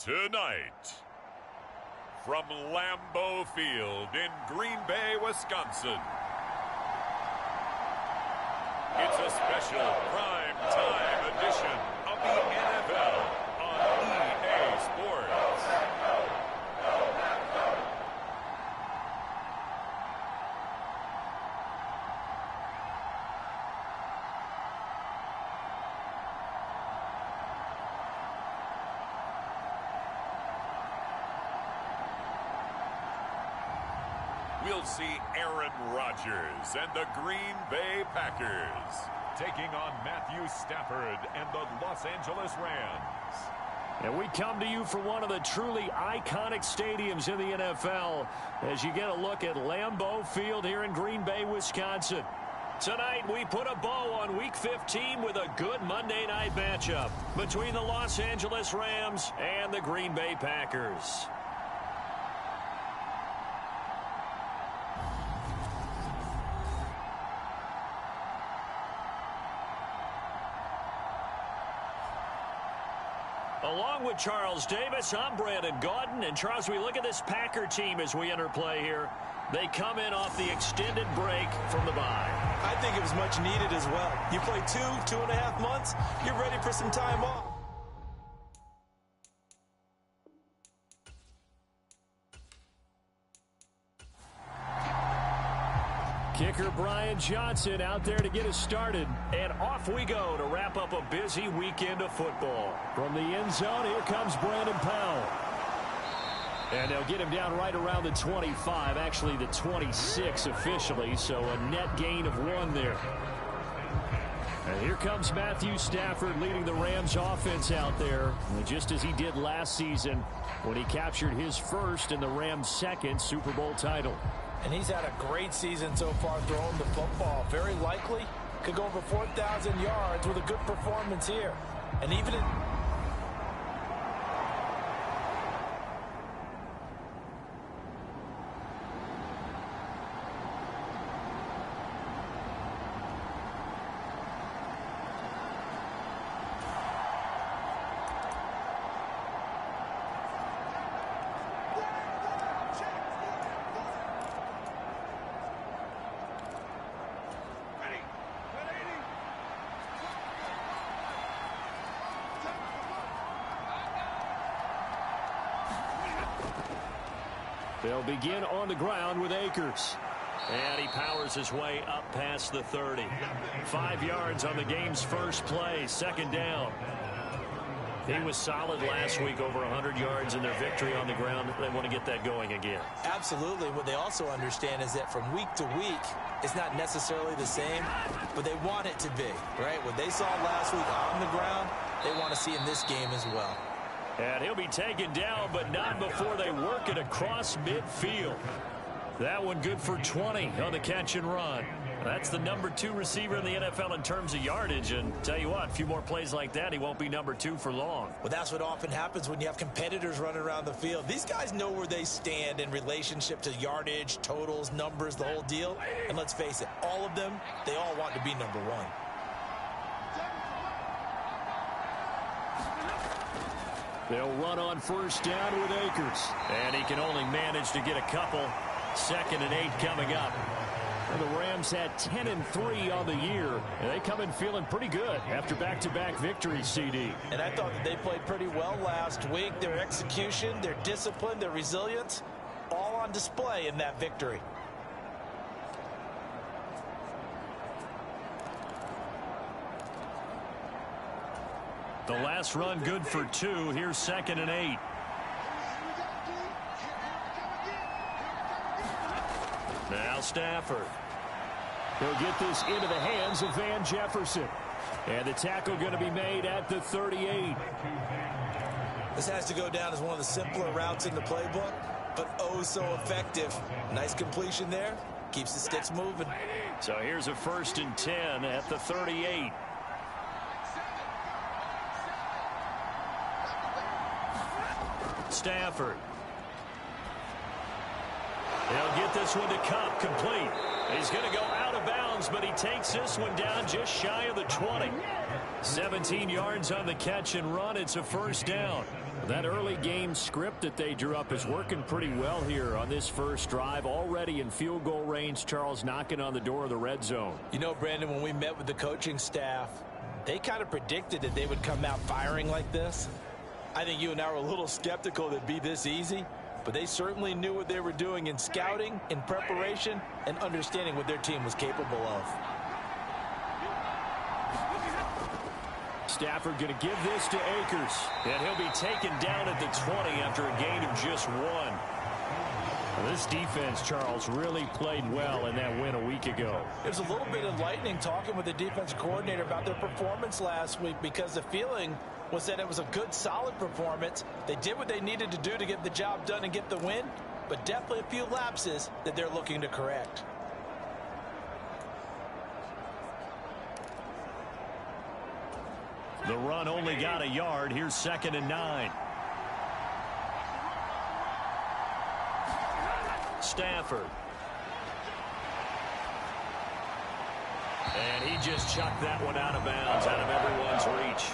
Tonight, from Lambeau Field in Green Bay, Wisconsin, it's a special prime time edition of the NFL on EA Sports. We'll see Aaron Rodgers and the Green Bay Packers taking on Matthew Stafford and the Los Angeles Rams. And we come to you from one of the truly iconic stadiums in the NFL as you get a look at Lambeau Field here in Green Bay, Wisconsin. Tonight, we put a bow on Week 15 with a good Monday night matchup between the Los Angeles Rams and the Green Bay Packers. Along with Charles Davis, I'm Brandon Gaudin. And Charles, we look at this Packer team as we enter play here. They come in off the extended break from the bye. I think it was much needed as well. You play 2.5 months, you're ready for some time off. Kicker Brian Johnson out there to get us started. And off we go to wrap up a busy weekend of football. From the end zone, here comes Brandon Powell. And they'll get him down right around the 25, actually the 26 officially, so a net gain of 1 there. And here comes Matthew Stafford leading the Rams offense out there, just as he did last season when he captured his first and the Rams' second Super Bowl title. And he's had a great season so far throwing the football. Very likely could go over 4,000 yards with a good performance here. And even in... They'll begin on the ground with Akers. And he powers his way up past the 30. 5 yards on the game's first play, second down. He was solid last week, over 100 yards in their victory on the ground. They want to get that going again. Absolutely. What they also understand is that from week to week, it's not necessarily the same, but they want it to be, right? What they saw last week on the ground, they want to see in this game as well. And he'll be taken down, but not before they work it across midfield. That one good for 20 on the catch and run. That's the number 2 receiver in the NFL in terms of yardage. And tell you what, a few more plays like that, he won't be number 2 for long. Well, that's what often happens when you have competitors running around the field. These guys know where they stand in relationship to yardage, totals, numbers, the whole deal. And let's face it, all of them, they all want to be number 1. They'll run on first down with Akers. And he can only manage to get a couple. 2nd and 8 coming up. And the Rams had 10-3 on the year. And they come in feeling pretty good after back-to-back victories, CD. And I thought that they played pretty well last week. Their execution, their discipline, their resilience, all on display in that victory. The last run good for 2. Here's 2nd and 8. Now Stafford. He'll get this into the hands of Van Jefferson. And the tackle going to be made at the 38. This has to go down as one of the simpler routes in the playbook, but oh so effective. Nice completion there. Keeps the sticks moving. So here's a 1st and 10 at the 38. Stafford. He'll get this one to Cup, complete. He's going to go out of bounds, but he takes this one down just shy of the 20. 17 yards on the catch and run. It's a first down. That early game script that they drew up is working pretty well here on this first drive. Already in field goal range, Charles, knocking on the door of the red zone. You know, Brandon, when we met with the coaching staff, they kind of predicted that they would come out firing like this. I think you and I were a little skeptical that it'd be this easy, but they certainly knew what they were doing in scouting, in preparation, and understanding what their team was capable of. Stafford going to give this to Akers, and he'll be taken down at the 20 after a gain of just 1. Well, this defense, Charles, really played well in that win a week ago. It was a little bit enlightening talking with the defensive coordinator about their performance last week, because the feeling was that it was a good, solid performance. They did what they needed to do to get the job done and get the win, but definitely a few lapses that they're looking to correct. The run only got a yard. Here's 2nd and 9. Stafford. And he just chucked that one out of bounds, out of everyone's reach.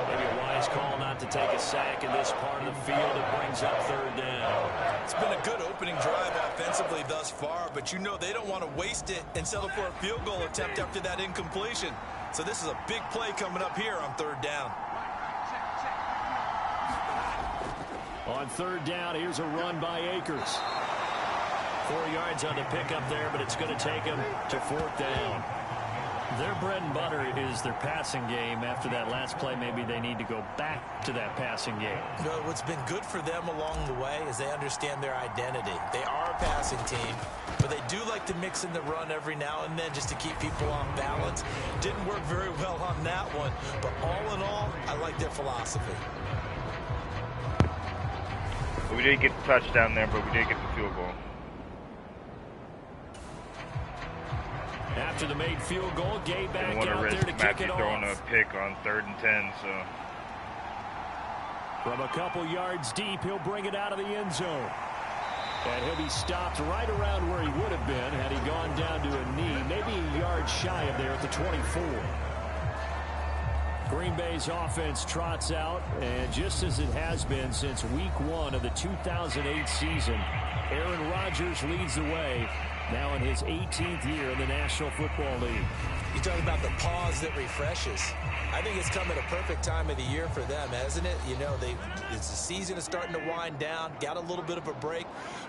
Maybe a wise call not to take a sack in this part of the field. It brings up 3rd down. It's been a good opening drive offensively thus far, but you know they don't want to waste it and settle for a field goal attempt after that incompletion. So this is a big play coming up here on 3rd down. On 3rd down, here's a run by Akers. 4 yards on the pickup there, but it's going to take him to 4th down. Their bread and butter is their passing game. After that last play, maybe they need to go back to that passing game. You know, what's been good for them along the way is they understand their identity. They are a passing team, but they do like to mix in the run every now and then just to keep people off balance. Didn't work very well on that one, but all in all, I like their philosophy. We did get the touchdown there, but we did get the field goal. After the made field goal, Gabe back out there to kick it off. Throwing a pick on 3rd and 10, so. From a couple yards deep, he'll bring it out of the end zone. And he'll be stopped right around where he would have been had he gone down to a knee, maybe a yard shy of there at the 24. Green Bay's offense trots out, and just as it has been since week 1 of the 2008 season, Aaron Rodgers leads the way, now in his 18th year in the National Football League. You talk about the pause that refreshes. I think it's come at a perfect time of the year for them, hasn't it? You know, it's the season is starting to wind down, got a little bit of a break.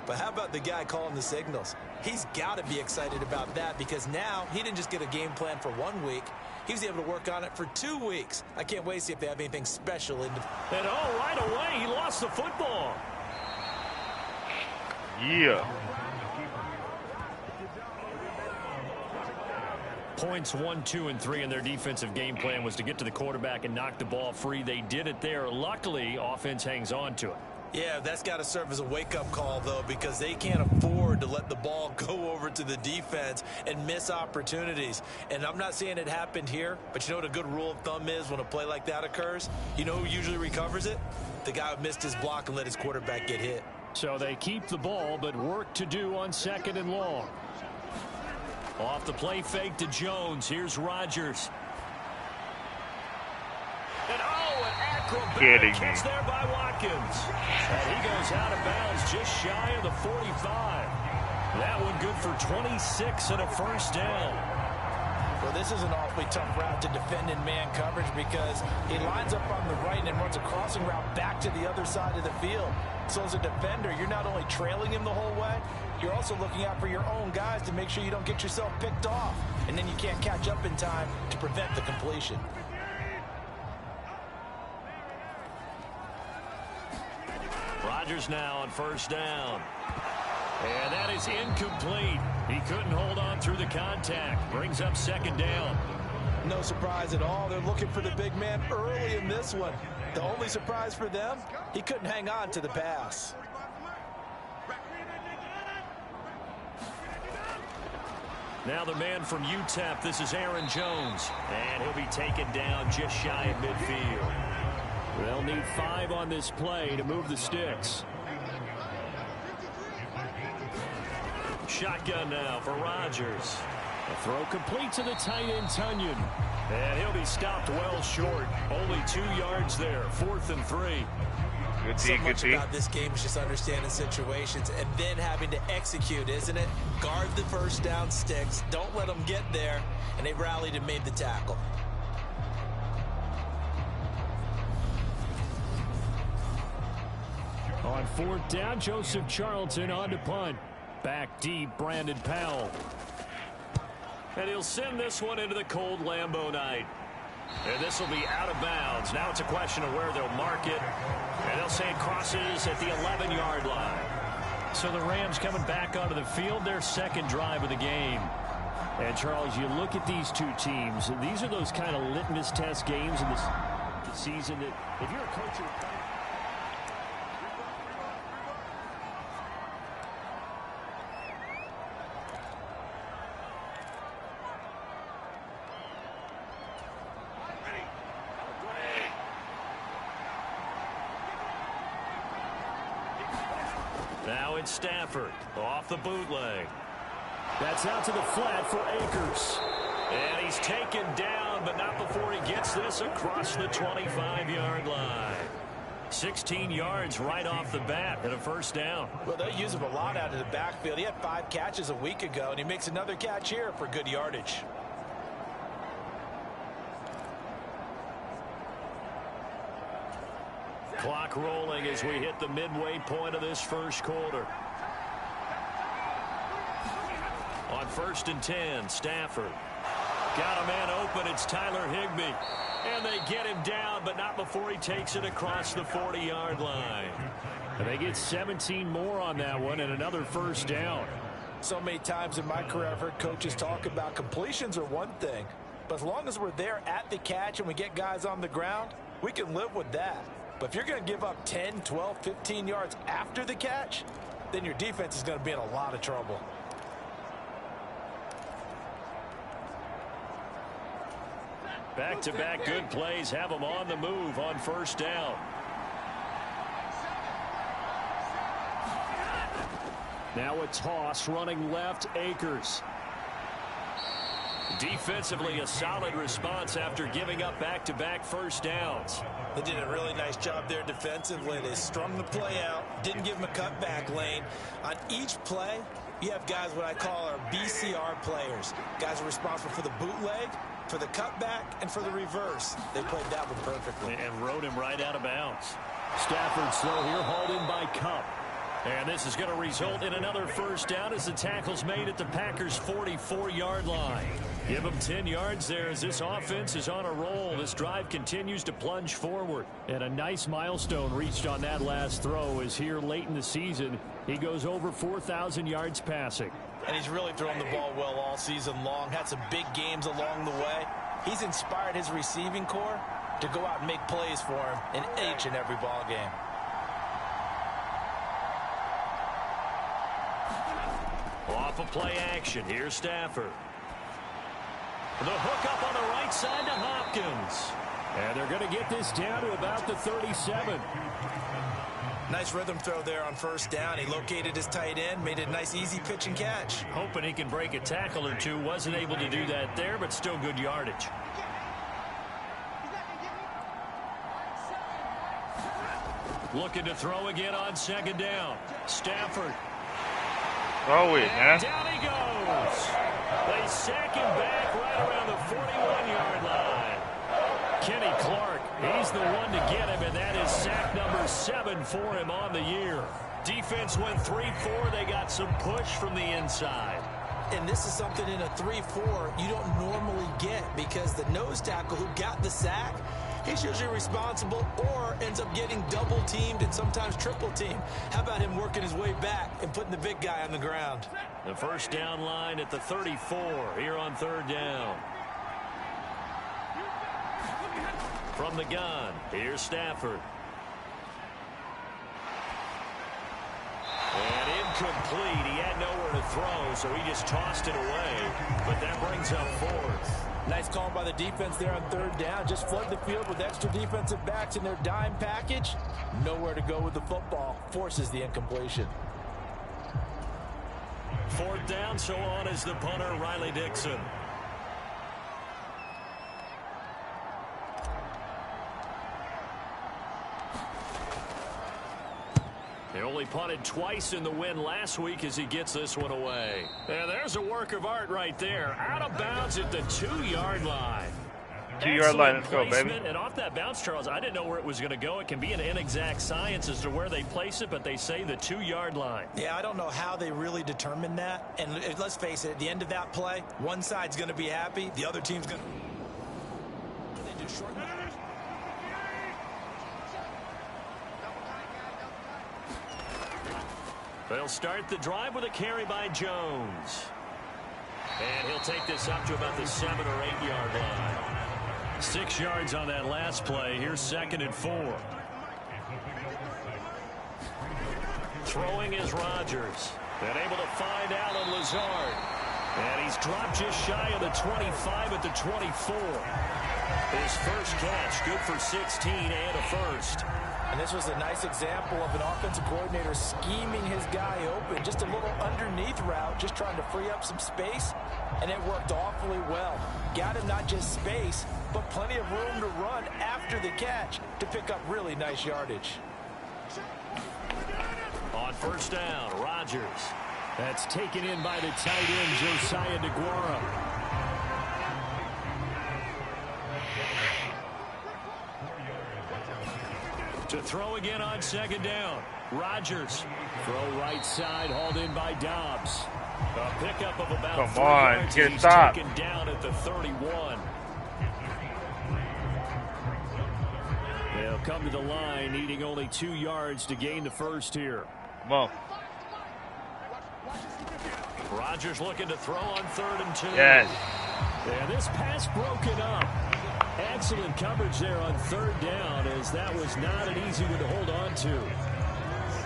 But how about the guy calling the signals? He's got to be excited about that, because now he didn't just get a game plan for 1 week. He was able to work on it for 2 weeks. I can't wait to see if they have anything special. And right away, he lost the football. Yeah. Points 1, 2, and 3 in their defensive game plan was to get to the quarterback and knock the ball free. They did it there. Luckily, offense hangs on to it. Yeah, that's got to serve as a wake-up call, though, because they can't afford to let the ball go over to the defense and miss opportunities. And I'm not saying it happened here, but you know what a good rule of thumb is when a play like that occurs? You know who usually recovers it? The guy who missed his block and let his quarterback get hit. So they keep the ball, but work to do on 2nd and long. Off the play fake to Jones. Here's Rodgers. And an acrobatic catch there by Watkins. And he goes out of bounds just shy of the 45. That one good for 26 and a 1st down. Well, this is an awfully tough route to defend in man coverage, because he lines up on the right and runs a crossing route back to the other side of the field. So as a defender, you're not only trailing him the whole way, you're also looking out for your own guys to make sure you don't get yourself picked off. And then you can't catch up in time to prevent the completion. Rodgers now on 1st down. And that is incomplete. He couldn't hold on through the contact. Brings up 2nd down. No surprise at all. They're looking for the big man early in this one. The only surprise for them, he couldn't hang on to the pass. Now the man from UTEP, this is Aaron Jones. And he'll be taken down just shy of midfield. They'll need 5 on this play to move the sticks. Shotgun now for Rodgers. The throw complete to the tight end, Tunyon. And he'll be stopped well short. Only 2 yards there. 4th and 3. Good So D, good much D. about this game is just understanding situations and then having to execute, isn't it? Guard the first down sticks. Don't let them get there. And they rallied and made the tackle. On 4th down, Joseph Charlton on to punt. Back deep, Brandon Powell. And he'll send this one into the cold Lambeau night. And this will be out of bounds. Now it's a question of where they'll mark it. And they'll say it crosses at the 11-yard line. So the Rams coming back onto the field, their second drive of the game. And, Charles, you look at these two teams, these are those kind of litmus test games in this season that if you're a coach or now it's Stafford off the bootleg. That's out to the flat for Akers. And he's taken down, but not before he gets this across the 25-yard line. 16 yards right off the bat and a first down. Well, they use him a lot out of the backfield. He had 5 catches a week ago, and he makes another catch here for good yardage. Clock rolling as we hit the midway point of this first quarter. On 1st and 10, Stafford. Got a man open. It's Tyler Higbee. And they get him down, but not before he takes it across the 40-yard line. And they get 17 more on that one and another first down. So many times in my career I've heard coaches talk about completions are one thing. But as long as we're there at the catch and we get guys on the ground, we can live with that. But if you're going to give up 10, 12, 15 yards after the catch, then your defense is going to be in a lot of trouble. Back-to-back good plays have them on the move on first down. Now a toss running left, Akers. Defensively, a solid response after giving up back-to-back first downs. They did a really nice job there defensively. They strung the play out, didn't give them a cutback lane. On each play, you have guys what I call our BCR players. Guys are responsible for the bootleg, for the cutback, and for the reverse. They played that one perfectly. And rode him right out of bounds. Stafford slow here, hauled in by Cup. And this is going to result in another first down as the tackle's made at the Packers' 44-yard line. Give them 10 yards there as this offense is on a roll. This drive continues to plunge forward. And a nice milestone reached on that last throw is here late in the season. He goes over 4,000 yards passing. And he's really thrown the ball well all season long. Had some big games along the way. He's inspired his receiving corps to go out and make plays for him in each and every ball game. Off of play action, here's Stafford. The hook up on the right side to Hopkins. And they're going to get this down to about the 37. Nice rhythm throw there on first down. He located his tight end, made it a nice easy pitch and catch. Hoping he can break a tackle or two. Wasn't able to do that there, but still good yardage. Looking to throw again on second down. Stafford. Throw it, man. Down he goes. They sack him back right around the 41-yard line. Kenny Clark, he's the one to get him, and that is sack number 7 for him on the year. Defense went 3-4. They got some push from the inside. And this is something in a 3-4 you don't normally get because the nose tackle who got the sack, he's usually responsible or ends up getting double teamed and sometimes triple teamed. How about him working his way back and putting the big guy on the ground? The first down line at the 34 here on third down. From the gun, here's Stafford. And incomplete. He had nowhere to throw, so he just tossed it away. But that brings up fourth. Nice call by the defense there on third down. Just flood the field with extra defensive backs in their dime package. Nowhere to go with the football. Forces the incompletion. Fourth down, so on is the punter, Riley Dixon. They only punted twice in the win last week as he gets this one away. And there's a work of art right there. Out of bounds at the 2-yard line. 2-yard line, let's go, baby. And off that bounce, Charles, I didn't know where it was going to go. It can be an inexact science as to where they place it, but they say the 2-yard line. Yeah, I don't know how they really determine that. And let's face it, at the end of that play, one side's going to be happy, the other team's going to... They just shorten. They'll start the drive with a carry by Jones. And he'll take this up to about the 7- or 8-yard line. 6 yards on that last play. Here's 2nd and 4. Throwing is Rodgers. And able to find Allen Lazard. And he's dropped just shy of the 25 at the 24. His first catch, good for 16 and a first. And this was a nice example of an offensive coordinator scheming his guy open. Just a little underneath route, just trying to free up some space, and it worked awfully well. Got him not just space, but plenty of room to run after the catch to pick up really nice yardage. On first down, Rodgers. That's taken in by the tight end, Josiah DeGuara. To throw again on 2nd down. Rodgers. Throw right side, hauled in by Dobbs. A pickup of about 3 yards. Get He's stopped. taken down at the 31. They'll come to the line, needing only 2 yards to gain the first here. Come on. Rodgers looking to throw on 3rd and 2. Yes. And this pass broken up. Excellent coverage there on 3rd down, as that was not an easy one to hold on to.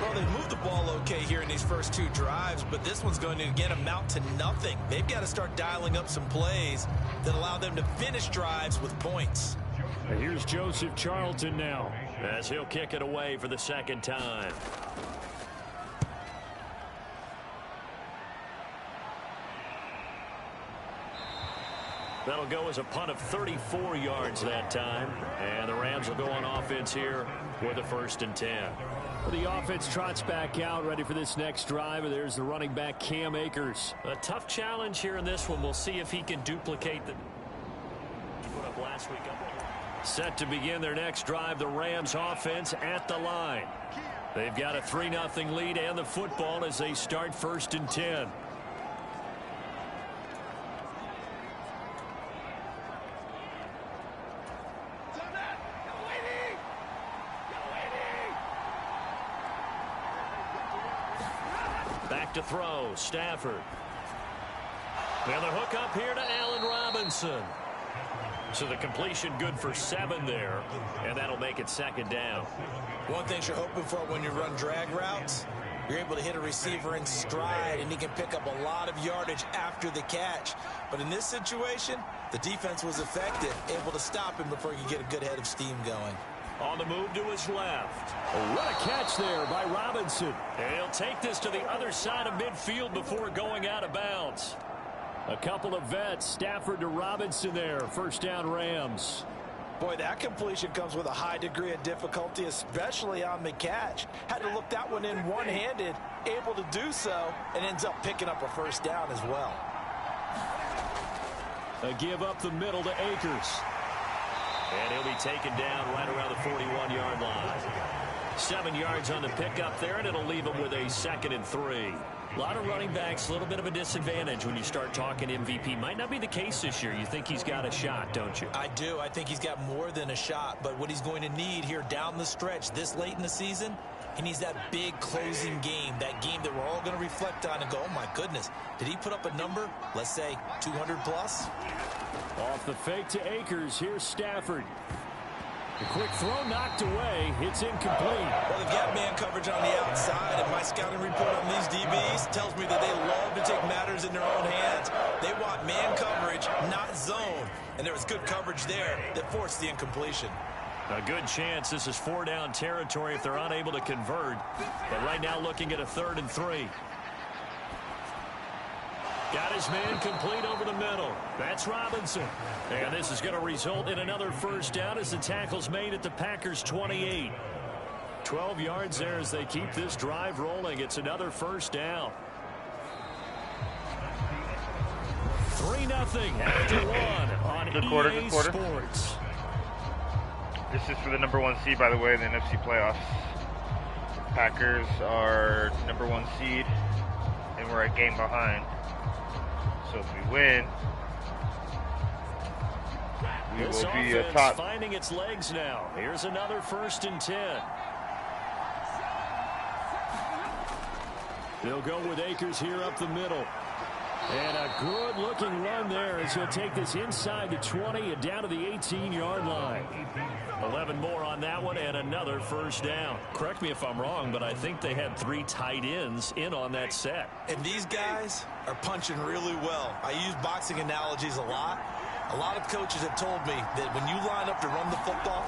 Well, they moved the ball okay here in these first 2 drives, but this one's going to, again, amount to nothing. They've got to start dialing up some plays that allow them to finish drives with points. And here's Joseph Charlton now, as he'll kick it away for the 2nd time. That'll go as a punt of 34 yards that time. And the Rams will go on offense here with a 1st and 10. Well, the offense trots back out, ready for this next drive. And there's the running back, Cam Akers. A tough challenge here in this one. We'll see if he can duplicate the put up last week. Set to begin their next drive, the Rams offense at the line. They've got a 3-0 lead and the football as they start 1st and 10. Back to throw, Stafford. And the hook up here to Allen Robinson. So the completion good for 7 there, and that'll make it 2nd down. One thing you're hoping for when you run drag routes, you're able to hit a receiver in stride, and he can pick up a lot of yardage after the catch. But in this situation, the defense was effective, able to stop him before he could get a good head of steam going. On the move to his left. What a catch there by Robinson. And he'll take this to the other side of midfield before going out of bounds. A couple of vets, Stafford to Robinson there. 1st down, Rams. Boy, that completion comes with a high degree of difficulty, especially on the catch. Had to look that one in one-handed, able to do so, and ends up picking up a 1st down as well. A give up the middle to Akers. And he'll be taken down right around the 41-yard line. 7 yards on the pickup there, and it'll leave him with a 2nd and 3. A lot of running backs, a little bit of a disadvantage when you start talking MVP. Might not be the case this year. You think he's got a shot, don't you? I do. I think he's got more than a shot. But what he's going to need here down the stretch this late in the season, he needs that big closing game, that game that we're all going to reflect on and go, oh, my goodness, did he put up a number, let's say 200 plus? Off the fake to Akers. Here's Stafford. The quick throw knocked away. It's incomplete. Well, they've got man coverage on the outside, and my scouting report on these DBs tells me that they love to take matters in their own hands. They want man coverage, not zone. And there was good coverage there that forced the incompletion. A good chance this is 4-down territory if they're unable to convert. But right now looking at a 3rd and 3. Got his man complete over the middle. That's Robinson. And this is going to result in another 1st down as the tackle's made at the Packers' 28. 12 yards there as they keep this drive rolling. It's another first down. 3-0 after one on EA Sports. This is for the #1 seed, by the way, in the NFC playoffs. Packers are #1 seed, and we're a game behind. So if we win, we this will be offense top. finding its legs now. Here's another 1st and 10. They'll go with Akers here up the middle. And a good-looking run there as he'll take this inside the 20 and down to the 18-yard line. 11 more on that one and another first down. Correct me if I'm wrong, but I think they had 3 tight ends in on that set. And these guys are punching really well. I use boxing analogies a lot. A lot of coaches have told me that when you line up to run the football,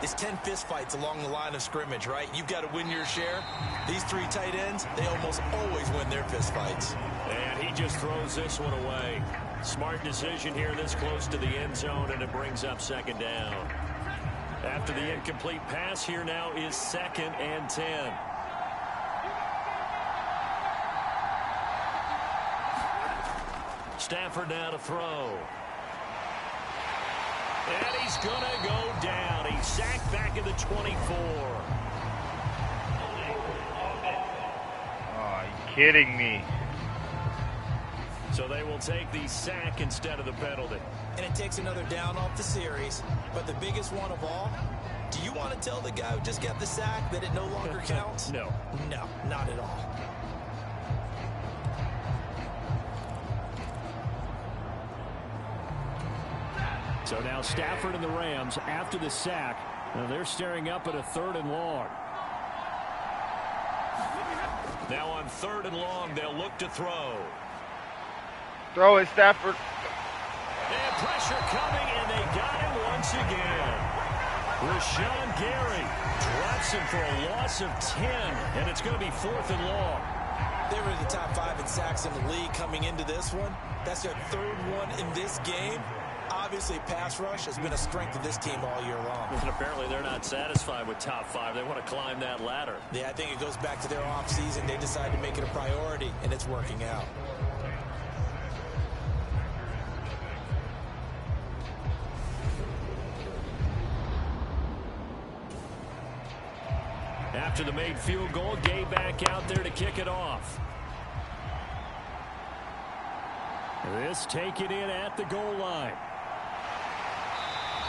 it's 10 fistfights along the line of scrimmage, right? You've got to win your share. These 3 tight ends, they almost always win their fistfights. And he just throws this one away. Smart decision here this close to the end zone, and it brings up 2nd down. After the incomplete pass, here now is 2nd and 10. Stafford now to throw. And he's going to go down. He's sacked back at the 24. Oh, are you kidding me? So they will take the sack instead of the penalty. And it takes another down off the series. But the biggest one of all, do you want to tell the guy who just got the sack that it no longer counts? No. No, not at all. So now Stafford and the Rams after the sack. Now they're staring up at a 3rd and long. Now on 3rd and long, they'll look to throw. Throw it, Stafford. And pressure coming, and they got him once again. Rashawn Gary drops him for a loss of 10, and it's going to be 4th and long. They were in the top 5 in sacks in the league coming into this one. That's their 3rd one in this game. Obviously, pass rush has been a strength of this team all year long. And apparently they're not satisfied with top 5. They want to climb that ladder. Yeah, I think it goes back to their offseason. They decided to make it a priority, and it's working out. After the made field goal, Gay back out there to kick it off. This taken in at the goal line.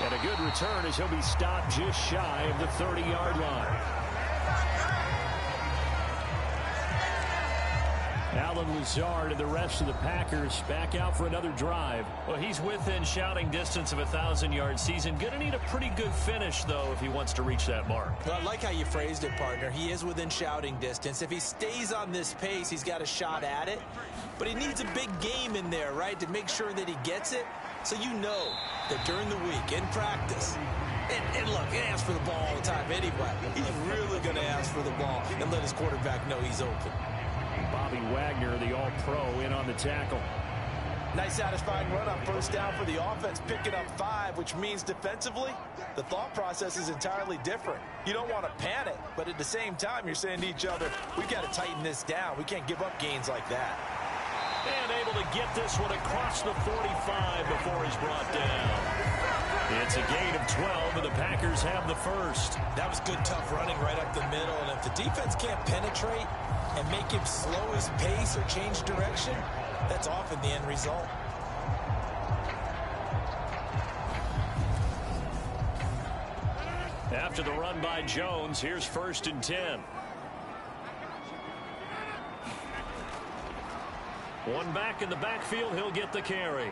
And a good return as he'll be stopped just shy of the 30-yard line. Alan Lazard and the rest of the Packers back out for another drive. Well, he's within shouting distance of a 1,000-yard season. Going to need a pretty good finish, though, if he wants to reach that mark. Well, I like how you phrased it, partner. He is within shouting distance. If he stays on this pace, he's got a shot at it. But he needs a big game in there, right, to make sure that he gets it. So you know that during the week, in practice, and look, he asks for the ball all the time anyway. He's really going to ask for the ball and let his quarterback know he's open. Bobby Wagner, the all-pro, in on the tackle. Nice satisfying run on 1st down for the offense, picking up 5, which means defensively, the thought process is entirely different. You don't want to panic, but at the same time, you're saying to each other, we've got to tighten this down. We can't give up gains like that. And able to get this one across the 45 before he's brought down. It's a gain of 12, and the Packers have the 1st. That was good, tough running right up the middle, and if the defense can't penetrate and make him slow his pace or change direction, that's often the end result. After the run by Jones, here's 1st and 10. One back in the backfield, he'll get the carry.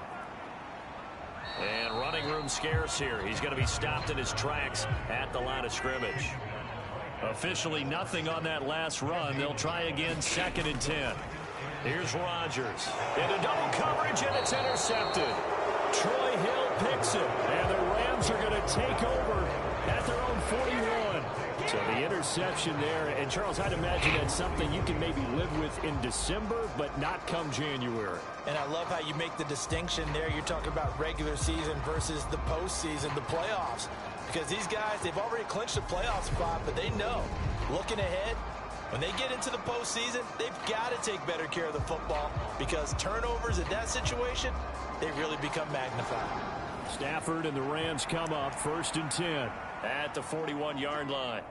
And running room scarce here. He's going to be stopped in his tracks at the line of scrimmage. Officially nothing on that last run. They'll try again 2nd and 10. Here's Rodgers. Into double coverage, and it's intercepted. Troy Hill picks it, and the Rams are going to take over at their own 41. So the interception there, and Charles, I'd imagine that's something you can maybe live with in December, but not come January. And I love how you make the distinction there. You're talking about regular season versus the postseason, the playoffs. Because these guys, they've already clinched a playoff spot, but they know Looking ahead, when they get into the postseason, they've got to take better care of the football because turnovers in that situation, they really become magnified. Stafford and the Rams come up 1st and 10 at the 41-yard line.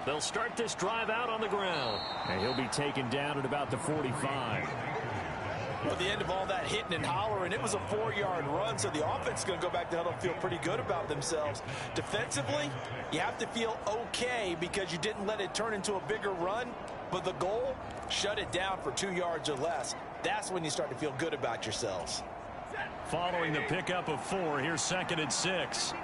They'll start this drive out on the ground, and he'll be taken down at about the 45. At the end of all that hitting and hollering, it was a 4-yard run, so the offense is going to go back to huddle and feel pretty good about themselves. Defensively, you have to feel okay because you didn't let it turn into a bigger run, but the goal, shut it down for 2 yards or less. That's when you start to feel good about yourselves. Following the pickup of 4, here's 2nd and 6.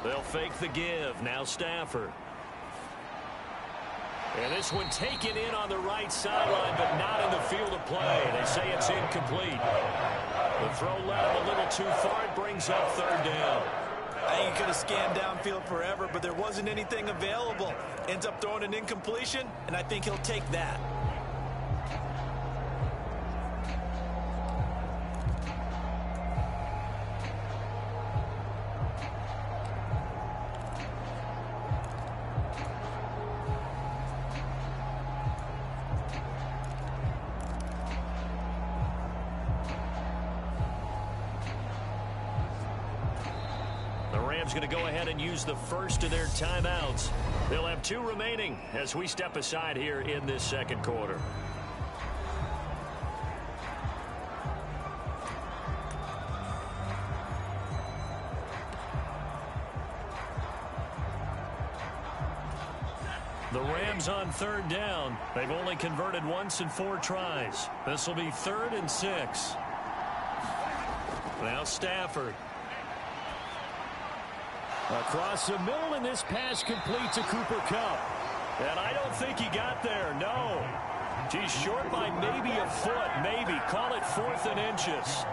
They'll fake the give. Now Stafford. And this one taken in on the right sideline, but not in the field of play. They say it's incomplete. The throw led him a little too far. It brings up 3rd down. I think he could have scanned downfield forever, but there wasn't anything available. Ends up throwing an incompletion, and I think he'll take that. Going to go ahead and use the first of their timeouts. They'll have 2 remaining as we step aside here in this 2nd quarter. The Rams on 3rd down. They've only converted once in 4 tries. This will be 3rd and 6. Now Stafford. Across the middle, and this pass complete to Cooper Kupp. And I don't think he got there, no. He's short by maybe a foot, maybe. Call it 4th and inches.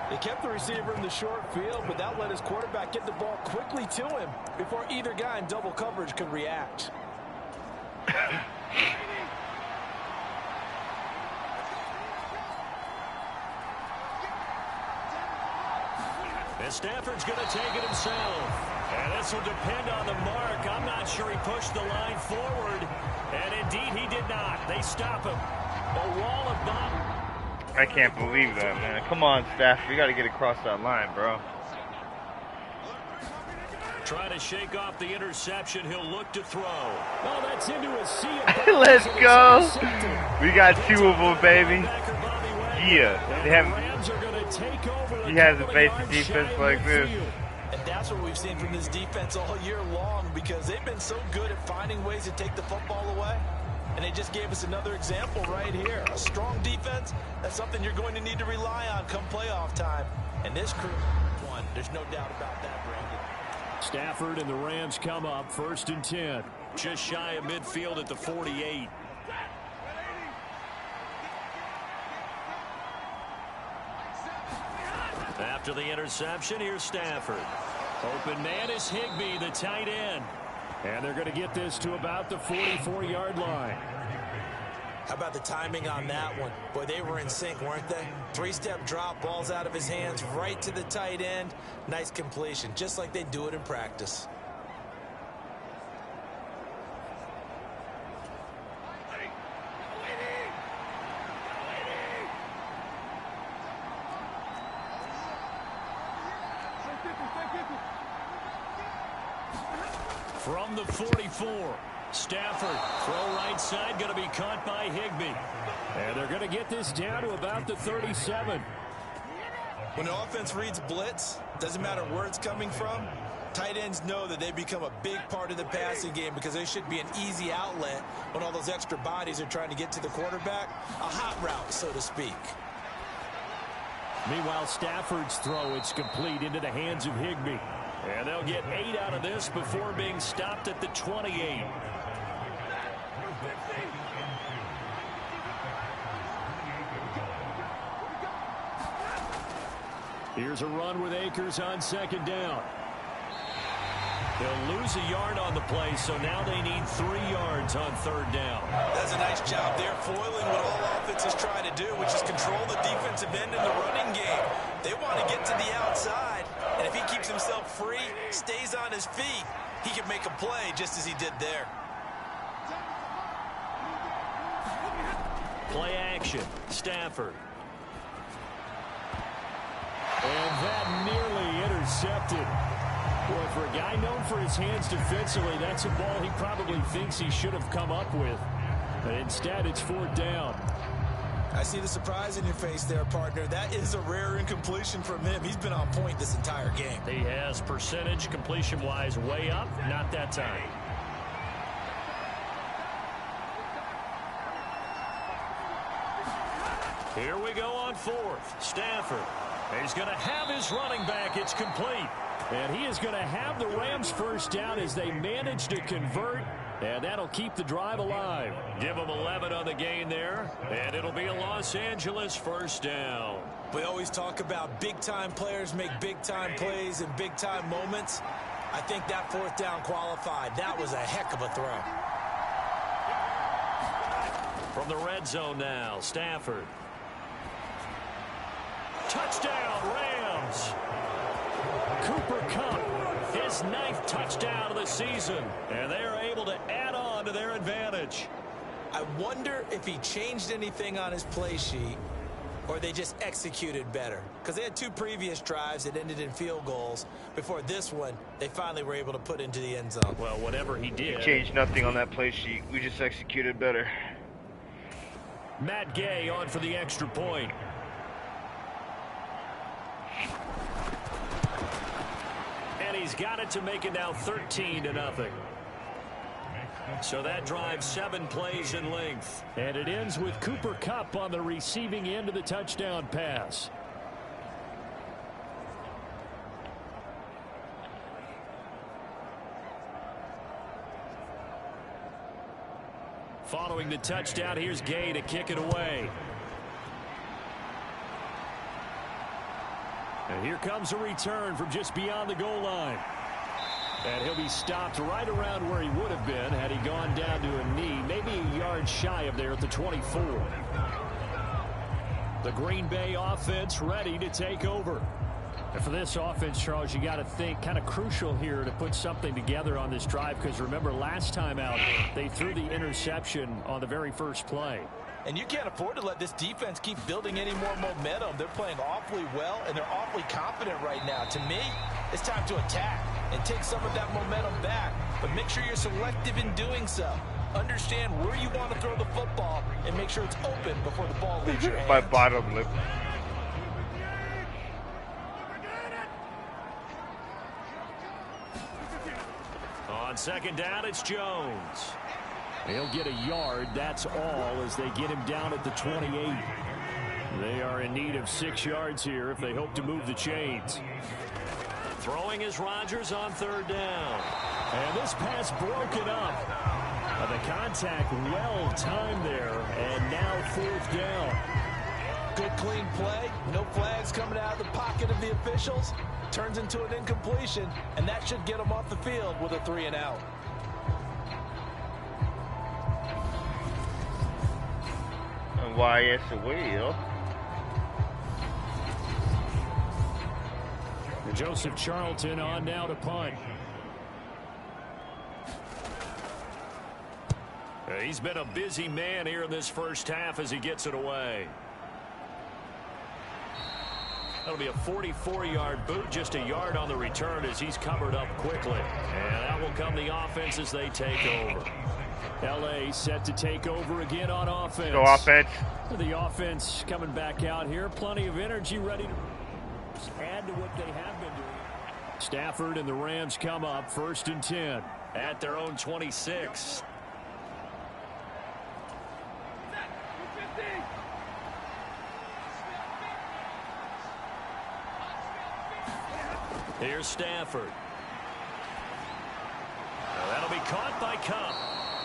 They kept the receiver in the short field, but that let his quarterback get the ball quickly to him before either guy in double coverage could react. And Stafford's going to take it himself. And this will depend on the mark. I'm not sure he pushed the line forward. And indeed, he did not. They stop him. A wall of bomb. I can't believe that, man. Come on, Stafford. You got to get across that line, bro. Trying to shake off the interception. He'll look to throw. Oh, that's into a sea of Let's go. We got 2 of them, baby. Yeah. They have. He hasn't faced a defense like this. And that's what we've seen from this defense all year long because they've been so good at finding ways to take the football away. And they just gave us another example right here. A strong defense, that's something you're going to need to rely on come playoff time. And this crew won. There's no doubt about that, Brandon. Stafford and the Rams come up 1st and 10. Just shy of midfield at the 48. After the interception, here's Stafford. Open man is Higbee, the tight end. And they're going to get this to about the 44-yard line. How about the timing on that one? Boy, they were in sync, weren't they? 3-step drop, ball's out of his hands, right to the tight end. Nice completion, just like they do it in practice. From the 44, Stafford, throw right side, going to be caught by Higbee. And they're going to get this down to about the 37. When the offense reads blitz, doesn't matter where it's coming from, tight ends know that they become a big part of the passing game because they should be an easy outlet when all those extra bodies are trying to get to the quarterback. A hot route, so to speak. Meanwhile, Stafford's throw, it's complete into the hands of Higbee. And they'll get 8 out of this before being stopped at the 28. Here's a run with Akers on 2nd down. They'll lose a yard on the play, so now they need 3 yards on 3rd down. That's a nice job there, foiling what all offenses try to do, which is control the defensive end in the running game. They want to get to the outside, and if he keeps himself free, stays on his feet, he can make a play just as he did there. Play action. Stafford. And that nearly intercepted. Boy, for a guy known for his hands defensively, that's a ball he probably thinks he should have come up with. But instead, it's 4th down. I see the surprise in your face there, partner. That is a rare incompletion from him. He's been on point this entire game. He has percentage completion-wise way up. Not that time. Here we go on 4th. Stafford. He's going to have his running back. It's complete. And he is going to have the Rams 1st down as they manage to convert. And that'll keep the drive alive. Give them 11 on the gain there. And it'll be a Los Angeles 1st down. We always talk about big-time players make big-time plays in big-time moments. I think that 4th down qualified. That was a heck of a throw. From the red zone now, Stafford. Touchdown, Rams. Cooper Kupp, his 9th touchdown of the season. And they are able to add on to their advantage. I wonder if he changed anything on his play sheet or they just executed better. Because they had 2 previous drives that ended in field goals. Before this one, they finally were able to put into the end zone. Well, whatever he did. He changed nothing on that play sheet. We just executed better. Matt Gay on for the extra point. And he's got it to make it now 13-0. So that drives 7 plays in length. And it ends with Cooper Kupp on the receiving end of the touchdown pass. Following the touchdown, here's Gay to kick it away. And here comes a return from just beyond the goal line. And he'll be stopped right around where he would have been had he gone down to a knee, maybe a yard shy of there at the 24. The Green Bay offense ready to take over. And for this offense, Charles, you got to think kind of crucial here to put something together on this drive, because remember last time out they threw the interception on the very first play. And you can't afford to let this defense keep building any more momentum. They're playing awfully well, and they're awfully confident right now. To me, it's time to attack and take some of that momentum back. But make sure you're selective in doing so. Understand where you want to throw the football and make sure it's open before the ball leaves your hands. My bottom lip. On 2nd down, it's Jones. He'll get a yard, that's all, as they get him down at the 28. They are in need of 6 yards here if they hope to move the chains. Throwing is Rodgers on 3rd down. And this pass broken up. The contact well timed there, and now 4th down. Good clean play, no flags coming out of the pocket of the officials. Turns into an incompletion, and that should get them off the field with a 3-and-out. Why, yes, it will. Joseph Charlton on now to punt. He's been a busy man here in this first half as he gets it away. That'll be a 44-yard boot, just a yard on the return as he's covered up quickly. And that will come the offense as they take over. L.A. set to take over again on offense. Go offense. The offense coming back out here. Plenty of energy, ready to add to what they have been doing. Stafford and the Rams come up 1st and 10 at their own 26. Here's Stafford. Now that'll be caught by Kupp.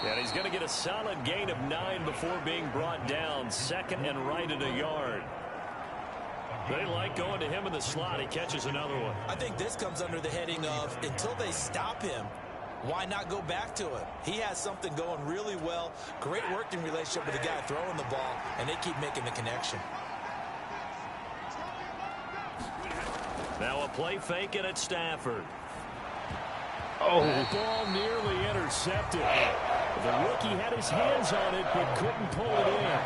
And he's going to get a solid gain of 9 before being brought down. 2nd and right at a yard. They like going to him in the slot. He catches another one. I think this comes under the heading of until they stop him, why not go back to it? He has something going really well. Great working relationship with the guy throwing the ball, and they keep making the connection. Now a play fake and it's Stafford. Oh. That ball nearly intercepted. The rookie had his hands on it but couldn't pull it in.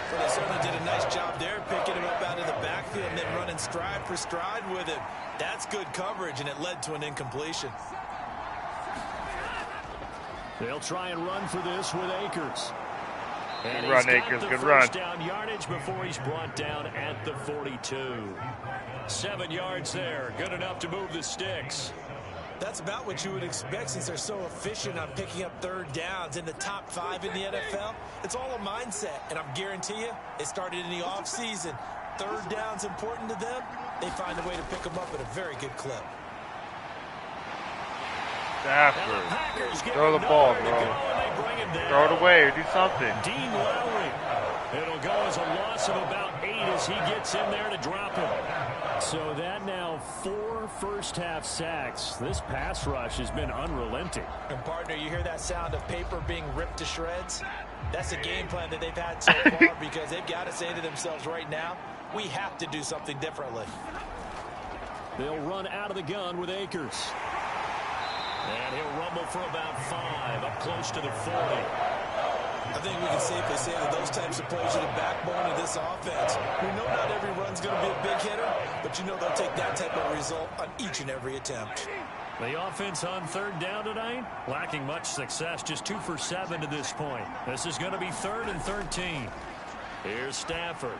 Well, they certainly did a nice job there, picking him up out of the backfield and then running stride for stride with him. That's good coverage, and it led to an incompletion. They'll try and run for this with Akers. And Good run, he's got Akers. the Good first run. down yardage before he's brought down at the 42. 7 yards there. Good enough to move the sticks. That's about what you would expect since they're so efficient on picking up third downs in the top 5 in the NFL. It's all a mindset, and I'm guarantee you it started in the offseason. Third down's important to them. They find a way to pick them up at a very good clip. Stafford. Throw the ball, bro. Throw it away or do something. Dean Lowry. It'll go as a loss of about 8 as he gets in there to drop him. So that now 4 first-half sacks. This pass rush has been unrelenting. And, partner, you hear that sound of paper being ripped to shreds? That's the game plan that they've had so far because they've got to say to themselves right now, we have to do something differently. They'll run out of the gun with Akers. And he'll rumble for about 5, up close to the 40. I think we can safely say that those types of plays are the backbone of this offense. We know not every run's going to be a big hitter, but you know they'll take that type of result on each and every attempt. The offense on third down tonight, lacking much success, just 2 for 7 to this point. This is going to be 3rd and 13. Here's Stafford.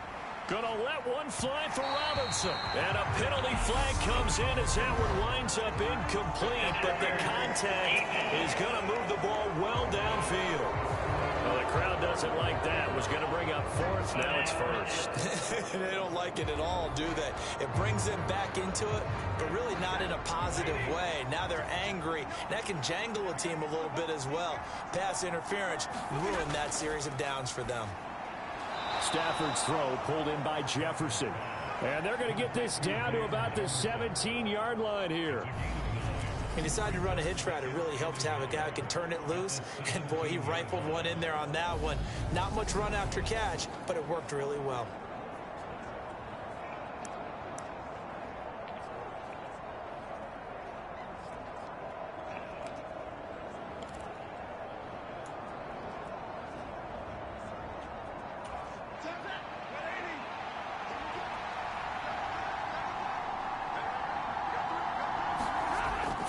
Gonna let one fly for Robinson. And a penalty flag comes in as that one winds up incomplete, but the contact is going to move the ball well downfield. Well, the crowd doesn't like that. Was going to bring up 4th. Now it's 1st. They don't like it at all, do they? It brings them back into it, but really not in a positive way. Now they're angry. That can jangle a team a little bit as well. Pass interference ruined that series of downs for them. Stafford's throw pulled in by Jefferson. And they're going to get this down to about the 17-yard line here. He decided to run a hitch route. It really helped to have a guy who can turn it loose. And, boy, he rifled one in there on that one. Not much run after catch, but it worked really well.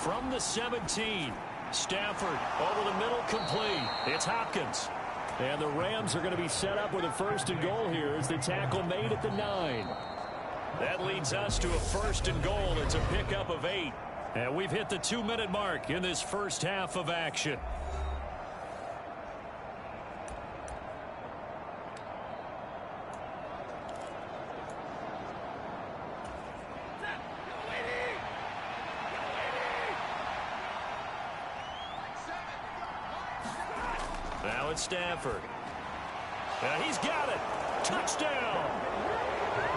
From the 17, Stafford over the middle, complete. It's Hopkins. And the Rams are going to be set up with a 1st and goal here as the tackle made at the 9. That leads us to a 1st and goal. It's a pickup of 8. And we've hit the 2-minute mark in this first half of action. Now it's Stafford. And he's got it. Touchdown.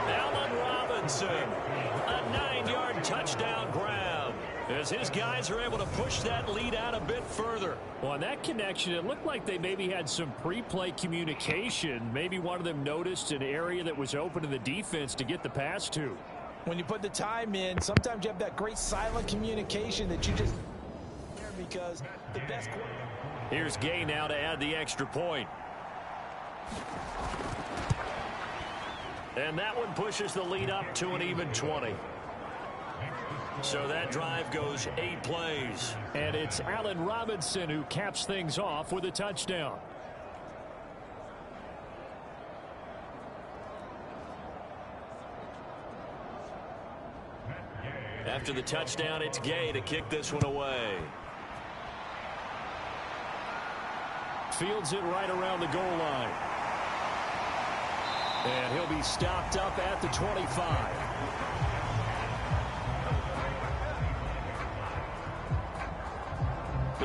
Allen Robinson. A 9-yard touchdown grab. As his guys are able to push that lead out a bit further. Well, on that connection, it looked like they maybe had some pre-play communication. Maybe one of them noticed an area that was open to the defense to get the pass to. When you put the time in, sometimes you have that great silent communication that you just because the best. Here's Gay now to add the extra point. And that one pushes the lead up to an even 20. So that drive goes 8 plays. And it's Allen Robinson who caps things off with a touchdown. After the touchdown, it's Gay to kick this one away. Fields it right around the goal line. And he'll be stopped up at the 25.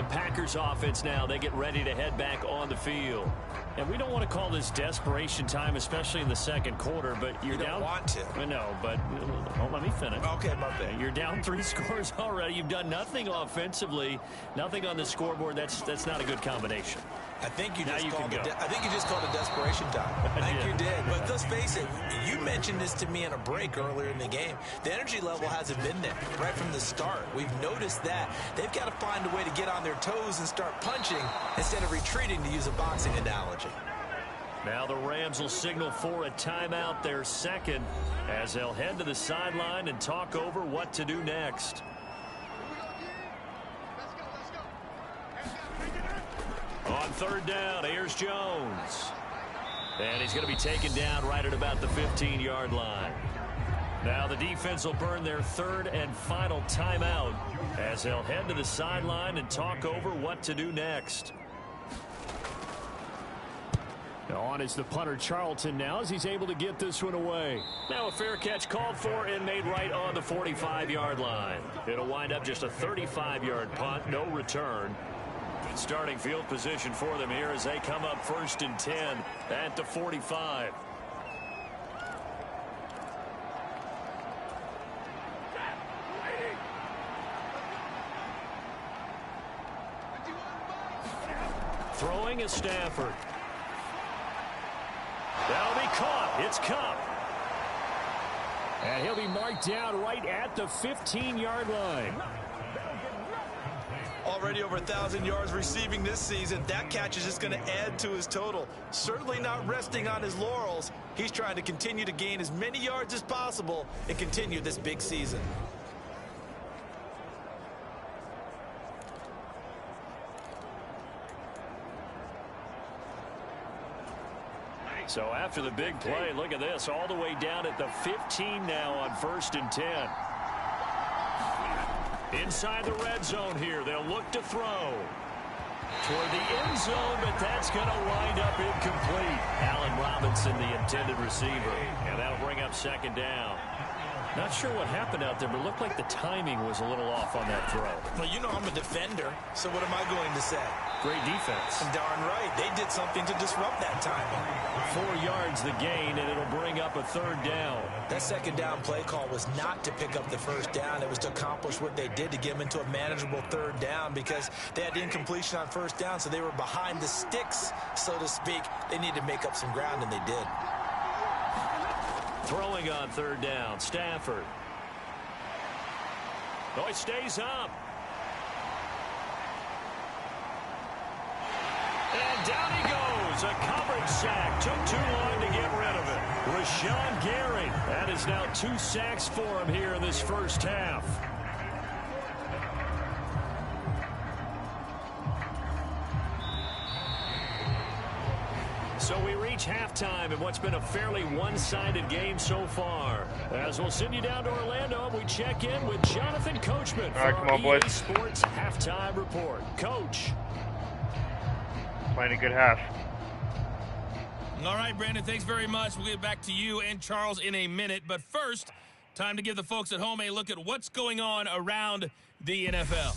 The Packers offense now, they get ready to head back on the field. And we don't want to call this desperation time, especially in the second quarter, but you're down. You don't want to. I know, but let me finish. Okay, my bad. You're down 3 scores already. You've done nothing offensively, nothing on the scoreboard. That's not a good combination. I think you just called it desperation time. I think you did. But let's face it, you mentioned this to me in a break earlier in the game. The energy level hasn't been there right from the start. We've noticed that. They've got to find a way to get on their toes and start punching instead of retreating, to use a boxing analogy. Now the Rams will signal for a timeout, their second, as they'll head to the sideline and talk over what to do next. On third down, here's Jones. And he's going to be taken down right at about the 15-yard line. Now the defense will burn their third and final timeout as they'll head to the sideline and talk over what to do next. On is the punter Charlton now as he's able to get this one away. Now a fair catch called for and made right on the 45-yard line. It'll wind up just a 35-yard punt, no return. Good starting field position for them here as they come up 1st and 10 at the 45. Throwing is Stafford. That'll be caught. It's Cup. And he'll be marked down right at the 15-yard line. Already over 1,000 yards receiving this season. That catch is just going to add to his total. Certainly not resting on his laurels. He's trying to continue to gain as many yards as possible and continue this big season. So after the big play, look at this, all the way down at the 15 now on 1st and 10. Inside the red zone here, they'll look to throw. Toward the end zone, but that's going to wind up incomplete. Allen Robinson, the intended receiver. And that'll bring up 2nd down. Not sure what happened out there, but it looked like the timing was a little off on that throw. Well, you know I'm a defender, so what am I going to say? Great defense. Darn right. They did something to disrupt that timing. 4 yards the gain, and it'll bring up a 3rd down. That 2nd down play call was not to pick up the 1st down. It was to accomplish what they did to get them into a manageable 3rd down because they had incompletion on 1st down, so they were behind the sticks, so to speak. They needed to make up some ground, and they did. Throwing on 3rd down, Stafford. Oh, he stays up. And down he goes. A coverage sack. Took too long to get rid of it. Rashawn Gary. That is now 2 sacks for him here in this first half. So we reach halftime in what's been a fairly one-sided game so far. As we'll send you down to Orlando, we check in with Jonathan Coachman for come on, our EA boys. Sports Halftime Report. Coach. Playing a good half. All right, Brandon, thanks very much. We'll get back to you and Charles in a minute. But first, time to give the folks at home a look at what's going on around the NFL.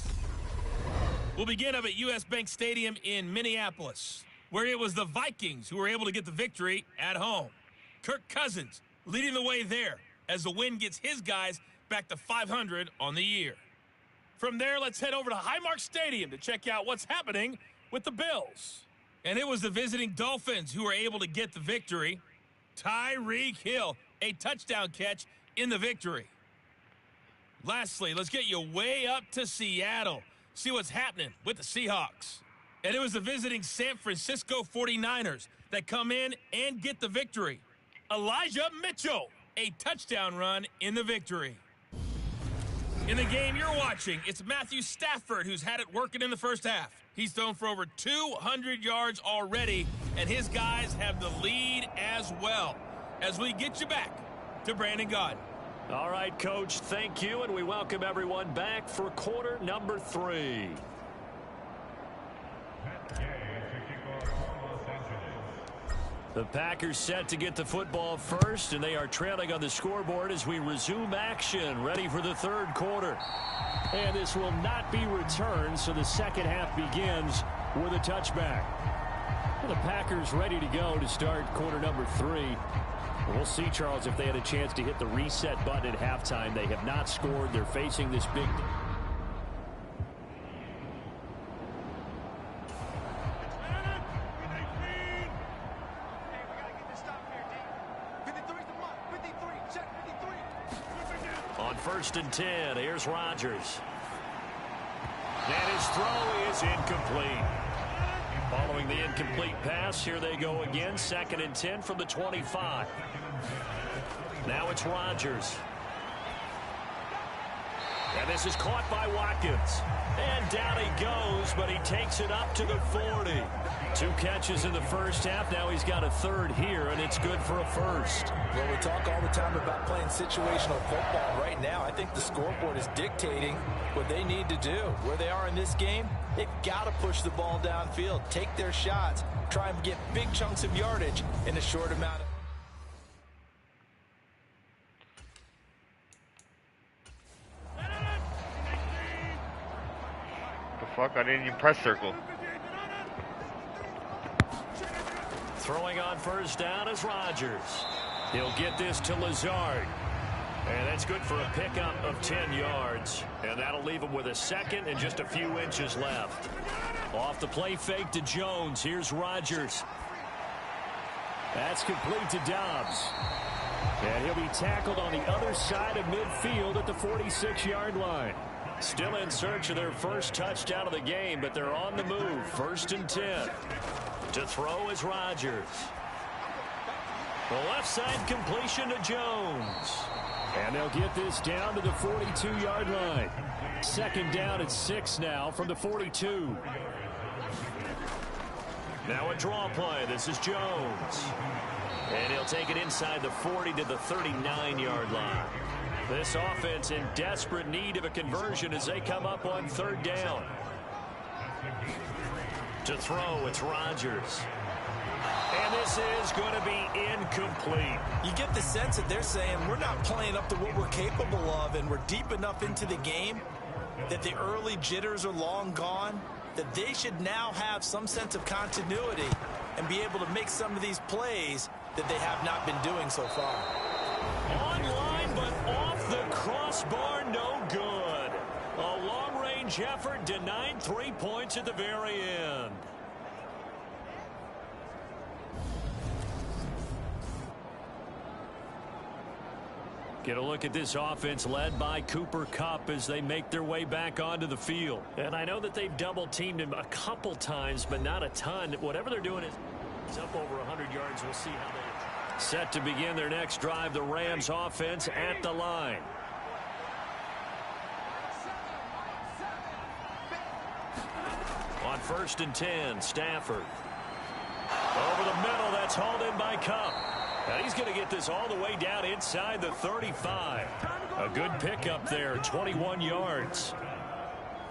We'll begin up at U.S. Bank Stadium in Minneapolis, where it was the Vikings who were able to get the victory at home. Kirk Cousins leading the way there as the win gets his guys back to 500 on the year. From there, let's head over to Highmark Stadium to check out what's happening with the Bills. And it was the visiting Dolphins who were able to get the victory. Tyreek Hill, a touchdown catch in the victory. Lastly, let's get you way up to Seattle. See what's happening with the Seahawks. And it was the visiting San Francisco 49ers that come in and get the victory. Elijah Mitchell, a touchdown run in the victory. In the game you're watching, it's Matthew Stafford who's had it working in the first half. He's thrown for over 200 yards already, and his guys have the lead as well. As we get you back to Brandon Gaudin. All right, Coach, thank you, and we welcome everyone back for quarter number 3. The Packers set to get the football first, and they are trailing on the scoreboard as we resume action, ready for the third quarter. And this will not be returned, so the second half begins with a touchback. Well, the Packers ready to go to start quarter number 3. We'll see, Charles, if they had a chance to hit the reset button at halftime. They have not scored. They're facing this big... On 1st and 10, here's Rodgers. And his throw is incomplete. Following the incomplete pass, here they go again. 2nd and 10 from the 25. Now it's Rodgers. And this is caught by Watkins. And down he goes, but he takes it up to the 40. 2 catches in the first half. Now he's got a 3rd here, and it's good for a 1st. Well, we talk all the time about playing situational football. Right now, I think the scoreboard is dictating what they need to do. Where they are in this game, they've got to push the ball downfield, take their shots, try and get big chunks of yardage in a short amount of... Fuck, I didn't even press circle. Throwing on 1st down is Rodgers. He'll get this to Lazard. And that's good for a pickup of 10 yards. And that'll leave him with a 2nd and just a few inches left. Off the play fake to Jones. Here's Rodgers. That's complete to Dobbs. And he'll be tackled on the other side of midfield at the 46-yard line. Still in search of their first touchdown of the game, but they're on the move. 1st and 10. To throw is Rodgers. The left side completion to Jones. And they'll get this down to the 42-yard line. 2nd down at 6 now from the 42. Now a draw play. This is Jones. And he'll take it inside the 40 to the 39-yard line. This offense in desperate need of a conversion as they come up on 3rd down. To throw, it's Rodgers. And this is going to be incomplete. You get the sense that they're saying we're not playing up to what we're capable of, and we're deep enough into the game that the early jitters are long gone, that they should now have some sense of continuity and be able to make some of these plays that they have not been doing so far. Online, but off the crossbar, no good. A long-range effort denied 3 points at the very end. Get a look at this offense led by Cooper Kupp as they make their way back onto the field. And I know that they've double-teamed him a couple times, but not a ton. Whatever they're doing is up over 100 yards. We'll see how they... Set to begin their next drive, the Rams offense at the line. On 1st and 10, Stafford. Over the middle, that's hauled in by Kupp. And he's going to get this all the way down inside the 35. A good pickup there, 21 yards.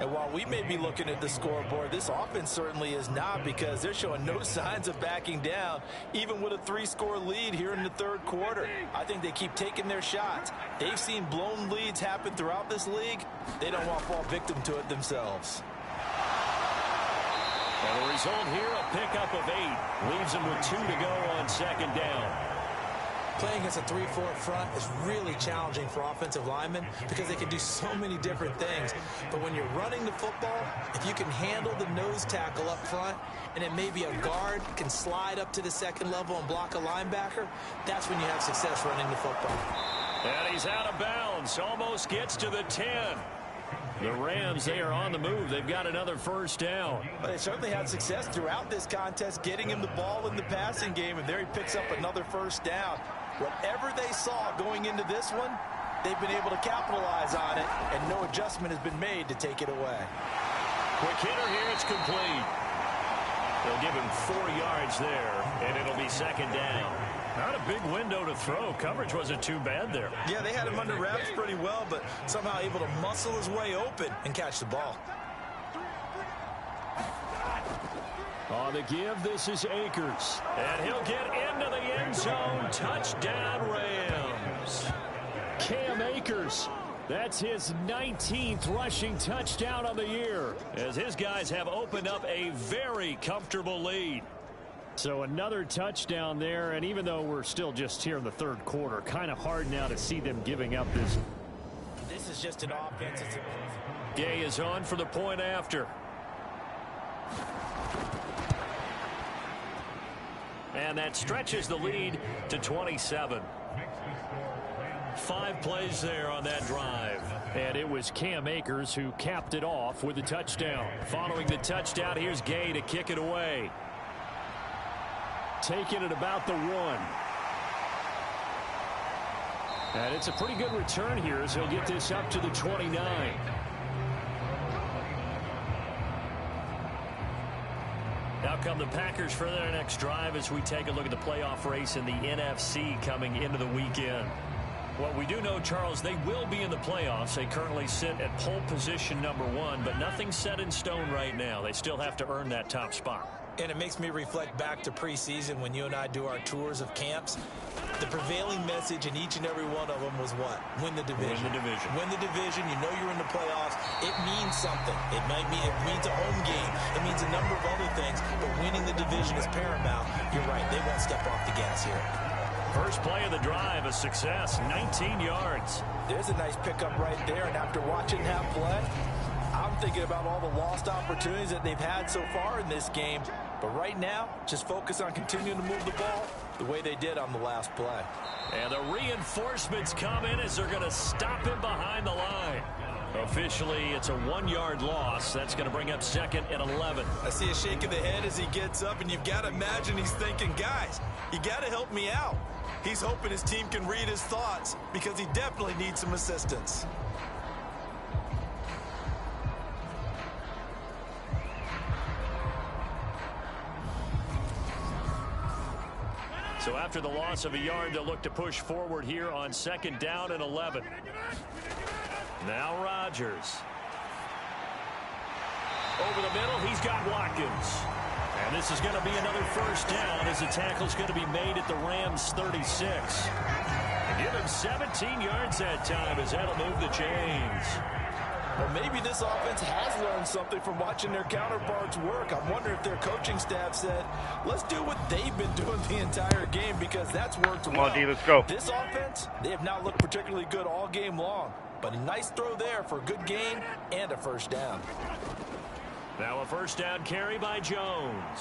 And while we may be looking at the scoreboard, this offense certainly is not, because they're showing no signs of backing down, even with a 3-score lead here in the 3rd quarter. I think they keep taking their shots. They've seen blown leads happen throughout this league. They don't want to fall victim to it themselves. And the result here, a pickup of 8. Leaves them with 2 to go on 2nd down. Playing against a 3-4 front is really challenging for offensive linemen because they can do so many different things. But when you're running the football, if you can handle the nose tackle up front, and it may be a guard can slide up to the 2nd level and block a linebacker, that's when you have success running the football. And he's out of bounds. Almost gets to the 10. The Rams, they are on the move. They've got another 1st down. But they certainly had success throughout this contest, getting him the ball in the passing game, and there he picks up another 1st down. Whatever they saw going into this one, they've been able to capitalize on it, and no adjustment has been made to take it away. Quick hitter here, it's complete. They'll give him 4 yards there, and it'll be 2nd down. Not a big window to throw. Coverage wasn't too bad there. Yeah, they had him under wraps pretty well, but somehow able to muscle his way open and catch the ball. On the give, this is Akers. And he'll get into the end zone. Touchdown, Rams. Cam Akers That's his 19th rushing touchdown on the year, as his guys have opened up a very comfortable lead. So another touchdown there, and even though we're still just here in the third quarter, kind of hard now to see them giving up this. This is just an offense. Gay is on for the point after. And that stretches the lead to 27. 5 plays there on that drive. And it was Cam Akers who capped it off with a touchdown. Following the touchdown, here's Gay to kick it away. Taking it about the 1. And it's a pretty good return here as he'll get this up to the 29. Now come the Packers for their next drive as we take a look at the playoff race in the NFC coming into the weekend. What we do know, Charles, they will be in the playoffs. They currently sit at pole position number 1, but nothing's set in stone right now. They still have to earn that top spot. And it makes me reflect back to preseason when you and I do our tours of camps. The prevailing message in each and every one of them was what? Win the division. Win the division. Win the division. You know you're in the playoffs. It means something. It means a home game. It means a number of other things. But winning the division is paramount. You're right. They won't step off the gas here. First play of the drive, a success, 19 yards. There's a nice pickup right there. And after watching that play, I'm thinking about all the lost opportunities that they've had so far in this game. But right now, just focus on continuing to move the ball the way they did on the last play. And the reinforcements come in as they're going to stop him behind the line. Officially, it's a 1-yard loss. That's going to bring up 2nd and 11. I see a shake of the head as he gets up, and you've got to imagine he's thinking, guys, you got to help me out. He's hoping his team can read his thoughts because he definitely needs some assistance. So after the loss of a yard, they'll look to push forward here on 2nd down and 11. Now Rodgers. Over the middle, he's got Watkins. And this is going to be another first down as the tackle's going to be made at the Rams' 36. And give him 17 yards that time as that'll move the chains. Well, maybe this offense has learned something from watching their counterparts work. I'm wondering if their coaching staff said, let's do what they've been doing the entire game because that's worked well. Come on, D, let's go. This offense, they have not looked particularly good all game long. But a nice throw there for a good gain and a first down. Now a first down carry by Jones.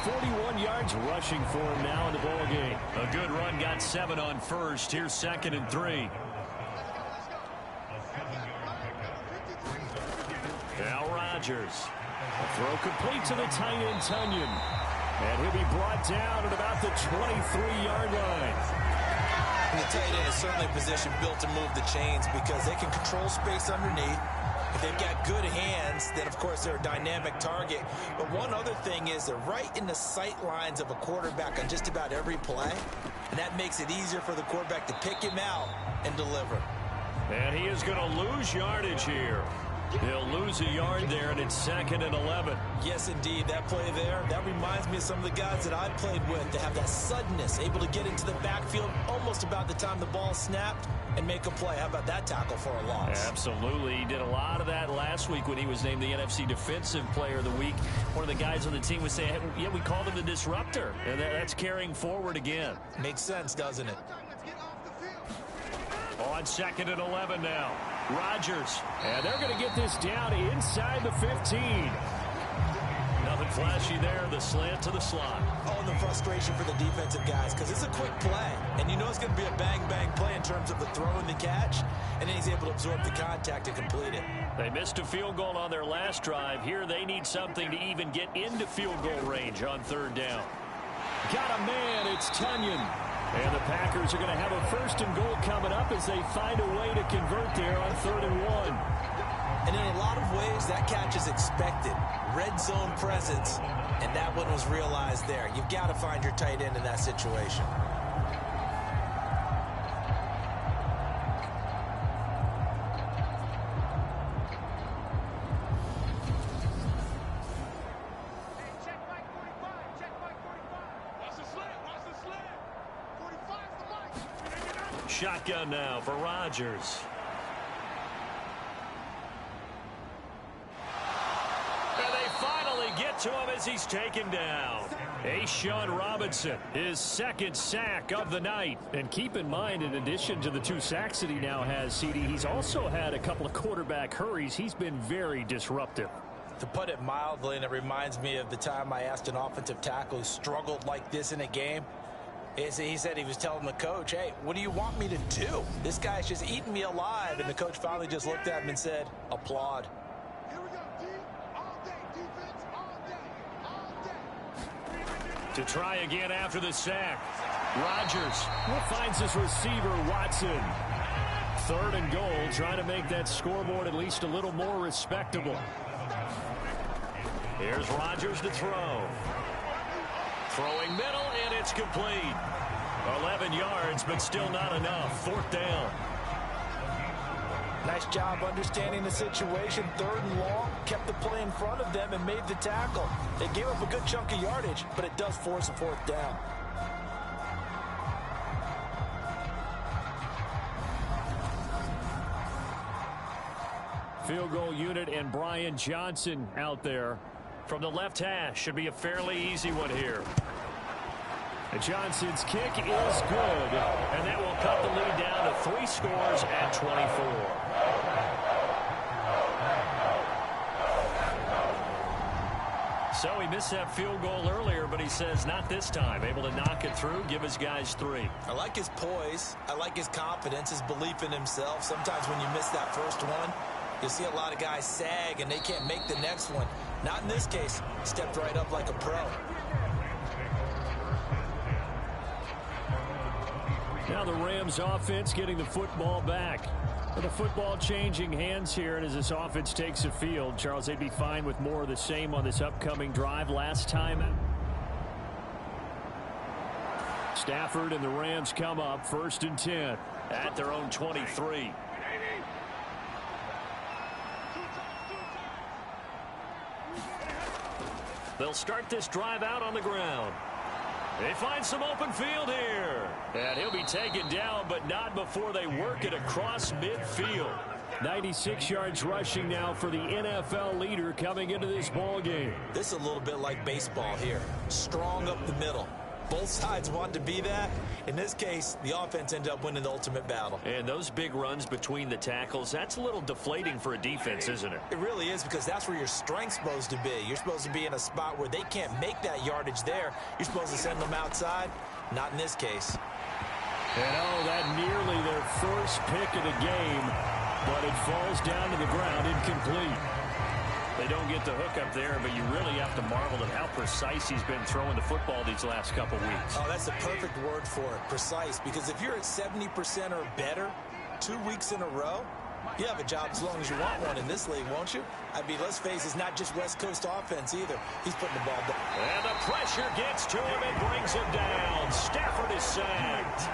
41 yards rushing for him now in the ball game. A good run, got 7 on first. Here's 2nd and 3. Now Rodgers. A throw complete to the tight end, Tunyon. And he'll be brought down at about the 23-yard line. And the tight end is certainly a position built to move the chains because they can control space underneath. If they've got good hands, then, of course, they're a dynamic target. But one other thing is they're right in the sight lines of a quarterback on just about every play. And that makes it easier for the quarterback to pick him out and deliver. And he is going to lose yardage here. He'll lose a yard there, and it's 2nd and 11. Yes, indeed. That play there, that reminds me of some of the guys that I've played with. They have that suddenness, able to get into the backfield almost about the time the ball snapped and make a play. How about that tackle for a loss? Absolutely. He did a lot of that last week when he was named the NFC Defensive Player of the Week. One of the guys on the team was saying, hey, yeah, we called him the disruptor. And that's carrying forward again. Makes sense, doesn't it? On 2nd and 11 now. Rodgers. And they're going to get this down inside the 15. Nothing flashy there. The slant to the slot. Oh, and the frustration for the defensive guys because it's a quick play. And you know it's going to be a bang-bang play in terms of the throw and the catch. And then he's able to absorb the contact and complete it. They missed a field goal on their last drive. Here they need something to even get into field goal range on 3rd down. Got a man. It's Tunyon. And the Packers are going to have a 1st and goal coming up as they find a way to convert there on 3rd and 1. And in a lot of ways, that catch is expected. Red zone presence, and that one was realized there. You've got to find your tight end in that situation. shotgun now for Rodgers. And they finally get to him as he's taken down. Sean Robinson, his second sack of the night. And keep in mind, in addition to the 2 sacks that he now has, CD, he's also had a couple of quarterback hurries. He's been very disruptive. To put it mildly, and it reminds me of the time I asked an offensive tackle who struggled like this in a game. He said he was telling the coach, hey, what do you want me to do? This guy's just eating me alive. And the coach finally just looked at him and said, applaud. Here we go, D. All day, defense, all day, all day. To try again after the sack. Rodgers finds his receiver, Watson. 3rd and goal, trying to make that scoreboard at least a little more respectable. Here's Rodgers to throw. Throwing middle, and it's complete. 11 yards, but still not enough. 4th down. Nice job understanding the situation. 3rd and long, kept the play in front of them and made the tackle. They gave up a good chunk of yardage, but it does force a 4th down. Field goal unit and Brian Johnson out there from the left hash. Should be a fairly easy one here. And Johnson's kick is good, and that will cut the lead down to 3 scores at 24. So he missed that field goal earlier, but he says not this time. Able to knock it through, give his guys 3. I like his poise. I like his confidence, his belief in himself. Sometimes when you miss that first one, you'll see a lot of guys sag and they can't make the next one. Not in this case. Stepped right up like a pro. Now the Rams offense getting the football back. With the football changing hands here, and as this offense takes the field, Charles, they'd be fine with more of the same on this upcoming drive. Last time, Stafford and the Rams come up 1st and 10 at their own 23. They'll start this drive out on the ground. They find some open field here. And he'll be taken down, but not before they work it across midfield. 96 yards rushing now for the NFL leader coming into this ball game. This is a little bit like baseball here. Strong up the middle. Both sides want to be that. In this case, the offense ended up winning the ultimate battle. And those big runs between the tackles, that's a little deflating for a defense, isn't it? It really is, because that's where your strength's supposed to be. You're supposed to be in a spot where they can't make that yardage there. You're supposed to send them outside. Not in this case. And oh, that nearly their first pick of the game, but it falls down to the ground incomplete. They don't get the hook up there, but you really have to marvel at how precise he's been throwing the football these last couple weeks. Oh, that's the perfect word for it, precise, because if you're at 70% or better 2 weeks in a row, you have a job as long as you want one in this league, won't you? I mean, let's face it, it's not just West Coast offense either. He's putting the ball down. And the pressure gets to him and brings him down. Stafford is sacked.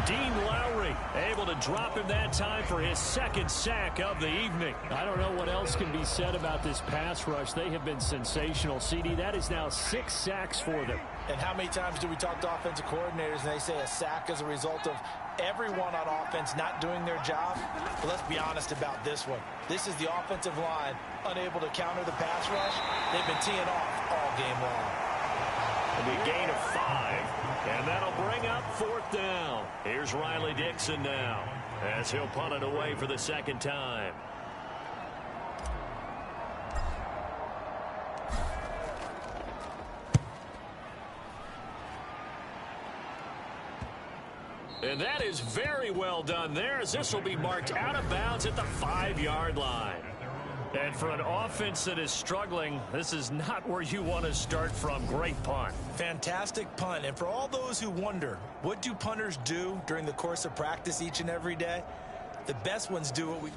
Dean Lowry able to drop him that time for his 2nd sack of the evening. I don't know what else can be said about this pass rush. They have been sensational. CD, that is now 6 sacks for them. And how many times do we talk to offensive coordinators and they say a sack as a result of everyone on offense not doing their job? But let's be honest about this one. This is the offensive line unable to counter the pass rush. They've been teeing off all game long. It'll be a gain of 5, and that'll bring up 4th down. Here's Riley Dixon now, as he'll punt it away for the 2nd time. And that is very well done there, as this will be marked out of bounds at the 5-yard line. And for an offense that is struggling, this is not where you want to start from. Great punt. Fantastic punt. And for all those who wonder, what do punters do during the course of practice each and every day? The best ones do what we...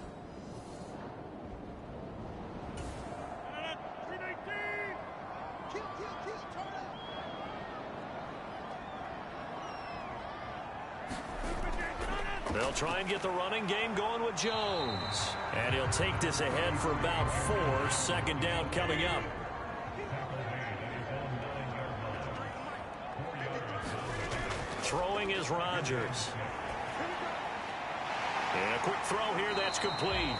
They'll try and get the running game going with Jones. And he'll take this ahead for about 4. 2nd down coming up. Throwing is Rodgers. quick throw here. That's complete.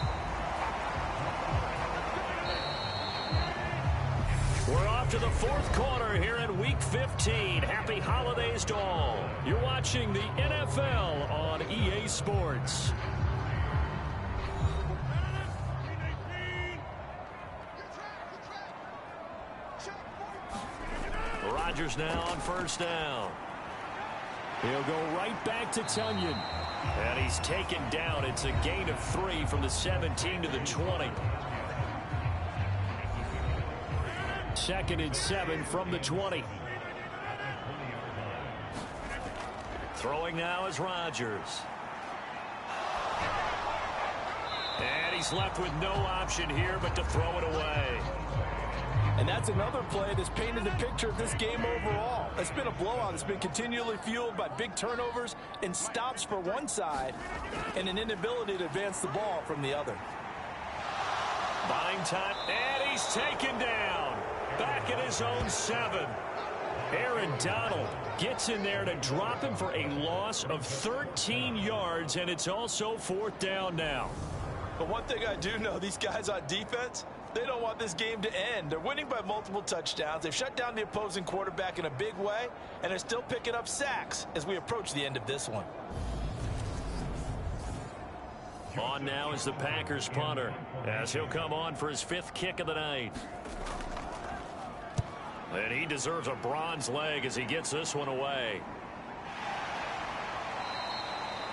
We're off to the fourth quarter here in Week 15. Happy holidays to all. You're watching the NFL on EA Sports. Rodgers now on first down. He'll go right back to Tunyon. And he's taken down. It's a gain of 3 from the 17 to the 20. 2nd and 7 from the 20. Throwing now is Rodgers. And he's left with no option here but to throw it away. And that's another play that's painted the picture of this game overall. It's been a blowout. It's been continually fueled by big turnovers and stops for one side and an inability to advance the ball from the other. Buying time, and he's taken down. Back at his own 7. Aaron Donald gets in there to drop him for a loss of 13 yards, and it's also 4th down now. But one thing I do know, these guys on defense, they don't want this game to end. They're winning by multiple touchdowns. They've shut down the opposing quarterback in a big way, and they're still picking up sacks as we approach the end of this one. On now is the Packers punter, as he'll come on for his 5th kick of the night. And he deserves a bronze leg as he gets this one away.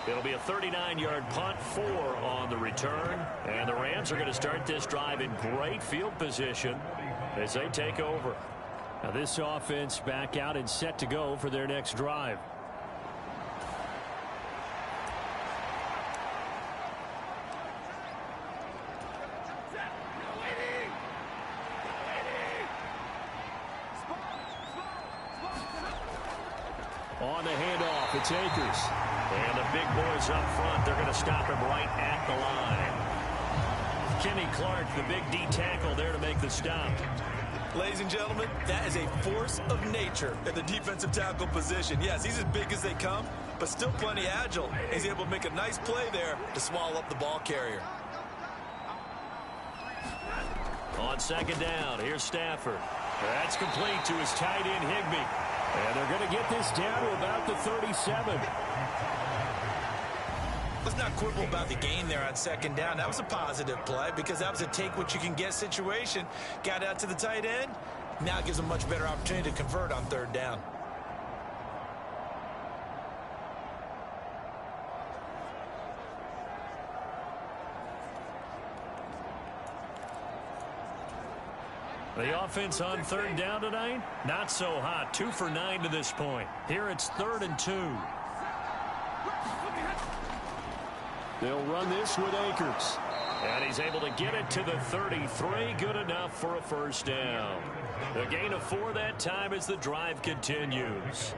It'll be a 39-yard punt, 4 on the return. And the Rams are going to start this drive in great field position as they take over. Now this offense back out and set to go for their next drive. On the handoff, it's Akers. And the big boys up front, they're going to stop him right at the line. Kenny Clark, the big D tackle there to make the stop. Ladies and gentlemen, that is a force of nature at the defensive tackle position. Yes, he's as big as they come, but still plenty agile. He's able to make a nice play there to swallow up the ball carrier. On 2nd down, here's Stafford. That's complete to his tight end, Higbee. And they're going to get this down to about the 37. Let's not quibble about the gain there on 2nd down. That was a positive play because that was a take-what-you-can-get situation. Got out to the tight end. Now it gives them a much better opportunity to convert on 3rd down. The offense on 3rd down tonight, not so hot. 2 for 9 to this point. Here it's 3rd and 2. They'll run this with Akers. And he's able to get it to the 33. Good enough for a 1st down. The gain of 4 that time as the drive continues.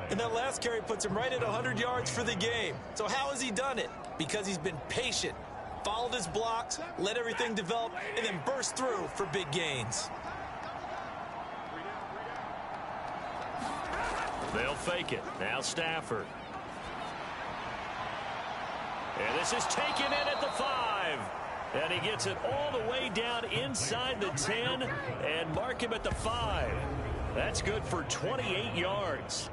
And that last carry puts him right at 100 yards for the game. So how has he done it? Because he's been patient, followed his blocks, let everything develop, and then burst through for big gains. They'll fake it. Now Stafford. And this is taken in at the 5. And he gets it all the way down inside the 10 and mark him at the 5. That's good for 28 yards.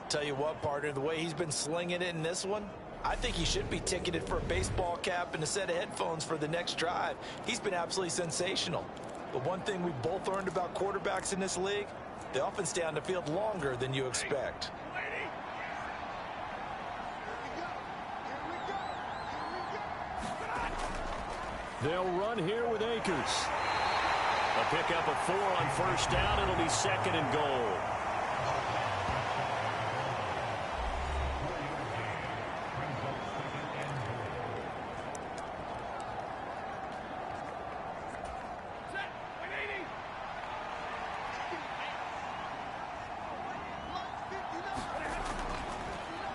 Tell you what, partner, the way he's been slinging it in this one, I think he should be ticketed for a baseball cap and a set of headphones for the next drive. He's been absolutely sensational. But one thing we both learned about quarterbacks in this league, they often stay on the field longer than you expect. They'll run here with Akers. A pickup of 4 on 1st down. It'll be 2nd and goal.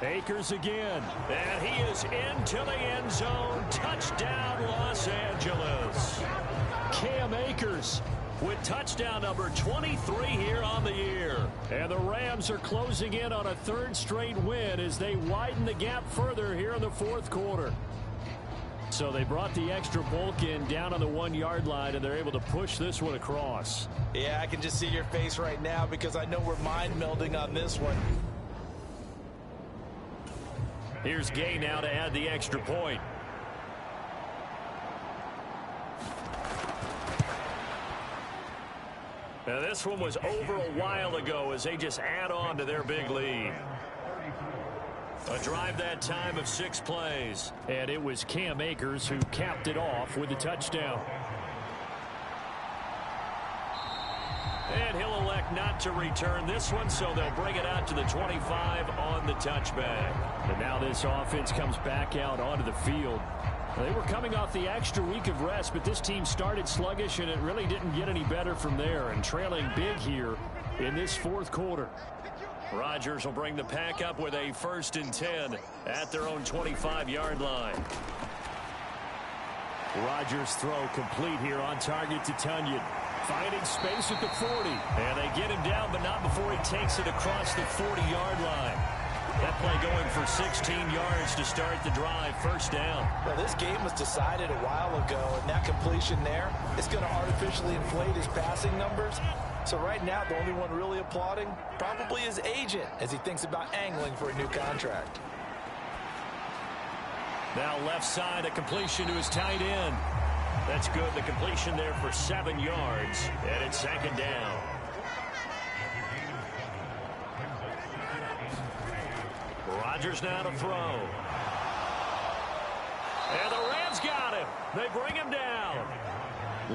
Akers again, and he is into the end zone. Touchdown, Los Angeles. Cam Akers with touchdown number 23 here on the year. And the Rams are closing in on a 3rd straight win as they widen the gap further here in the 4th quarter. So they brought the extra bulk in down on the 1-yard line, and they're able to push this one across. Yeah, I can just see your face right now because I know we're mind melding on this one. Here's Gay now to add the extra point. Now this one was over a while ago as they just add on to their big lead. A drive that time of 6 plays. And it was Cam Akers who capped it off with the touchdown. And he'll elect not to return this one, so they'll bring it out to the 25 on the touchback. And now this offense comes back out onto the field. They were coming off the extra week of rest, but this team started sluggish, and it really didn't get any better from there, and trailing big here in this 4th quarter. Rodgers will bring the pack up with a 1st and 10 at their own 25-yard line. Rodgers' throw complete here on target to Tunyon. Finding space at the 40. And they get him down, but not before he takes it across the 40-yard line. That play going for 16 yards to start the drive. 1st down. Well, this game was decided a while ago, and that completion there is going to artificially inflate his passing numbers. So right now, the only one really applauding probably his agent as he thinks about angling for a new contract. Now left side, a completion to his tight end. That's good. The completion there for 7 yards, and it's 2nd down. Rodgers now to throw. And the Rams got him. They bring him down.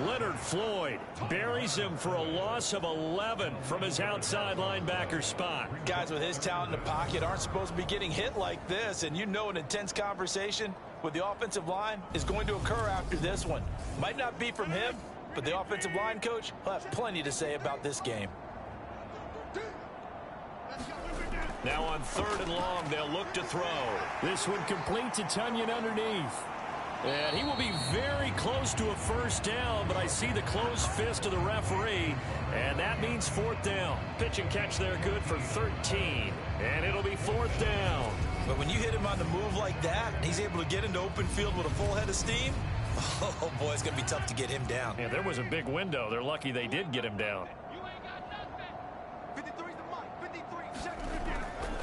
Leonard Floyd buries him for a loss of 11 from his outside linebacker spot. Guys with his talent in the pocket aren't supposed to be getting hit like this, and you know an intense conversation with the offensive line is going to occur after this one. Might not be from him, but the offensive line coach will have plenty to say about this game. Now on 3rd and long, they'll look to throw. This one complete to Tunyon underneath. And he will be very close to a 1st down, but I see the closed fist of the referee, and that means 4th down. Pitch and catch there good for 13, and it'll be 4th down. But when you hit him on the move like that, and he's able to get into open field with a full head of steam, oh boy, it's going to be tough to get him down. Yeah, there was a big window. They're lucky they did get him down.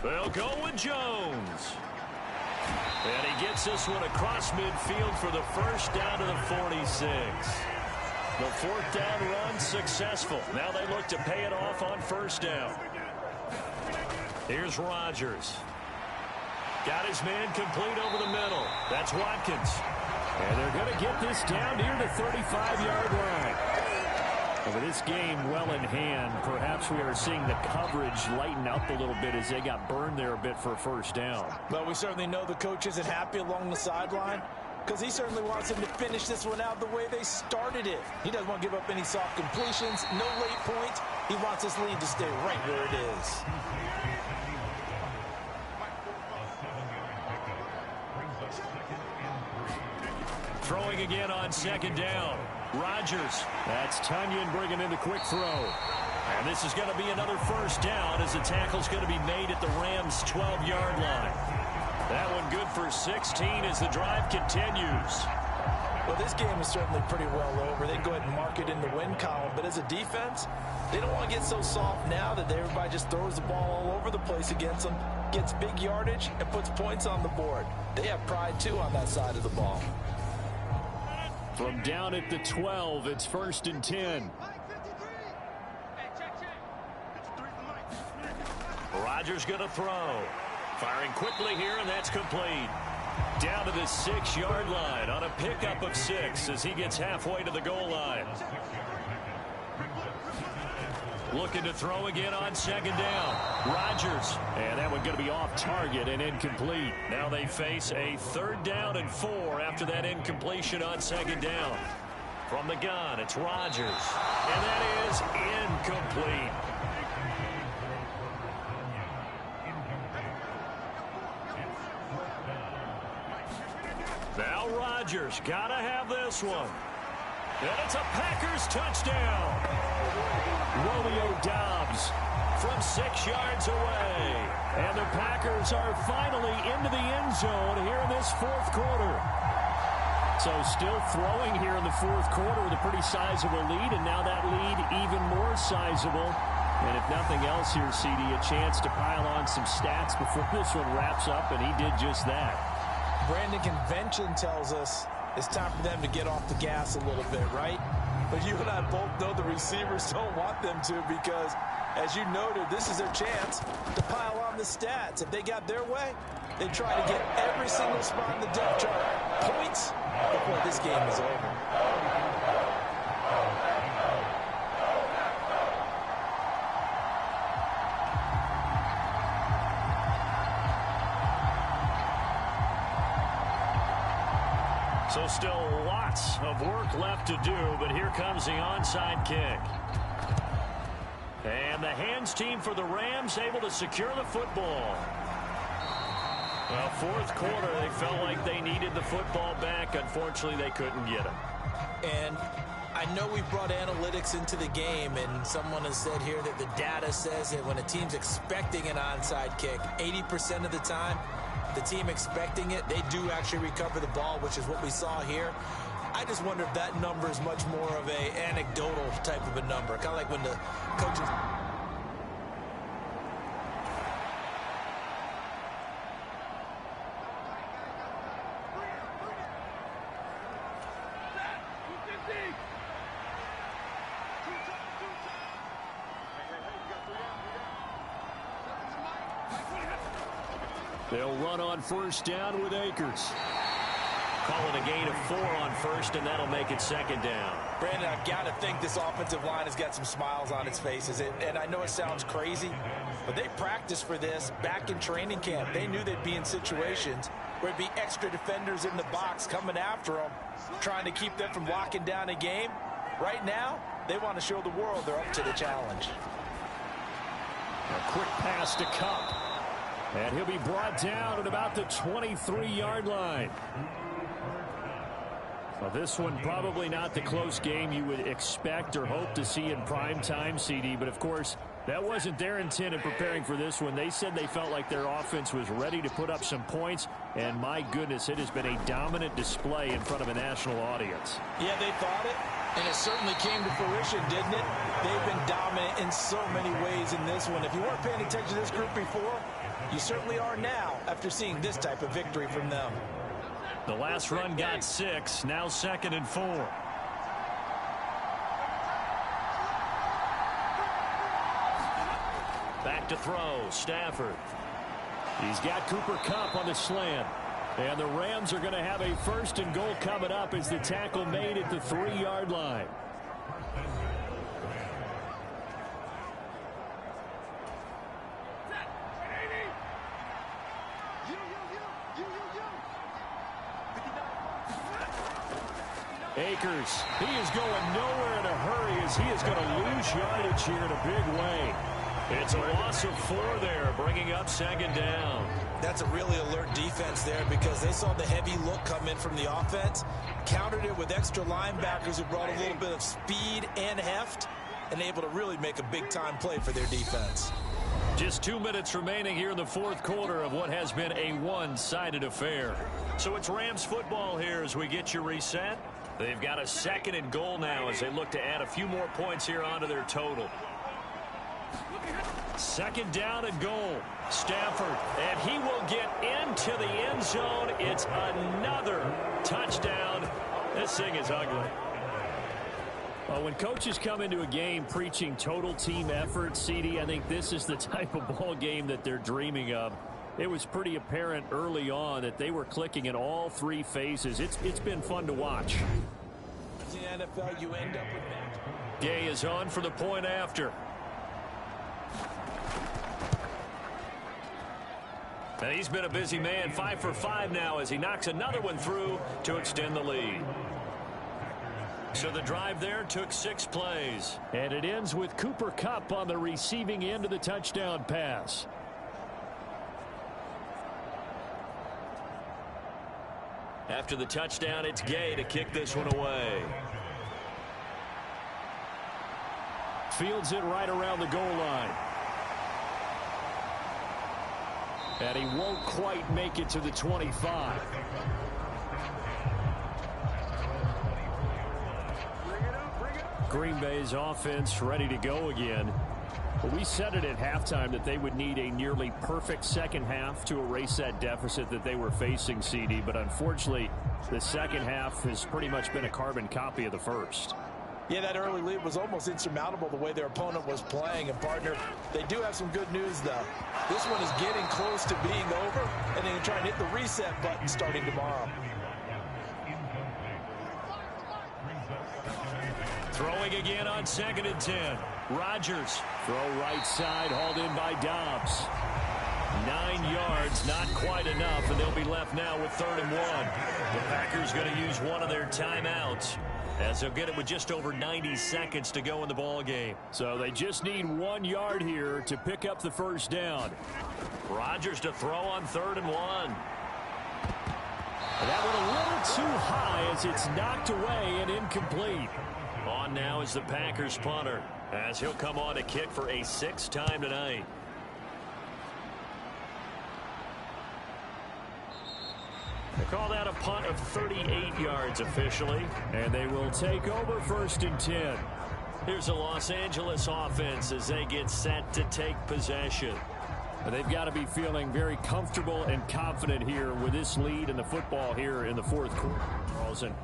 They'll go with Jones. And he gets this one across midfield for the 1st down to the 46. The 4th down run successful. Now they look to pay it off on 1st down. Here's Rodgers. Got his man complete over the middle. That's Watkins. And they're going to get this down near the 35-yard line. With this game well in hand, perhaps we are seeing the coverage lighten up a little bit as they got burned there a bit for a 1st down. Well, we certainly know the coach isn't happy along the sideline because he certainly wants them to finish this one out the way they started it. He doesn't want to give up any soft completions, no late points. He wants this lead to stay right where it is. Throwing again on 2nd down. Rodgers. That's Tunyon bringing in the quick throw. And this is going to be another 1st down as the tackle's going to be made at the Rams' 12-yard line. That one good for 16 as the drive continues. Well, this game is certainly pretty well over. They can go ahead and mark it in the win column. But as a defense, they don't want to get so soft now that everybody just throws the ball all over the place against them, gets big yardage, and puts points on the board. They have pride, too, on that side of the ball. From down at the 12, it's 1st and 10. Rodgers going to throw. Firing quickly here, and that's complete. Down to the 6-yard line on a pickup of 6 as he gets halfway to the goal line. Looking to throw again on 2nd down. Rodgers. And that one going to be off target and incomplete. Now they face a 3rd down and 4 after that incompletion on 2nd down. From the gun, it's Rodgers. And that is incomplete. Now Rodgers got to have this one. And it's a Packers touchdown. Romeo Doubs from 6 yards away. And the Packers are finally into the end zone here in this 4th quarter. So still throwing here in the fourth quarter with a pretty sizable lead, and now that lead even more sizable. And if nothing else here, CD, a chance to pile on some stats before this one wraps up, and he did just that. Brandon, convention tells us it's time for them to get off the gas a little bit, right? But you and I both know the receivers don't want them to, because, as you noted, this is their chance to pile on the stats. If they got their way, they try to get every single spot in the depth chart points before this game is over. So still lots of work left to do, but here comes the onside kick. And the hands team for the Rams able to secure the football. Well, fourth quarter, they felt like they needed the football back. Unfortunately, they couldn't get it. And I know we brought analytics into the game, and someone has said here that the data says that when a team's expecting an onside kick, 80% of the time, the team expecting it, they do actually recover the ball, which is what we saw here. I just wonder if that number is much more of a anecdotal type of a number, kind of like when the coaches... They'll run on first down with Akers. Calling a gain of 4 on first, and that'll make it second down. Brandon, I've got to think this offensive line has got some smiles on its faces. And I know it sounds crazy, but they practiced for this back in training camp. They knew they'd be in situations where it'd be extra defenders in the box coming after them, trying to keep them from locking down a game. Right now, they want to show the world they're up to the challenge. A quick pass to Cup. And he'll be brought down at about the 23-yard line. Well, this one probably not the close game you would expect or hope to see in prime time, CD. But, of course, that wasn't their intent in preparing for this one. They said they felt like their offense was ready to put up some points. And, my goodness, it has been a dominant display in front of a national audience. Yeah, they thought it. And it certainly came to fruition, didn't it? They've been dominant in so many ways in this one. If you weren't paying attention to this group before, you certainly are now after seeing this type of victory from them. The last run got 6, now 2nd and 4. Back to throw, Stafford. He's got Cooper Kupp on the slant. And the Rams are going to have a 1st and goal coming up as the tackle made at the 3-yard line. Akers, he is going nowhere in a hurry as he is going to lose yardage here in a big way. It's a loss of 4 there, bringing up 2nd down. That's a really alert defense there because they saw the heavy look come in from the offense, countered it with extra linebackers who brought a little bit of speed and heft, and able to really make a big-time play for their defense. Just 2 minutes remaining here in the fourth quarter of what has been a one-sided affair. So it's Rams football here as we get you reset. They've got a 2nd and goal now as they look to add a few more points here onto their total. 2nd down and goal. Stafford, and he will get into the end zone. It's another touchdown. This thing is ugly. Well, when coaches come into a game preaching total team effort, CD, I think this is the type of ball game that they're dreaming of. It was pretty apparent early on that they were clicking in all 3 phases. It's been fun to watch. In the NFL, you end up with that. Gay is on for the point after. And he's been a busy man, 5 for 5 now as he knocks another one through to extend the lead. So the drive there took 6 plays. And it ends with Cooper Kupp on the receiving end of the touchdown pass. After the touchdown, it's Gay to kick this one away. Fields it right around the goal line. And he won't quite make it to the 25. Green Bay's offense ready to go again. But we said it at halftime that they would need a nearly perfect second half to erase that deficit that they were facing, CD. But unfortunately, the second half has pretty much been a carbon copy of the first. Yeah, that early lead was almost insurmountable the way their opponent was playing. And, partner, they do have some good news, though. This one is getting close to being over, and they can try and hit the reset button starting tomorrow. Throwing again on 2nd and 10. Rodgers. Throw right side, hauled in by Dobbs. 9 yards, not quite enough, and they'll be left now with 3rd and 1. The Packers going to use one of their timeouts, as they'll get it with just over 90 seconds to go in the ball game. So they just need 1 yard here to pick up the first down. Rodgers to throw on 3rd and 1. That one a little too high as it's knocked away and incomplete. On now is the Packers punter, as he'll come on to kick for a 6th time tonight. They call that a punt of 38 yards officially, and they will take over 1st and 10. Here's the Los Angeles offense as they get set to take possession. They've got to be feeling very comfortable and confident here with this lead in the football here in the 4th quarter. And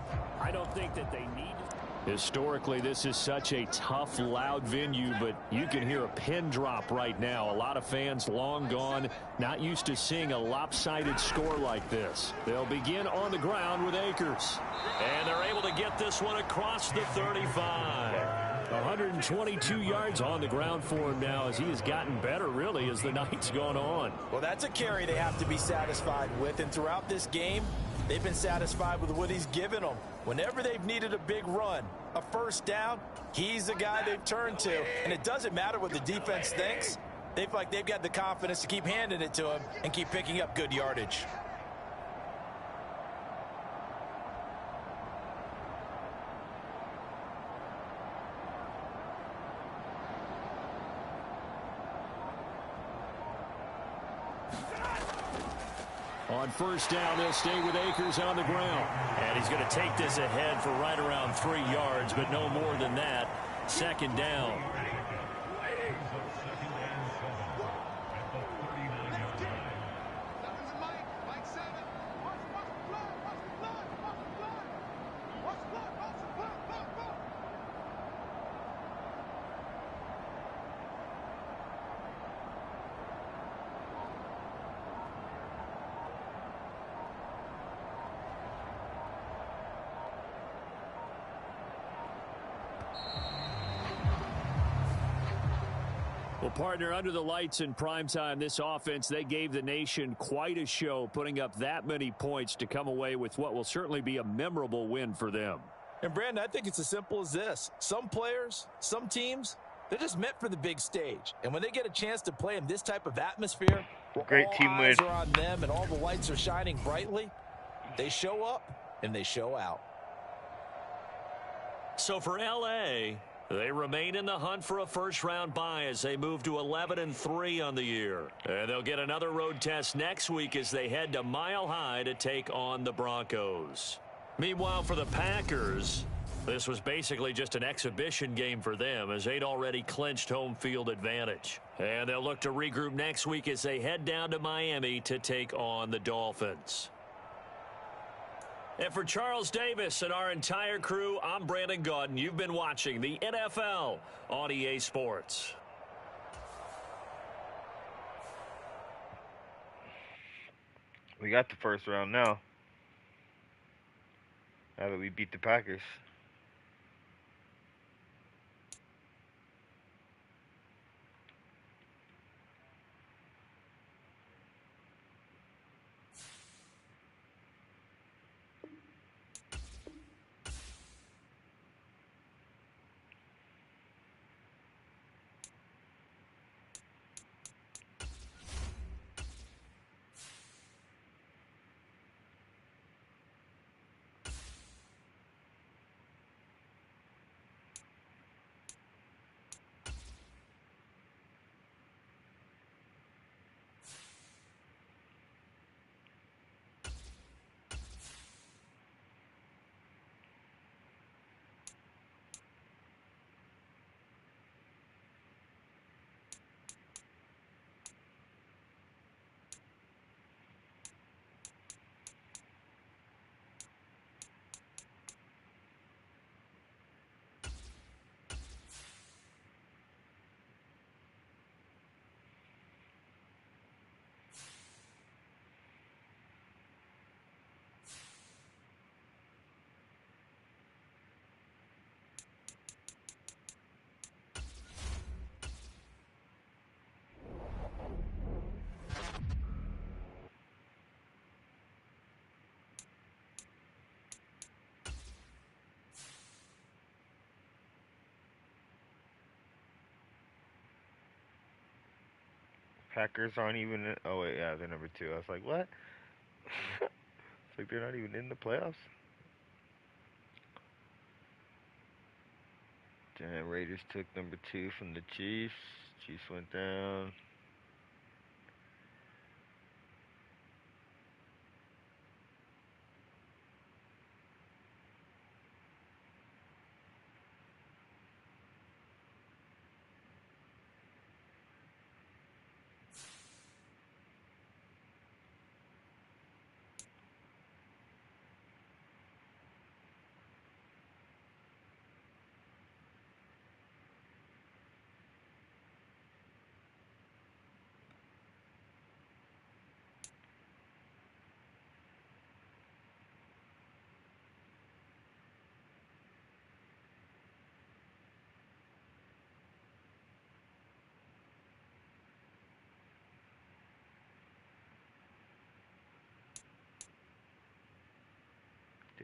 I don't think that they need to. Historically, this is such a tough, loud venue, but you can hear a pin drop right now. A lot of fans long gone, not used to seeing a lopsided score like this. They'll begin on the ground with Akers. And they're able to get this one across the 35. 122 yards on the ground for him now as he has gotten better, really, as the night's gone on. Well, that's a carry they have to be satisfied with, and throughout this game, they've been satisfied with what he's given them. Whenever they've needed a big run, a first down, he's the guy they've turned to. And it doesn't matter what the defense thinks. They feel like they've got the confidence to keep handing it to him and keep picking up good yardage. On first down, they'll stay with Akers on the ground. And he's going to take this ahead for right around 3 yards, but no more than that. 2nd down. Well, partner, under the lights in primetime, this offense, they gave the nation quite a show, putting up that many points to come away with what will certainly be a memorable win for them. And, Brandon, I think it's as simple as this. Some players, some teams, they're just meant for the big stage. And when they get a chance to play in this type of atmosphere, where all eyes are on them and all the lights are shining brightly, they show up and they show out. So for L.A., they remain in the hunt for a first-round bye as they move to 11-3 on the year. And they'll get another road test next week as they head to Mile High to take on the Broncos. Meanwhile, for the Packers, this was basically just an exhibition game for them as they'd already clinched home field advantage. And they'll look to regroup next week as they head down to Miami to take on the Dolphins. And for Charles Davis and our entire crew, I'm Brandon Gaudin. You've been watching the NFL on EA Sports. We got the first round now. Now that we beat the Packers. Packers aren't even in, oh wait, yeah, they're number 2. I was like, what? It's like they're not even in the playoffs. Damn, Raiders took number 2 from the Chiefs. Chiefs went down.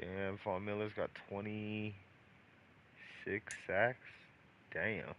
Damn, Von Miller's got 26 sacks. Damn.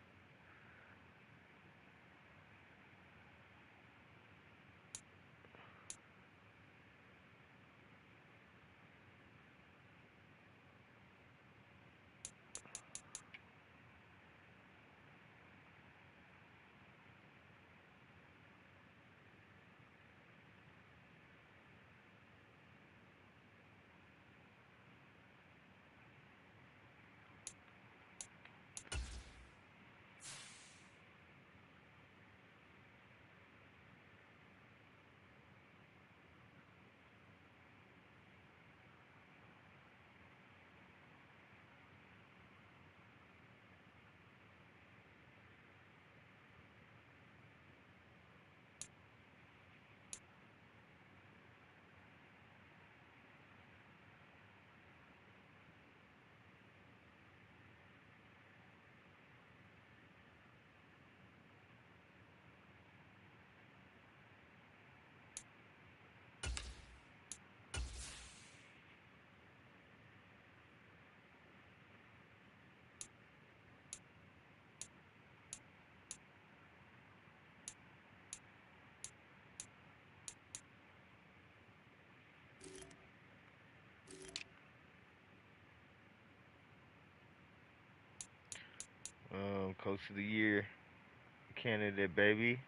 Coach of the Year candidate, baby.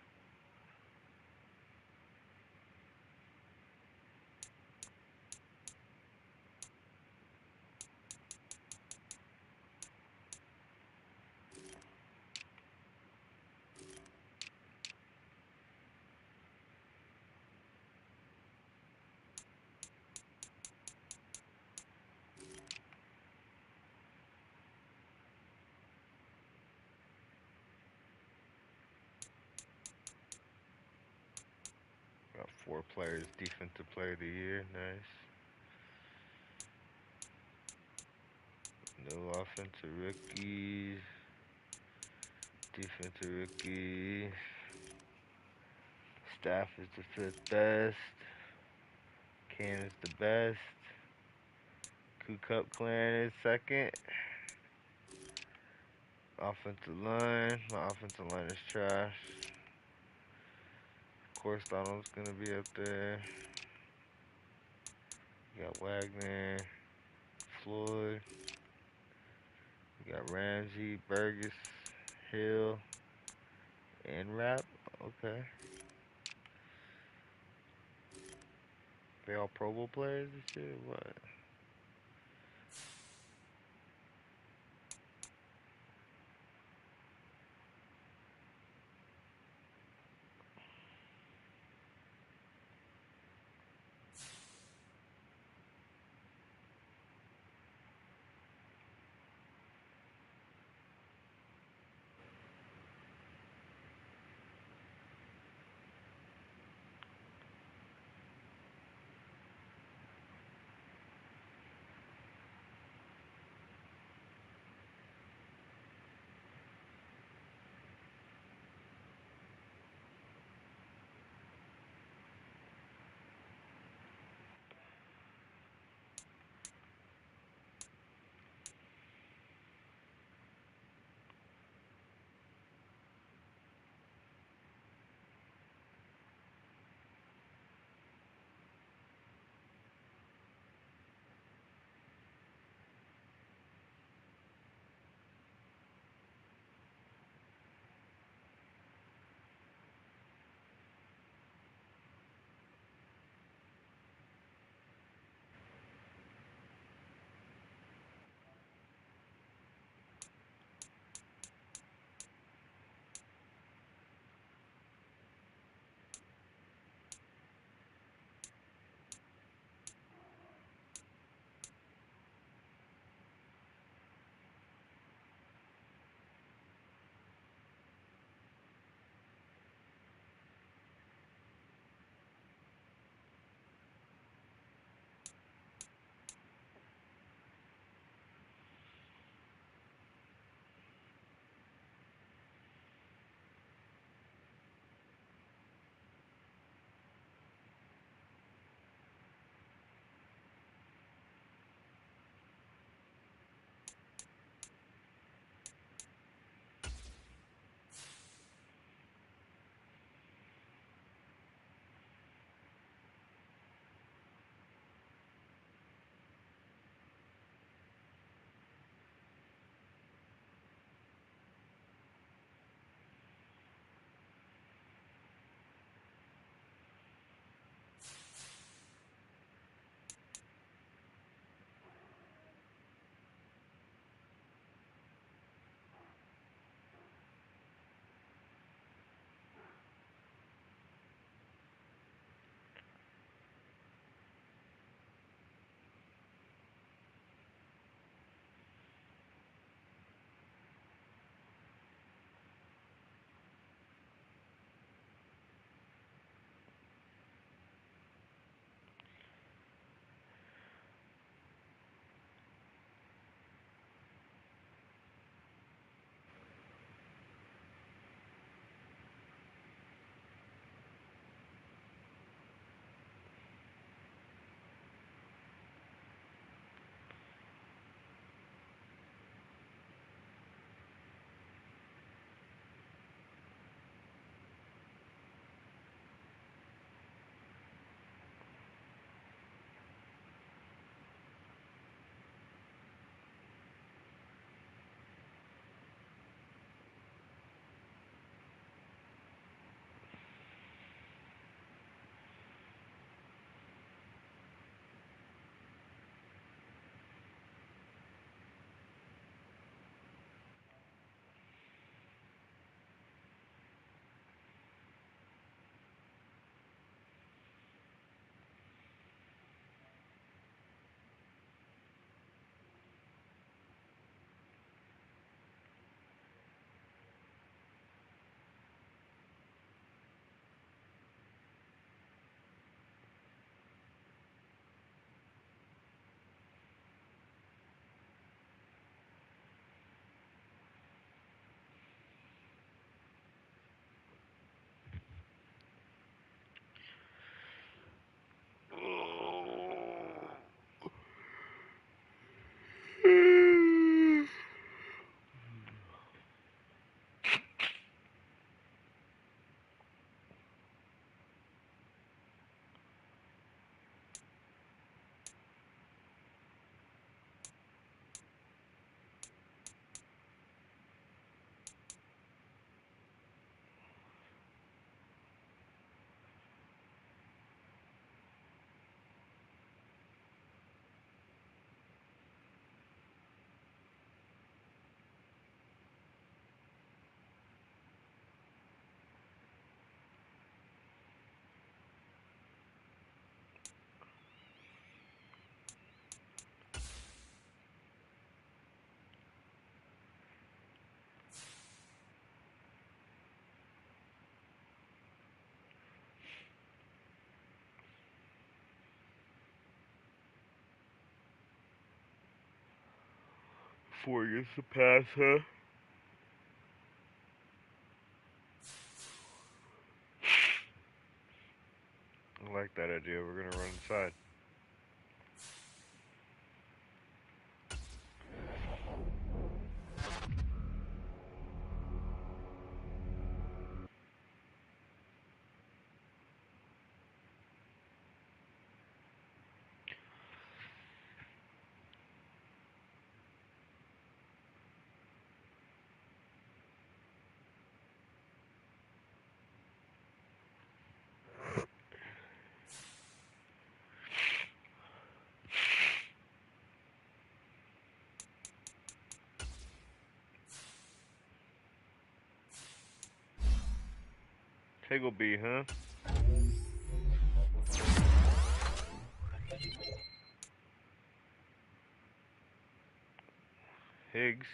Got 4 players, Defensive Player of the Year. Nice. No offensive rookies. Defensive rookie. Staff is the 5th best. Can is the best. Ku Cup Clan is 2nd. Offensive line. My offensive line is trash. Of course, Donald's gonna be up there. You got Wagner, Floyd. You got Ramsey, Burgess, Hill, and Rapp. Okay. They all Pro Bowl players and shit? What? 4 years to pass, huh? I like that idea. We're gonna run inside. Higgleby, huh? Higgs.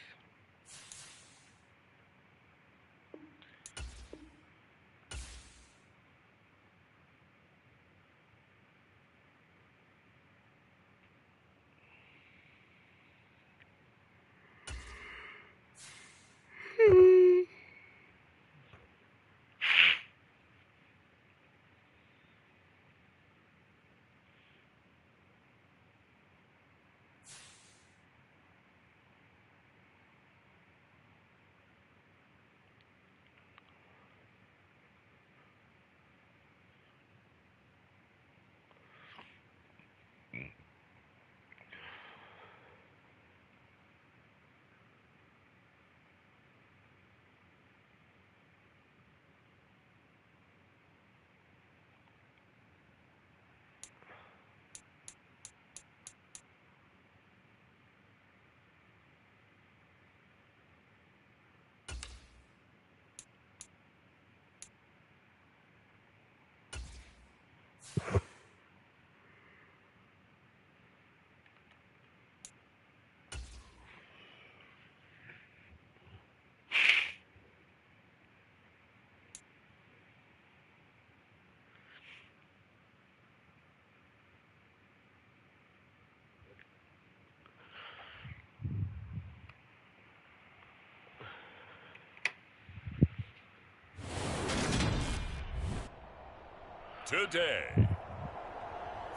Today,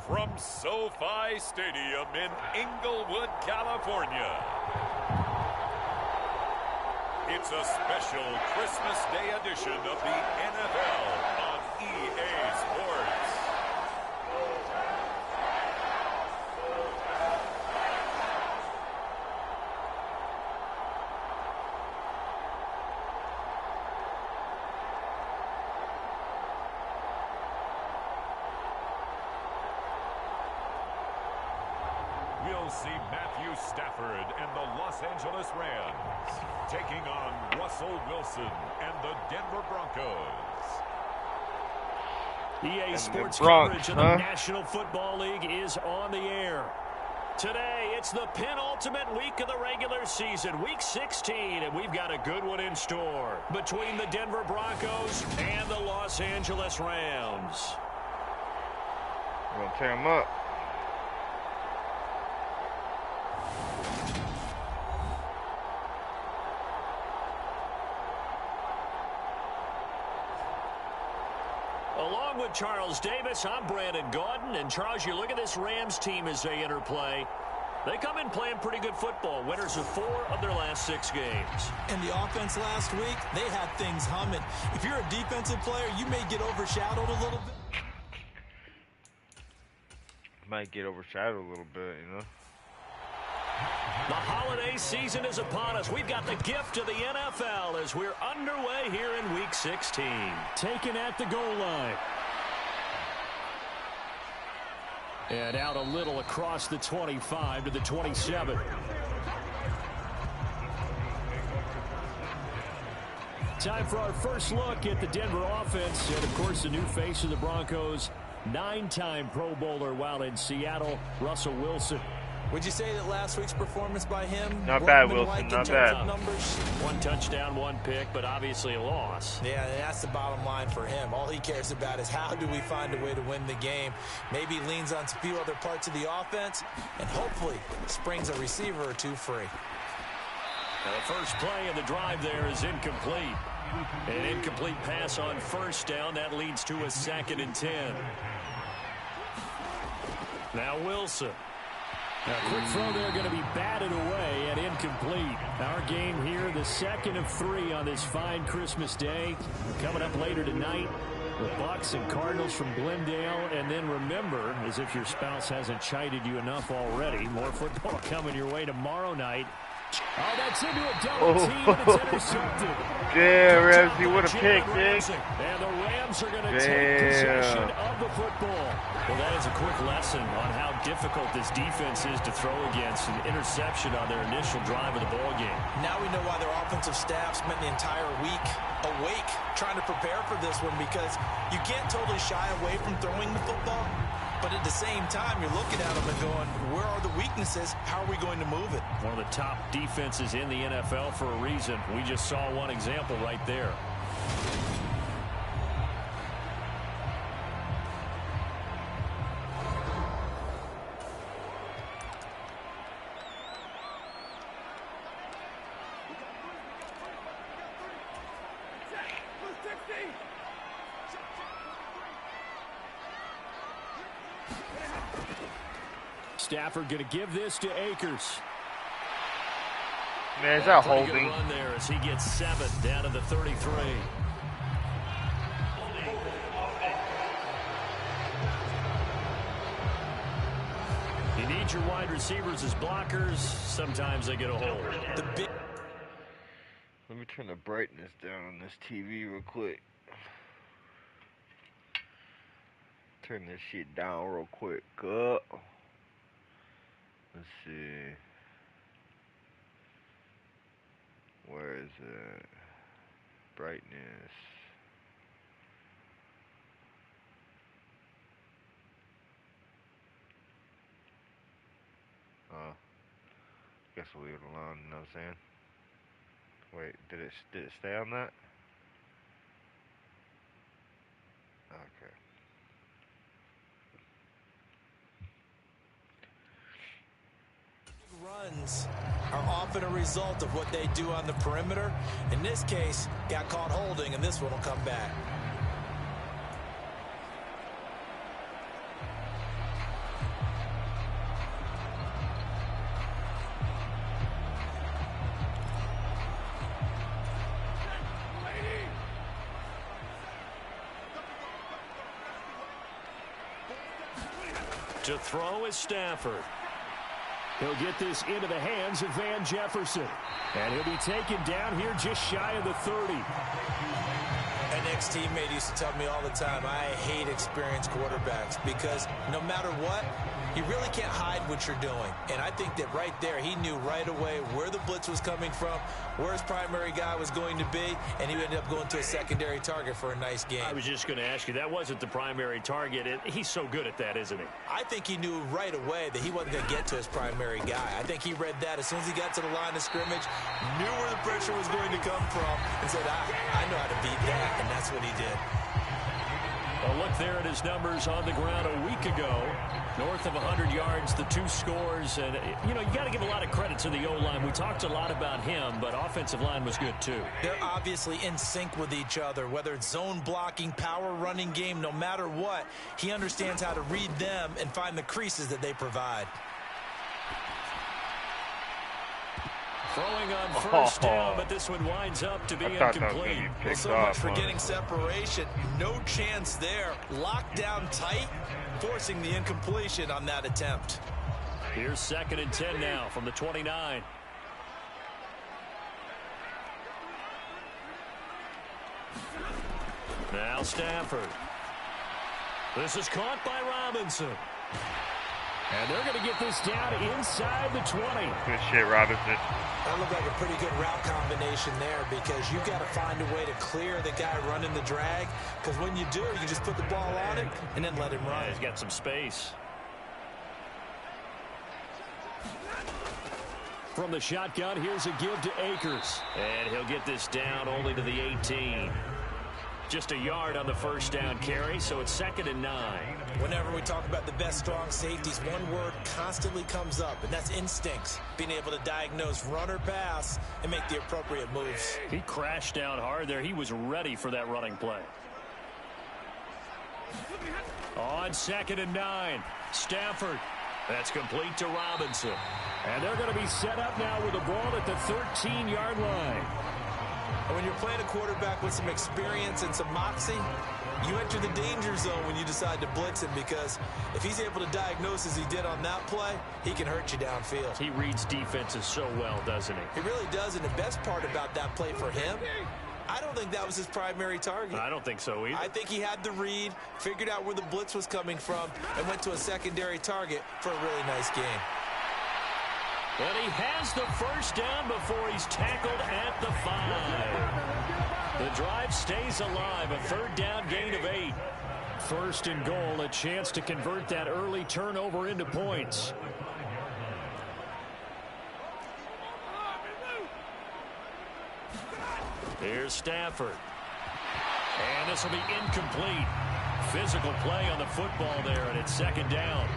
from SoFi Stadium in Inglewood, California, it's a special Christmas Day edition of the NFL on EA Sports. We'll see Matthew Stafford and the Los Angeles Rams taking on Russell Wilson and the Denver Broncos. EA Sports Bronx, coverage of the National Football League is on the air. Today, it's the penultimate week of the regular season, Week 16, and we've got a good one in store between the Denver Broncos and the Los Angeles Rams. We're going to tear them up. Along with Charles Davis, I'm Brandon Gaudin. And Charles, you look at this Rams team as they enter play. They come in playing pretty good football. Winners of 4 of their last 6 games. And the offense last week, they had things humming. If you're a defensive player, you may get overshadowed a little bit. Might get overshadowed a little bit, you know. The holiday season is upon us. We've got the gift of the NFL as we're underway here in Week 16. Taken at the goal line. And out a little across the 25 to the 27. Time for our first look at the Denver offense. And, of course, the new face of the Broncos, 9-time Pro Bowler while in Seattle, Russell Wilson. Would you say that last week's performance by him? Not bad, Wilson. Not bad. Numbers? 1 touchdown, 1 pick, but obviously a loss. Yeah, that's the bottom line for him. All he cares about is how do we find a way to win the game. Maybe he leans on a few other parts of the offense and hopefully springs a receiver or 2 free. Now the first play of the drive there is incomplete. An incomplete pass on first down. That leads to a 2nd and 10. Now Wilson. A quick throw there going to be batted away and incomplete. Our game here, the 2nd of 3 on this fine Christmas day. Coming up later tonight, the Bucks and Cardinals from Glendale. And then remember, as if your spouse hasn't chided you enough already, more football coming your way tomorrow night. Oh, that's into a double team, and it's intercepted. Damn, Ramsey, what a pick, Nick. And the Rams are going to take possession of the football. Well, that is a quick lesson on how difficult this defense is to throw against. An interception on their initial drive of the ball game. Now we know why their offensive staff spent the entire week awake trying to prepare for this one, because you can't totally shy away from throwing the football. But at the same time, you're looking at them and going, where are the weaknesses? How are we going to move it? One of the top defenses in the NFL for a reason. We just saw one example right there. Stafford going to give this to Akers. Man, is that holding? Run there as he gets 7 down to the 33. You need your wide receivers as blockers. Sometimes they get a hold. Let me turn the brightness down on this TV real quick. Turn this shit down real quick. Let's see. Where is it? Brightness. Guess we'll leave it alone, you know what I'm saying? Wait, did it stay on that? Okay. Runs are often a result of what they do on the perimeter. In this case, got caught holding, and this one will come back. To throw is Stafford. He'll get this into the hands of Van Jefferson. And he'll be taken down here just shy of the 30. An ex-teammate used to tell me all the time, I hate experienced quarterbacks, because no matter what, you really can't hide what you're doing. And I think that right there, he knew right away where the blitz was coming from, where his primary guy was going to be, and he ended up going to a secondary target for a nice game. I was just going to ask you, that wasn't the primary target. He's so good at that, isn't he? I think he knew right away that he wasn't going to get to his primary guy. I think he read that as soon as he got to the line of scrimmage, knew where the pressure was going to come from, and said, I know how to beat that, and that's what he did. A look there at his numbers on the ground a week ago. North of 100 yards, the 2 scores. And, you know, you got to give a lot of credit to the O-line. We talked a lot about him, but offensive line was good, too. They're obviously in sync with each other, whether it's zone blocking, power running game, no matter what. He understands how to read them and find the creases that they provide. Throwing on first down, but this one winds up to be incomplete. Well, so much for getting separation. No chance there. Locked down tight, forcing the incompletion on that attempt. Here's 2nd and 10 now from the 29. Now Stafford. This is caught by Robinson. And they're going to get this down inside the 20. Good shit, Robinson. That looked like a pretty good route combination there, because you've got to find a way to clear the guy running the drag. Because when you do, you just put the ball on it and then let him run. Yeah, he's got some space. From the shotgun, here's a give to Akers. And he'll get this down only to the 18. Just a yard on the first down carry, so it's 2nd and 9. Whenever we talk about the best strong safeties, one word constantly comes up, and that's instincts. Being able to diagnose run or pass and make the appropriate moves. He crashed down hard there. He was ready for that running play. On 2nd and 9, Stafford. That's complete to Robinson. And they're going to be set up now with the ball at the 13-yard line. And when you're playing a quarterback with some experience and some moxie, you enter the danger zone when you decide to blitz him, because if he's able to diagnose as he did on that play, he can hurt you downfield. He reads defenses so well, doesn't he? He really does, and the best part about that play for him, I don't think that was his primary target. I don't think so either. I think he had the read, figured out where the blitz was coming from, and went to a secondary target for a really nice game. And he has the first down before he's tackled at the 5. The drive stays alive, a 3rd down gain of 8. 1st and goal, a chance to convert that early turnover into points. Here's Stafford. And this will be incomplete. Physical play on the football there, and it's 2nd down.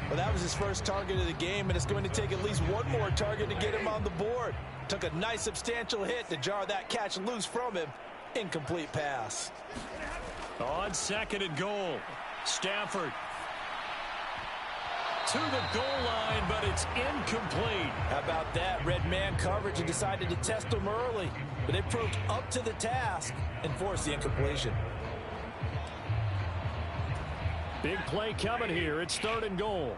Well, that was his first target of the game, and it's going to take at least one more target to get him on the board. Took a nice substantial hit to jar that catch loose from him. Incomplete pass. On 2nd and goal, Stafford to the goal line, but it's incomplete. How about that? Red man coverage and decided to test him early, but they proved up to the task and forced the incompletion. Big play coming here. It's 3rd and goal.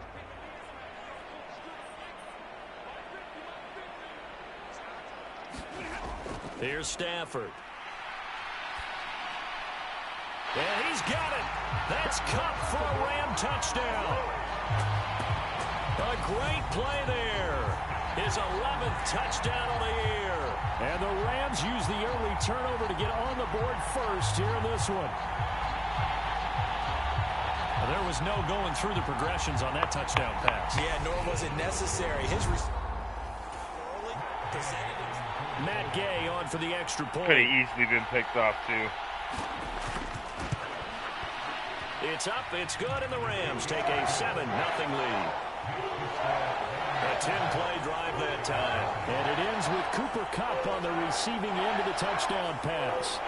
Here's Stafford. And he's got it. That's Cup for a Ram touchdown. A great play there. His 11th touchdown of the year. And the Rams use the early turnover to get on the board first here in this one. There was no going through the progressions on that touchdown pass. Yeah, nor was it necessary. Matt Gay on for the extra point. Could have easily been picked off, too. It's up, it's good, and the Rams take a 7-0 lead. A 10-play drive that time. And it ends with Cooper Kupp on the receiving end of the touchdown pass.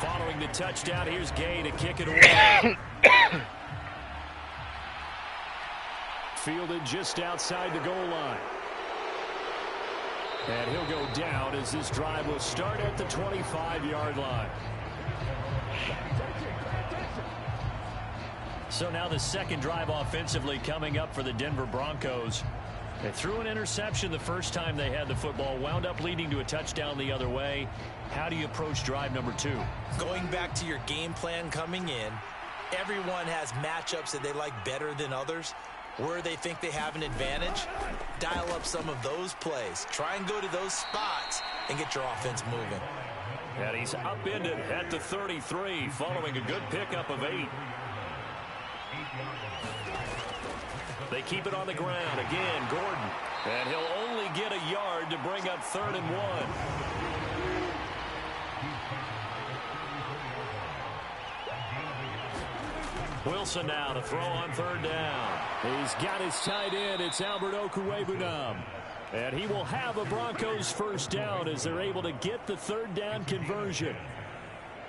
Following the touchdown, here's Gay to kick it away. Fielded just outside the goal line. And he'll go down as this drive will start at the 25-yard line. So now the second drive offensively coming up for the Denver Broncos. They threw an interception the first time they had the football, wound up leading to a touchdown the other way. How do you approach drive number 2? Going back to your game plan coming in, everyone has matchups that they like better than others. Where they think they have an advantage, dial up some of those plays. Try and go to those spots and get your offense moving. And he's upended at the 33 following a good pickup of 8. They keep it on the ground. Again, Gordon. And he'll only get a yard to bring up 3rd and 1. Wilson now to throw on 3rd down. He's got his tight end. It's Albert Okwuegbunam. And he will have a Broncos first down as they're able to get the 3rd down conversion.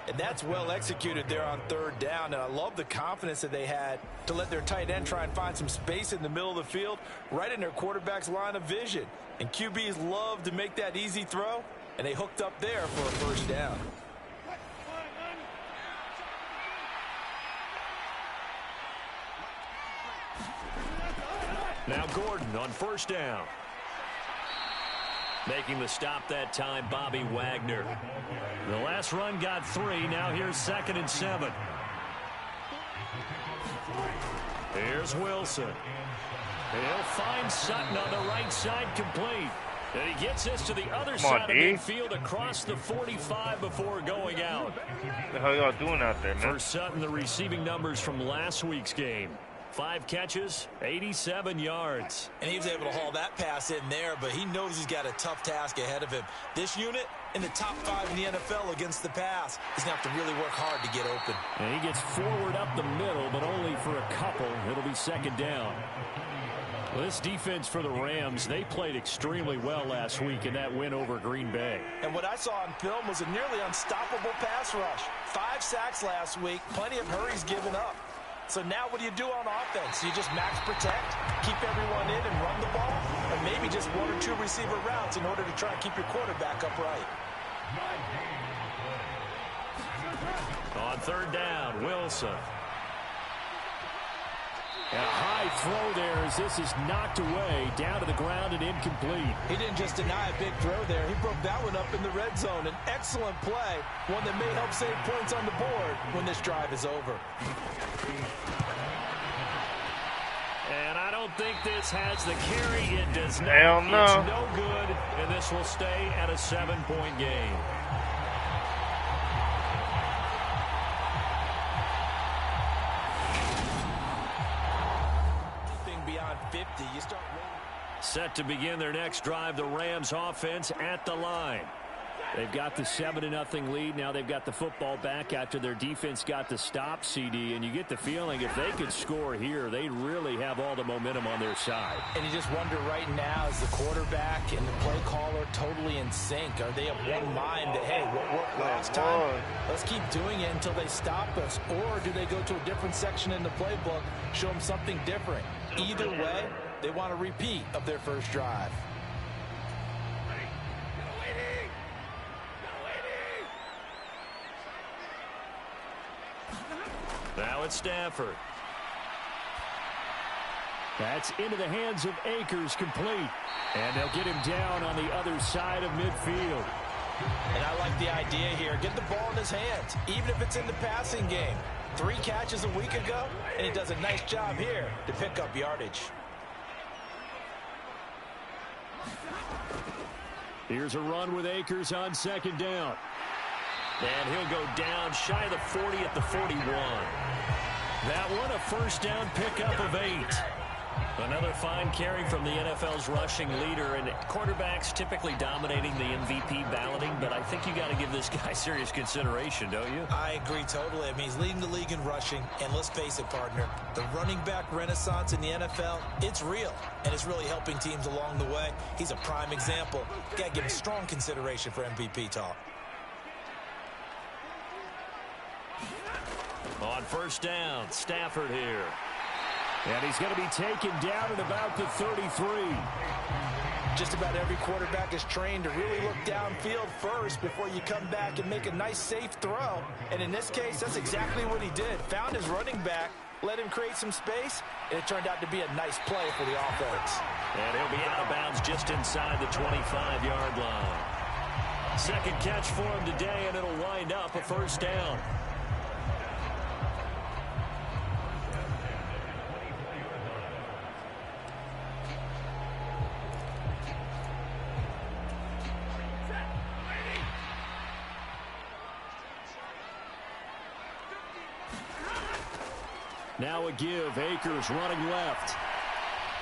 And that's well executed there on 3rd down. And I love the confidence that they had to let their tight end try and find some space in the middle of the field, right in their quarterback's line of vision. And QBs love to make that easy throw, and they hooked up there for a first down. Now Gordon on 1st down. Making the stop that time, Bobby Wagner. The last run got 3. Now here's 2nd and 7. Here's Wilson. He'll find Sutton on the right side, complete. And he gets this to the other side of midfield across the 45 before going out. What the hell y'all doing out there, man? For Sutton, the receiving numbers from last week's game. 5 catches, 87 yards. And he was able to haul that pass in there, but he knows he's got a tough task ahead of him. This unit in the top 5 in the NFL against the pass. He's going to have to really work hard to get open. And he gets forward up the middle, but only for a couple. It'll be second down. Well, this defense for the Rams, they played extremely well last week in that win over Green Bay. And what I saw on film was a nearly unstoppable pass rush. 5 sacks last week, plenty of hurries given up. So now what do you do on offense? You just max protect, keep everyone in and run the ball, or maybe just 1 or 2 receiver routes in order to try and keep your quarterback upright. On third down, Wilson. And a high throw there as this is knocked away, down to the ground and incomplete. He didn't just deny a big throw there. He broke that one up in the red zone. An excellent play, one that may help save points on the board when this drive is over. And I don't think this has the carry. It does not. Hell no. It's no good, and this will stay at a 7-point game. Beyond 50, you start rolling. Set to begin their next drive, the Rams offense at the line. They've got the 7-0 lead. Now they've got the football back after their defense got the stop, CD. And you get the feeling if they could score here, they really have all the momentum on their side. And you just wonder right now, is the quarterback and the play caller totally in sync? Are they of one mind that, hey, what worked last time? Let's keep doing it until they stop us. Or do they go to a different section in the playbook, show them something different? Either way, they want a repeat of their first drive. Now it's Stafford. That's into the hands of Akers, complete. And they'll get him down on the other side of midfield. And I like the idea here. Get the ball in his hands, even if it's in the passing game. 3 catches a week ago, and he does a nice job here to pick up yardage. Here's a run with Akers on second down. And he'll go down shy of the 40 at the 41. That one, a first down pickup of 8. Another fine carry from the NFL's rushing leader, and quarterbacks typically dominating the MVP balloting, but I think you got to give this guy serious consideration, don't you? I agree totally. I mean, he's leading the league in rushing, and let's face it, partner, the running back renaissance in the NFL, it's real, and it's really helping teams along the way. He's a prime example. Got to give him strong consideration for MVP talk. On first down, Stafford here. And he's going to be taken down at about the 33. Just about every quarterback is trained to really look downfield first before you come back and make a nice, safe throw. And in this case, that's exactly what he did. Found his running back, let him create some space, and it turned out to be a nice play for the offense. And he'll be out of bounds just inside the 25-yard line. Second catch for him today, and it'll wind up a first down. Now a give. Akers running left.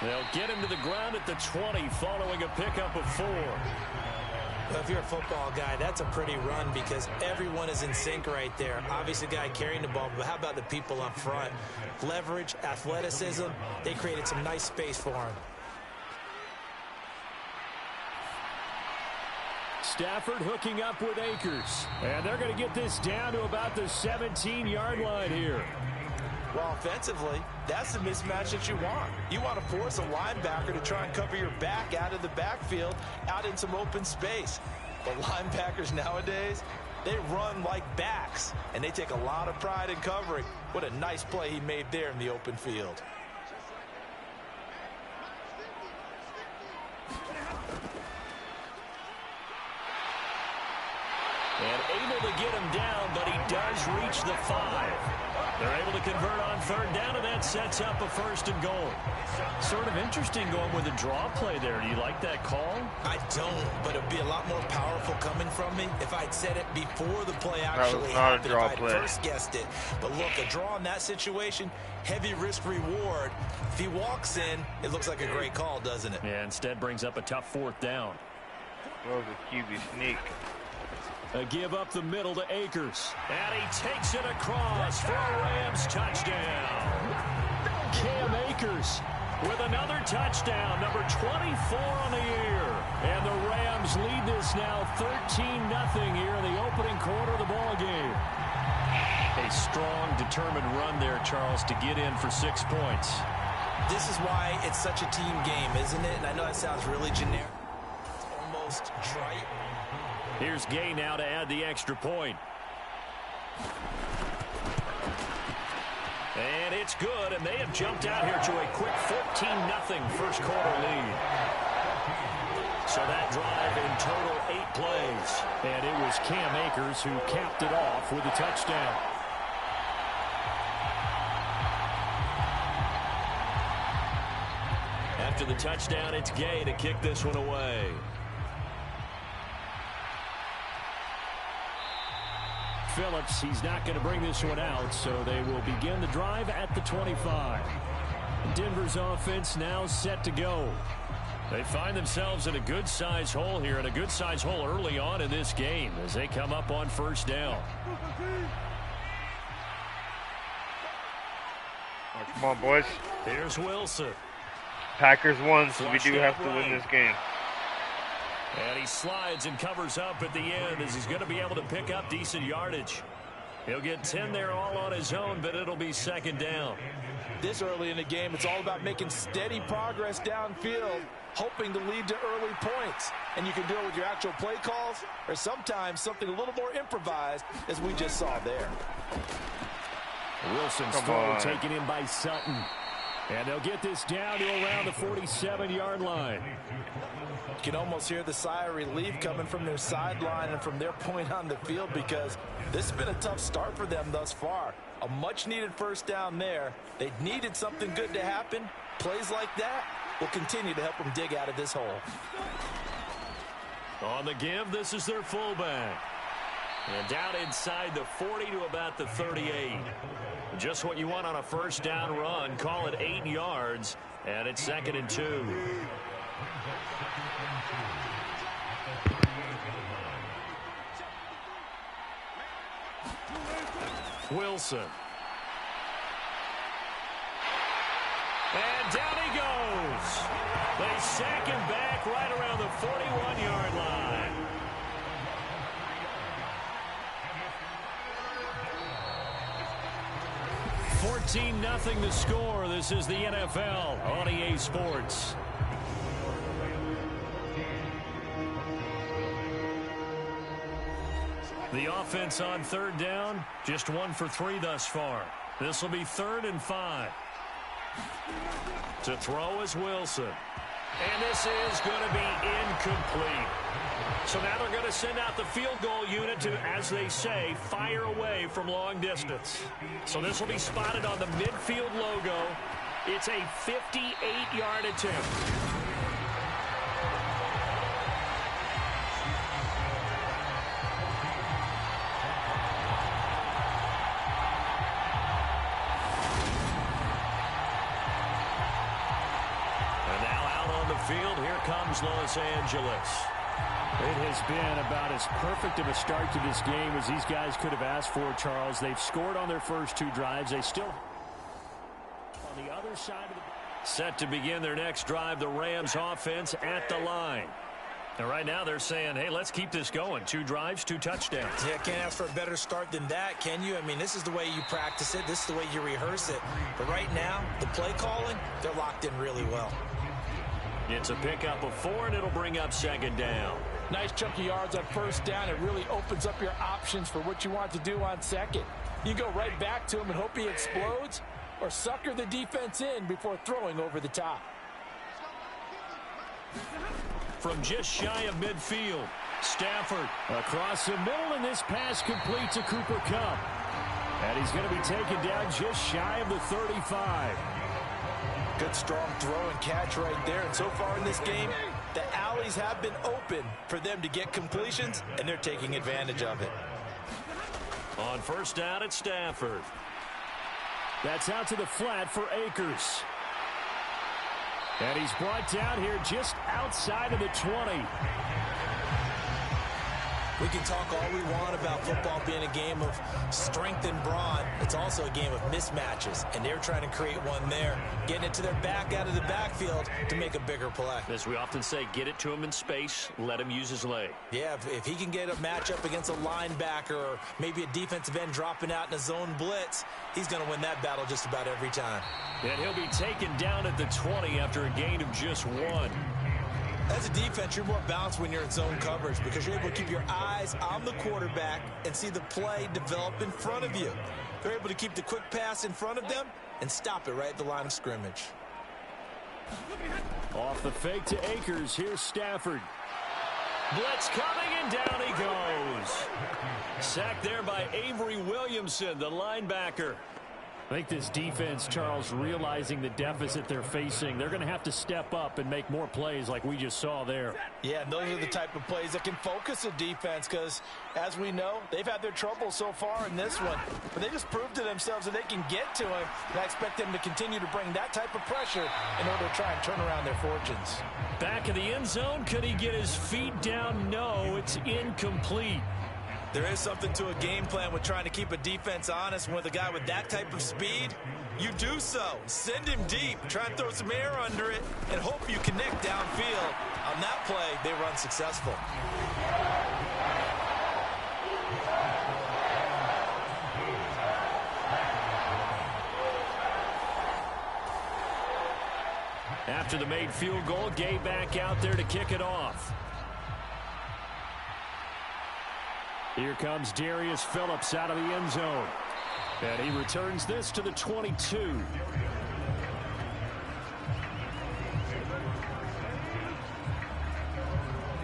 They'll get him to the ground at the 20 following a pickup of 4. Well, if you're a football guy, that's a pretty run because everyone is in sync right there. Obviously, the guy carrying the ball, but how about the people up front? Leverage, athleticism, they created some nice space for him. Stafford hooking up with Akers. And they're going to get this down to about the 17-yard line here. Well, offensively, that's the mismatch that you want. You want to force a linebacker to try and cover your back out of the backfield, out in some open space. But linebackers nowadays, they run like backs, and they take a lot of pride in covering. What a nice play he made there in the open field. And And able to get him down, but he does reach the 5. They're able to convert on third down, and that sets up a first and goal. Sort of interesting going with a draw play there. Do you like that call? I don't, but it would be a lot more powerful coming from me if I'd said it before the play actually happened, if I'd first guessed it. But look, a draw in that situation, heavy risk reward. If he walks in, it looks like a great call, doesn't it? Yeah, instead brings up a tough fourth down. That was a QB sneak. A give up the middle to Akers. And he takes it across for a Rams touchdown. Cam Akers with another touchdown, number 24 on the year. And the Rams lead this now 13-0 here in the opening quarter of the ball game. A strong, determined run there, Charles, to get in for 6 points. This is why it's such a team game, isn't it? And I know that sounds really generic. It's almost trite. Here's Gay now to add the extra point. And it's good, and they have jumped out here to a quick 14-0 first quarter lead. So that drive in total 8 plays. And it was Cam Akers who capped it off with a touchdown. After the touchdown, it's Gay to kick this one away. Phillips, he's not going to bring this one out, so they will begin the drive at the 25. Denver's offense now set to go. They find themselves in a good-sized hole here, and a good-sized hole early on in this game as they come up on first down. Come on, boys. Here's Wilson. Packers won, so we do have to win this game. And he slides and covers up at the end as he's going to be able to pick up decent yardage. He'll get 10 there all on his own, but it'll be second down. This early in the game, it's all about making steady progress downfield, hoping to lead to early points. And you can do it with your actual play calls or sometimes something a little more improvised, as we just saw there. Wilson's throw taken in by Sutton. And they'll get this down to around the 47-yard line. You can almost hear the sigh of relief coming from their sideline and from their point on the field, because this has been a tough start for them thus far. A much-needed first down there. They needed something good to happen. Plays like that will continue to help them dig out of this hole. On the give, this is their fullback. And down inside the 40 to about the 38. Just what you want on a first down run. Call it 8 yards, and it's 2nd and 2. Wilson. And down he goes. They sack him back right around the 41-yard line. $14-0 the score. This is the NFL on EA Sports. The offense on third down, just 1 for 3 thus far. This will be 3rd and 5. To throw is Wilson. And this is going to be incomplete. So now they're going to send out the field goal unit to, as they say, fire away from long distance. So this will be spotted on the midfield logo. It's a 58-yard attempt. And now out on the field, here comes Los Angeles. It has been about as perfect of a start to this game as these guys could have asked for, Charles. They've scored on their first 2 drives. They still on the other side of the set to begin their next drive, the Rams offense at the line. And right now they're saying, hey, let's keep this going. 2 drives, 2 touchdowns. Yeah, can't ask for a better start than that, can you? I mean, this is the way you practice it. This is the way you rehearse it. But right now, the play calling, they're locked in really well. It's a pickup of 4, and it'll bring up 2nd down. Nice chunk of yards on first down. It really opens up your options for what you want to do on second. You go right back to him and hope he explodes, or sucker the defense in before throwing over the top. from just shy of midfield. Stafford across the middle, and this pass complete to Cooper Kupp. And he's going to be taken down just shy of the 35. Good strong throw and catch right there. And so far in this game, the alleys have been open for them to get completions, and they're taking advantage of it. On first down, it's Stafford. That's out to the flat for Akers. And he's brought down here just outside of the 20. We can talk all we want about football being a game of strength and brawn. It's also a game of mismatches, and they're trying to create one there, getting it to their back out of the backfield to make a bigger play. As we often say, get it to him in space, let him use his leg. Yeah, if he can get a matchup against a linebacker or maybe a defensive end dropping out in a zone blitz, he's going to win that battle just about every time. And he'll be taken down at the 20 after a gain of just 1. As a defense, you're more balanced when you're in zone coverage because you're able to keep your eyes on the quarterback and see the play develop in front of you. They're able to keep the quick pass in front of them and stop it right at the line of scrimmage. Off the fake to Akers. Here's Stafford. Blitz coming, and down he goes. Sacked there by Avery Williamson, the linebacker. I think this defense, Charles, realizing the deficit they're facing, they're going to have to step up and make more plays like we just saw there. Yeah, and those are the type of plays that can focus a defense because, as we know, they've had their trouble so far in this one. But they just proved to themselves that they can get to him, and I expect them to continue to bring that type of pressure in order to try and turn around their fortunes. Back in the end zone, could he get his feet down? No, it's incomplete. There is something to a game plan with trying to keep a defense honest. With a guy with that type of speed, you do so. Send him deep, try and throw some air under it, and hope you connect downfield. On that play, they run successful. After the made field goal, Gay back out there to kick it off. Here comes Darius Phillips out of the end zone. And he returns this to the 22.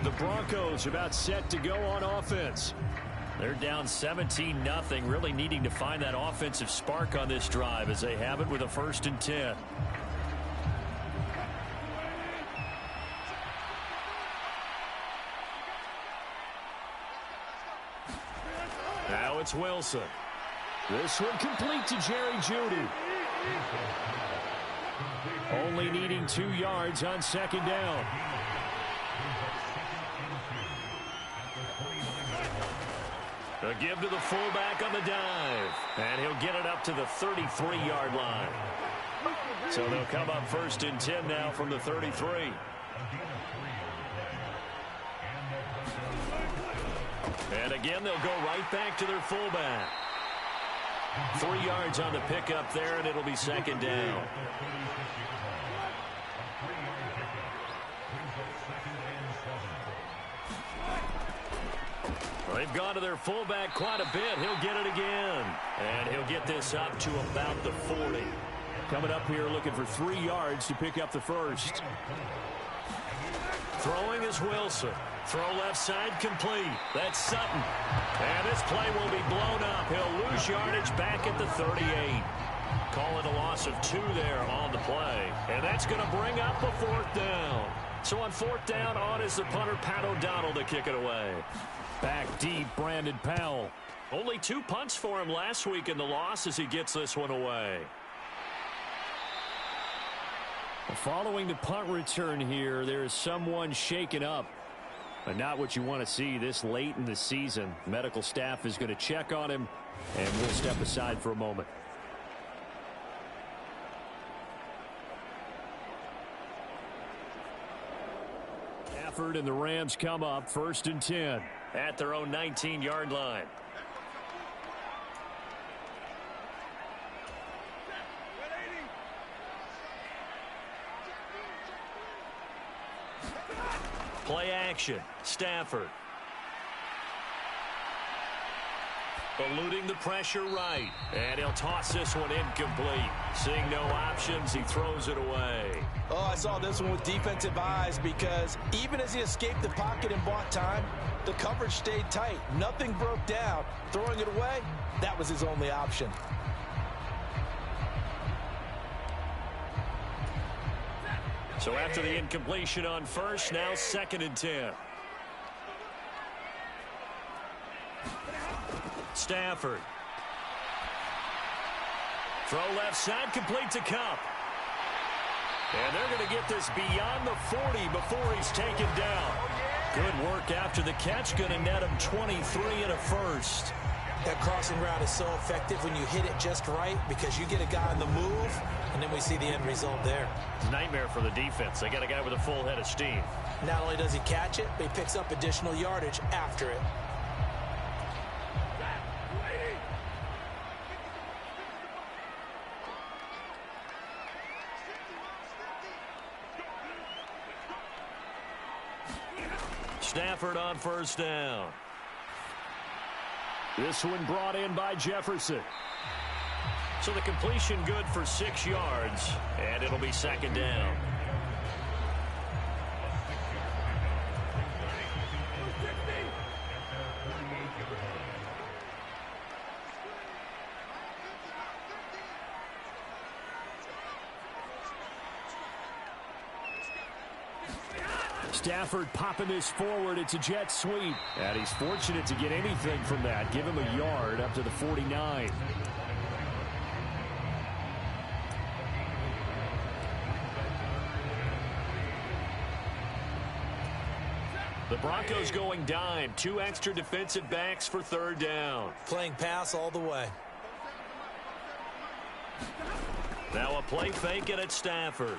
The Broncos about set to go on offense. They're down 17-0, really needing to find that offensive spark on this drive as they have it with a 1st and 10. Now it's Wilson. This one complete to Jerry Jeudy. Only needing 2 yards on 2nd down. A give to the fullback on the dive. And he'll get it up to the 33-yard line. So they'll come up 1st and 10 now from the 33. And again, they'll go right back to their fullback. 3 yards on the pickup there, and it'll be 2nd down. They've gone to their fullback quite a bit. He'll get it again. And he'll get this up to about the 40. Coming up here looking for 3 yards to pick up the 1st. Throwing is Wilson. Throw left side complete. That's Sutton. And this play will be blown up. He'll lose yardage back at the 38. Call it a loss of 2 there on the play. And that's going to bring up a 4th down. So on 4th down, on is the punter, Pat O'Donnell, to kick it away. Back deep, Brandon Powell. Only 2 punts for him last week in the loss as he gets this one away. Following the punt return here, there is someone shaken up. But not what you want to see this late in the season. Medical staff is going to check on him, and we'll step aside for a moment. Stafford and the Rams come up 1st and 10 at their own 19-yard line. Play action. Stafford. Eluding the pressure right. And he'll toss this one incomplete. Seeing no options, he throws it away. Oh, I saw this one with defensive eyes because even as he escaped the pocket and bought time, the coverage stayed tight. Nothing broke down. Throwing it away, that was his only option. So after the incompletion on first, now 2nd and 10. Stafford. Throw left side, complete to Cup. And they're going to get this beyond the 40 before he's taken down. Good work after the catch, going to net him 23 and a first. That crossing route is so effective when you hit it just right because you get a guy on the move, and then we see the end result there. Nightmare for the defense. They got a guy with a full head of steam. Not only does he catch it, but he picks up additional yardage after it. Stafford on first down. This one brought in by Jefferson. So the completion good for 6 yards, and it'll be 2nd down. Stafford popping this forward. It's a jet sweep. And he's fortunate to get anything from that. Give him a yard up to the 49. The Broncos going dime. 2 extra defensive backs for 3rd down. Playing pass all the way. Now a play fake and it's Stafford.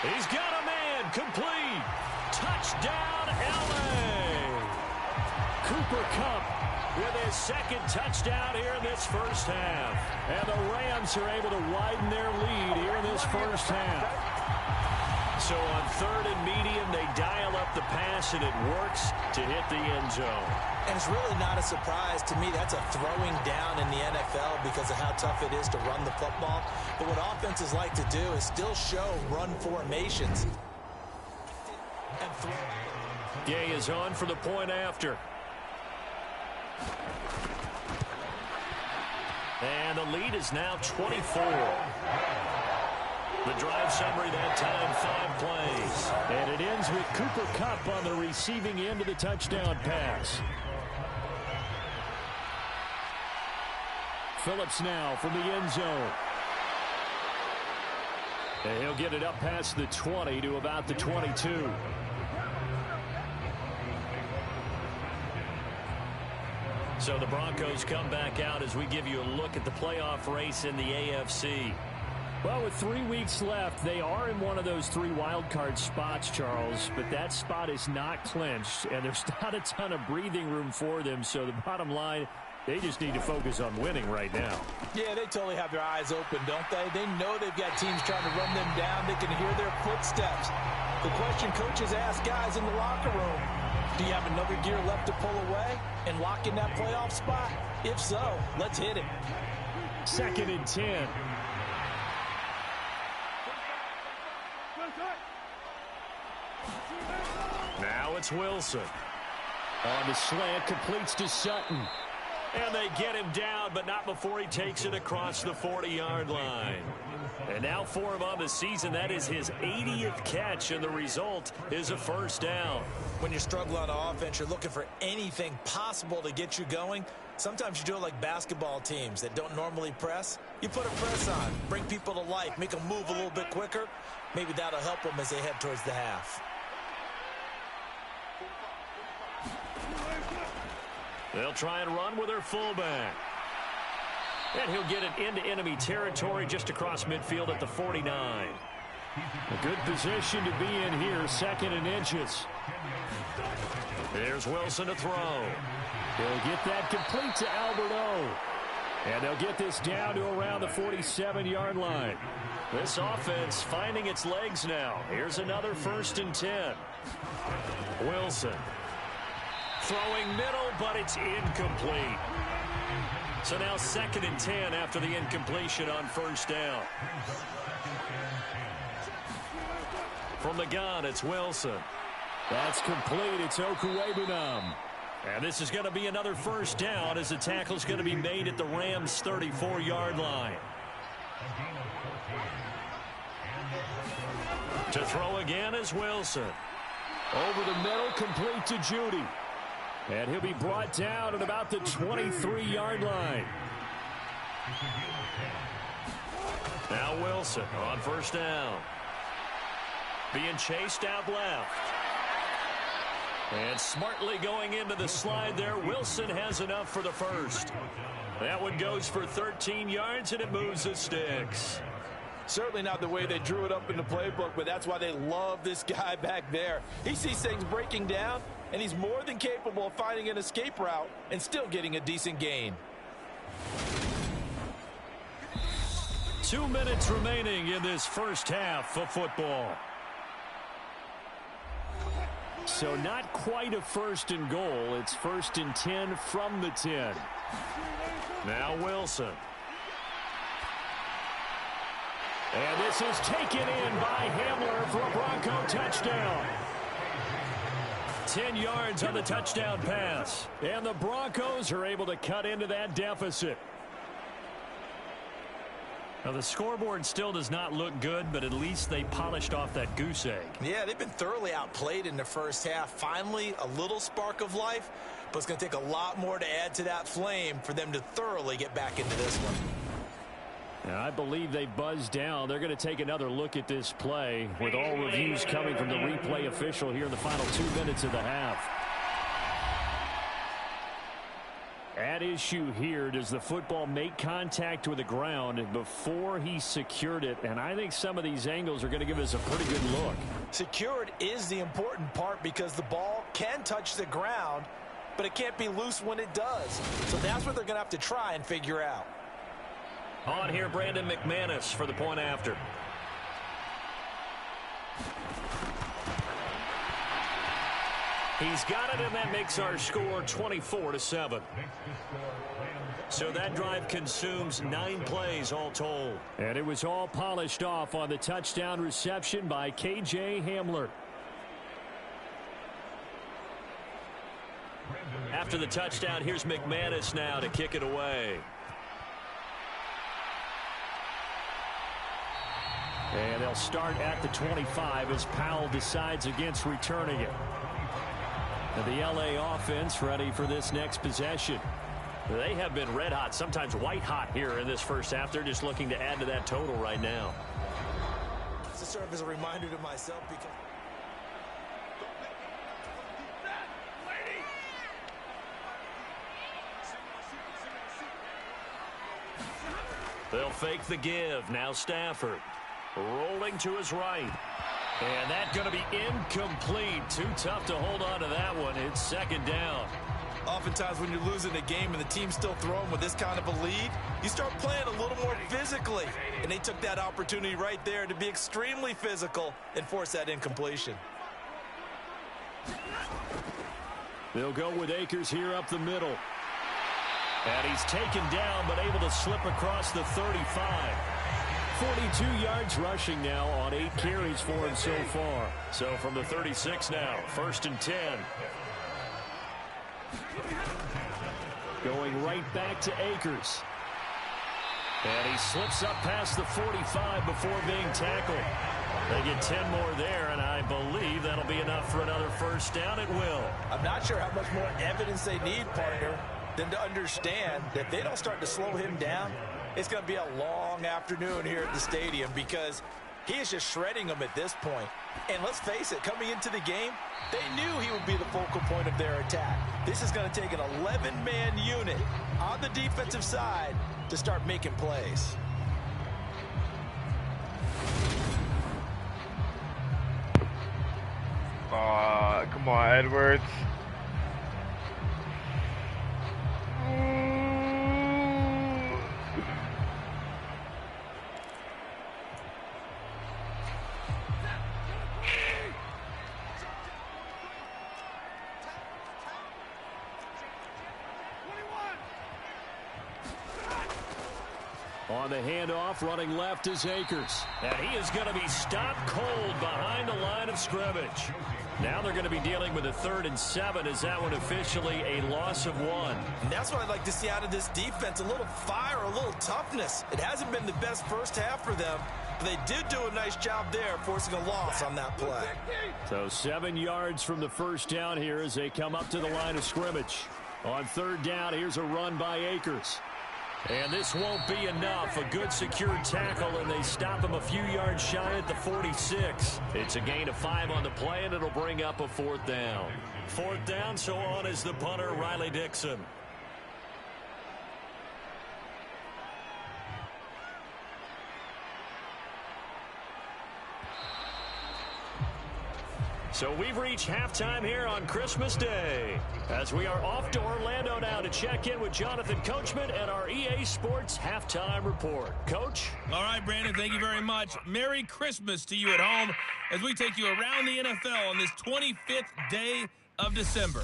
He's got a man, complete. Touchdown, L.A. Cooper Kupp with his 2nd touchdown here in this first half. And the Rams are able to widen their lead here in this first half. So on 3rd and medium, they dial up the pass, and it works to hit the end zone. And it's really not a surprise to me. That's a throwing down in the NFL because of how tough it is to run the football. But what offenses like to do is still show run formations. Gay is on for the point after. And the lead is now 24. The drive summary that time, 5 plays. And it ends with Cooper Kupp on the receiving end of the touchdown pass. Phillips now from the end zone. And he'll get it up past the 20 to about the 22. So the Broncos come back out as we give you a look at the playoff race in the AFC. Well, with 3 weeks left, they are in one of those 3 wild card spots, Charles, but that spot is not clinched, and there's not a ton of breathing room for them. So the bottom line, they just need to focus on winning right now. Yeah, they totally have their eyes open, don't they? They know they've got teams trying to run them down. They can hear their footsteps. The question coaches ask guys in the locker room, do you have another gear left to pull away and lock in that playoff spot? If so, let's hit it. 2nd and 10. Now it's Wilson. On the slant, completes to Sutton. And they get him down, but not before he takes it across the 40-yard line. And now for him on the season, that is his 80th catch, and the result is a first down. When you struggle on offense, you're looking for anything possible to get you going. Sometimes you do it like basketball teams that don't normally press. You put a press on, bring people to life, make them move a little bit quicker. Maybe that'll help them as they head towards the half. They'll try and run with their fullback. And he'll get it into enemy territory just across midfield at the 49. A good position to be in here, 2nd and inches. There's Wilson to throw. He'll get that complete to Albert O. And they'll get this down to around the 47-yard line. This offense finding its legs now. Here's another 1st and 10. Wilson. throwing middle, but it's incomplete. So now 2nd and 10 after the incompletion on first down. From the gun, it's Wilson. That's complete. It's Okuwebunam. And this is going to be another first down as the tackle is going to be made at the Rams' 34-yard line. To throw again is Wilson. Over the middle, complete to Judy. And he'll be brought down at about the 23-yard line. Now Wilson on first down. Being chased out left. And smartly going into the slide there, Wilson has enough for the first. That one goes for 13 yards, and it moves the sticks. Certainly not the way they drew it up in the playbook, but that's why they love this guy back there. He sees things breaking down, and he's more than capable of finding an escape route and still getting a decent gain. 2 minutes remaining in this first half of football. So not quite a first and goal. It's 1st and 10 from the 10. Now Wilson. And this is taken in by Hamler for a Bronco touchdown. 10 yards on the touchdown pass. And the Broncos are able to cut into that deficit. Now, the scoreboard still does not look good, but at least they polished off that goose egg. Yeah, they've been thoroughly outplayed in the first half. Finally, a little spark of life, but it's going to take a lot more to add to that flame for them to thoroughly get back into this one. Now, I believe they buzzed down. They're going to take another look at this play with all reviews coming from the replay official here in the final 2 minutes of the half. At issue here, does the football make contact with the ground before he secured it? And I think some of these angles are going to give us a pretty good look. Secured is the important part because the ball can touch the ground, but it can't be loose when it does. So that's what they're going to have to try and figure out. On here, Brandon McManus for the point after. He's got it, and that makes our score 24-7. So that drive consumes 9 plays all told. And it was all polished off on the touchdown reception by K.J. Hamler. After the touchdown, here's McManus now to kick it away. And they'll start at the 25 as Powell decides against returning it. And the L.A. offense ready for this next possession. They have been red hot, sometimes white hot here in this first half. They're just looking to add to that total right now. To serve as a reminder to myself because they'll fake the give. Now Stafford rolling to his right. And that's going to be incomplete. Too tough to hold on to that one. It's 2nd down. Oftentimes when you're losing a game and the team's still throwing with this kind of a lead, you start playing a little more physically. And they took that opportunity right there to be extremely physical and force that incompletion. They'll go with Akers here up the middle. And he's taken down but able to slip across the 35. 42 yards rushing now on 8 carries for him so far. So from the 36 now, 1st and 10. Going right back to Akers. And he slips up past the 45 before being tackled. They get 10 more there, and I believe that'll be enough for another first down. It will. I'm not sure how much more evidence they need, partner, than to understand that if they don't start to slow him down, it's going to be a long afternoon here at the stadium because he is just shredding them at this point. And let's face it, coming into the game, they knew he would be the focal point of their attack. This is going to take an 11-man unit on the defensive side to start making plays. Come on, Edwards. On the handoff, running left is Akers. And he is going to be stopped cold behind the line of scrimmage. Now they're going to be dealing with a 3rd and 7 as that one officially a loss of 1. And that's what I'd like to see out of this defense, a little fire, a little toughness. It hasn't been the best first half for them, but they did do a nice job there forcing a loss on that play. So 7 yards from the first down here as they come up to the line of scrimmage. On 3rd down, here's a run by Akers. And this won't be enough. A good secured tackle, and they stop him a few yards shy at the 46. It's a gain of 5 on the play, and it'll bring up a 4th down. 4th down, so on is the punter, Riley Dixon. So we've reached halftime here on Christmas Day as we are off to Orlando now to check in with Jonathan Coachman and our EA Sports Halftime Report. Coach? All right, Brandon, thank you very much. Merry Christmas to you at home as we take you around the NFL on this 25th day of December.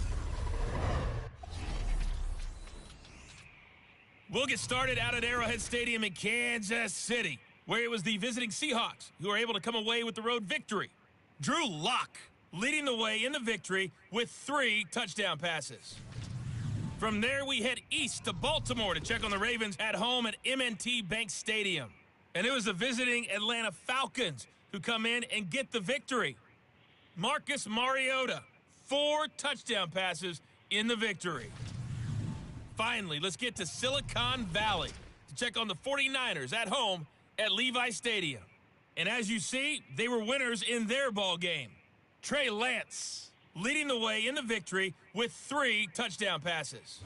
We'll get started out at Arrowhead Stadium in Kansas City, where it was the visiting Seahawks who were able to come away with the road victory. Drew Lock leading the way in the victory with 3 touchdown passes. From there, we head east to Baltimore to check on the Ravens at home at M&T Bank Stadium. And it was the visiting Atlanta Falcons who come in and get the victory. Marcus Mariota, 4 touchdown passes in the victory. Finally, let's get to Silicon Valley to check on the 49ers at home at Levi Stadium. And as you see, they were winners in their ball game. Trey Lance leading the way in the victory with 3 touchdown passes.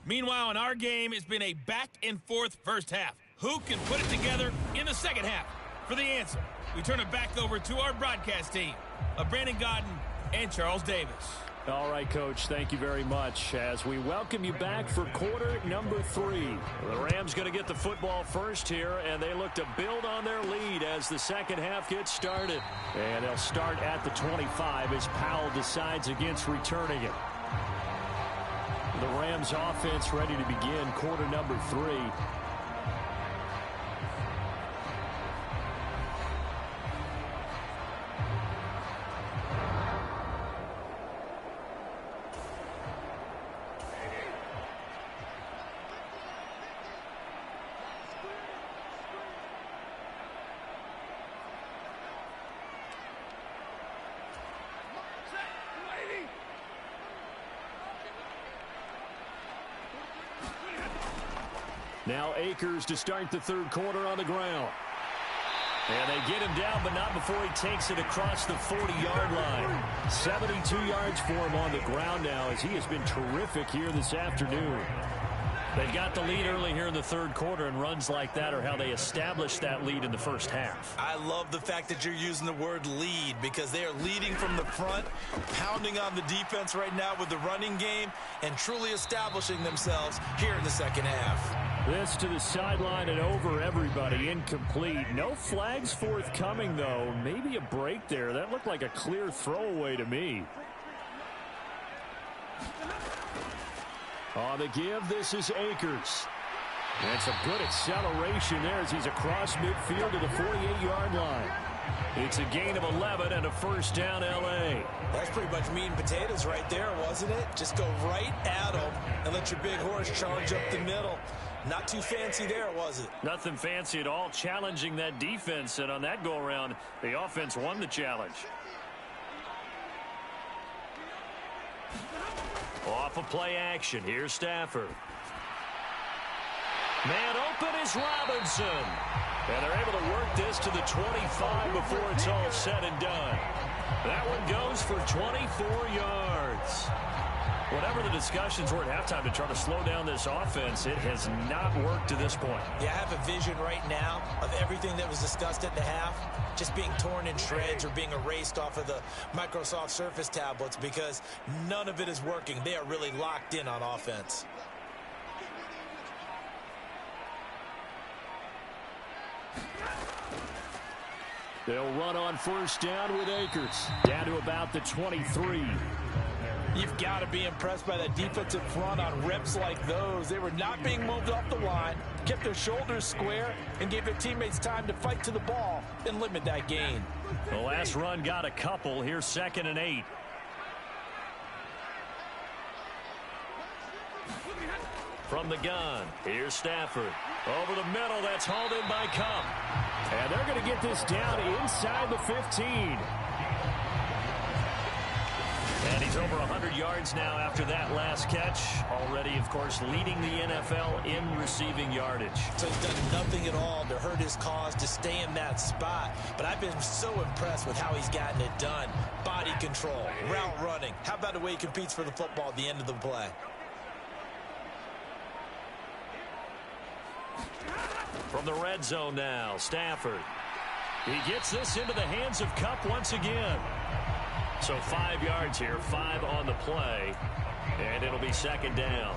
Meanwhile, in our game, it's been a back-and-forth first half. Who can put it together in the second half? For the answer, we turn it back over to our broadcast team of Brandon Godden and Charles Davis. All right, Coach, thank you very much as we welcome you back for quarter number 3. The Rams going to get the football first here, and they look to build on their lead as the second half gets started. And they'll start at the 25 as Powell decides against returning it. The Rams offense ready to begin quarter number 3. Now Akers to start the third quarter on the ground. And they get him down, but not before he takes it across the 40-yard line. 72 yards for him on the ground now as he has been terrific here this afternoon. They've got the lead early here in the third quarter, and runs like that are how they established that lead in the first half. I love the fact that you're using the word lead because they are leading from the front, pounding on the defense right now with the running game, and truly establishing themselves here in the second half. This to the sideline and over everybody. Incomplete. No flags forthcoming, though. Maybe a break there. That looked like a clear throwaway to me. On the give, this is Akers. And some good acceleration there as he's across midfield to the 48-yard line. It's a gain of 11 and a first down, L.A. That's pretty much meat and potatoes right there, wasn't it? Just go right at them and let your big horse charge up the middle. Not too fancy there, was it? Nothing fancy at all, challenging that defense. And on that go-around, the offense won the challenge. Off of play action. Here's Stafford. Man open is Robinson. And they're able to work this to the 25 before it's all said and done. That one goes for 24 yards. Whatever the discussions were at halftime to try to slow down this offense, it has not worked to this point. Yeah, I have a vision right now of everything that was discussed at the half just being torn in shreds or being erased off of the Microsoft Surface tablets because none of it is working. They are really locked in on offense. They'll run on first down with Akers. Down to about the 23. You've got to be impressed by that defensive front on reps like those. They were not being moved off the line, kept their shoulders square, and gave their teammates time to fight to the ball and limit that gain. The last run got a couple. Here's 2nd and 8. From the gun, here's Stafford. Over the middle, that's hauled in by Cup. And they're going to get this down inside the 15. And he's over 100 yards now after that last catch. Already, of course, leading the NFL in receiving yardage. So he's done nothing at all to hurt his cause, to stay in that spot. But I've been so impressed with how he's gotten it done. Body control, route running. How about the way he competes for the football at the end of the play? From the red zone now, Stafford. He gets this into the hands of Cup once again. So 5 yards here, 5 on the play, and it'll be 2nd down.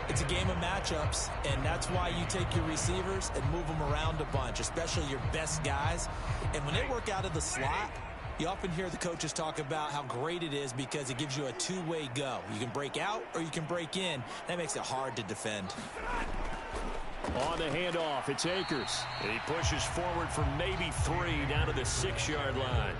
It's a game of matchups, and that's why you take your receivers and move them around a bunch, especially your best guys. And when they work out of the slot, you often hear the coaches talk about how great it is because it gives you a two-way go. You can break out or you can break in. That makes it hard to defend. On the handoff, it's Akers. And he pushes forward for maybe 3 down to the 6-yard line.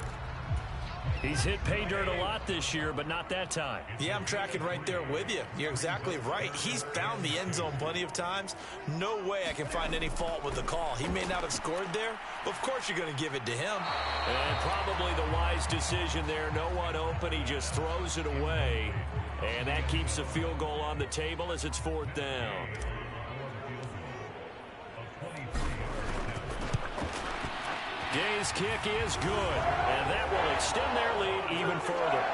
He's hit pay dirt a lot this year, but not that time. Yeah, I'm tracking right there with you. You're exactly right. He's found the end zone plenty of times. No way I can find any fault with the call. He may not have scored there, but of course you're going to give it to him. And probably the wise decision there. No one open. He just throws it away. And that keeps the field goal on the table as it's 4th down. Gay's kick is good, and that will extend their lead even further.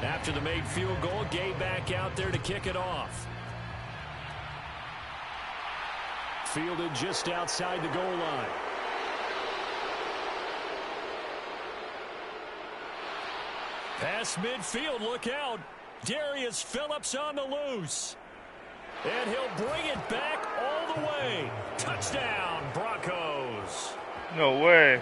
After the made field goal, Gay back out there to kick it off. Fielded just outside the goal line. Past midfield, look out. Darius Phillips on the loose. And he'll bring it back all the way. Touchdown, Broncos. No way.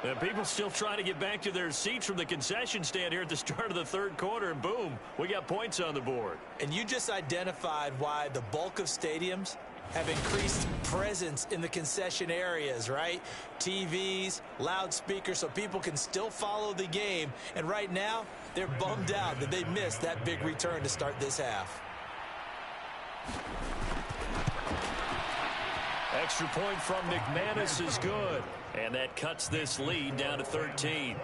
And people still trying to get back to their seats from the concession stand here at the start of the 3rd quarter, and boom, we got points on the board. And you just identified why the bulk of stadiums have increased presence in the concession areas, right? TVs, loudspeakers, so people can still follow the game. And right now, they're bummed out that they missed that big return to start this half. Extra point from McManus is good. And that cuts this lead down to 13.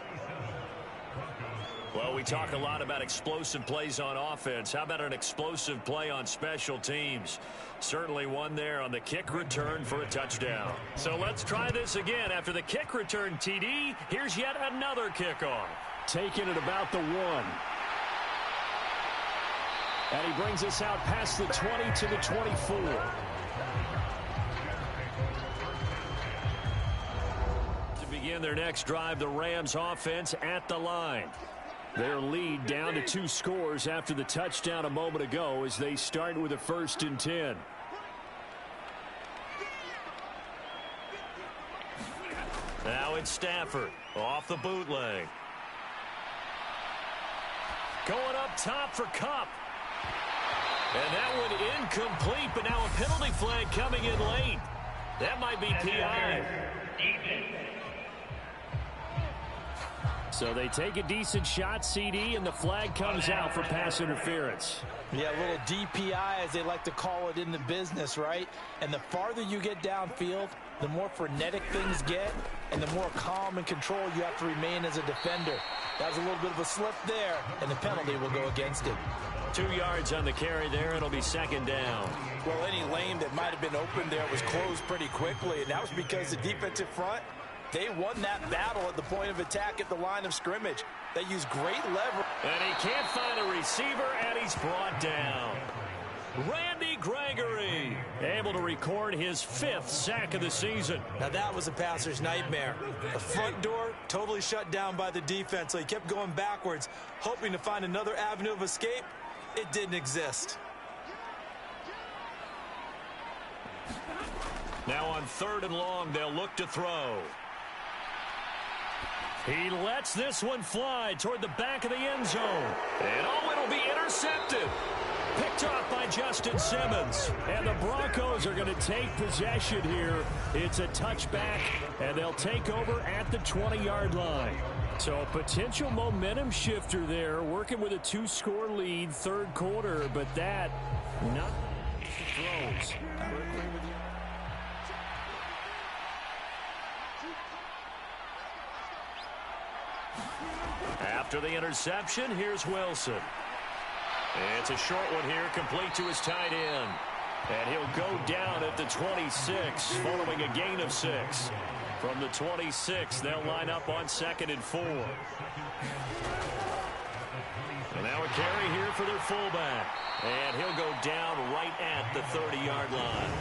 Well, we talk a lot about explosive plays on offense. How about an explosive play on special teams? Certainly one there on the kick return for a touchdown. So let's try this again. After the kick return TD, here's yet another kickoff. Taking it about the 1. And he brings us out past the 20 to the 24. To begin their next drive, the Rams offense at the line. Their lead down to 2 scores after the touchdown a moment ago as they start with a 1st and 10. Now it's Stafford off the bootleg. Going up top for Cup. And that one incomplete, but now a penalty flag coming in late. That might be PI. So they take a decent shot, CD, and the flag comes out for pass interference. Yeah, a little DPI, as they like to call it in the business, right? And the farther you get downfield, the more frenetic things get, and the more calm and control you have to remain as a defender. That was a little bit of a slip there, and the penalty will go against it. 2 yards on the carry there. It'll be 2nd down. Well, any lane that might have been open there was closed pretty quickly, and that was because the defensive front, they won that battle at the point of attack at the line of scrimmage. They used great leverage. And he can't find a receiver, and he's brought down. Randy Gregory, able to record his 5th sack of the season. Now that was a passer's nightmare. The front door totally shut down by the defense, so he kept going backwards, hoping to find another avenue of escape. It didn't exist. Now on 3rd and long, they'll look to throw. He lets this one fly toward the back of the end zone. And oh, it'll be intercepted. Picked off by Justin Simmons. And the Broncos are going to take possession here. It's a touchback, and they'll take over at the 20-yard line. So a potential momentum shifter there, working with a 2-score lead, 3rd quarter, but that not throws. After the interception, here's Wilson. It's a short one here, complete to his tight end. And he'll go down at the 26, following a gain of 6. From the 26, they'll line up on 2nd and 4. And now a carry here for their fullback. And he'll go down right at the 30-yard line.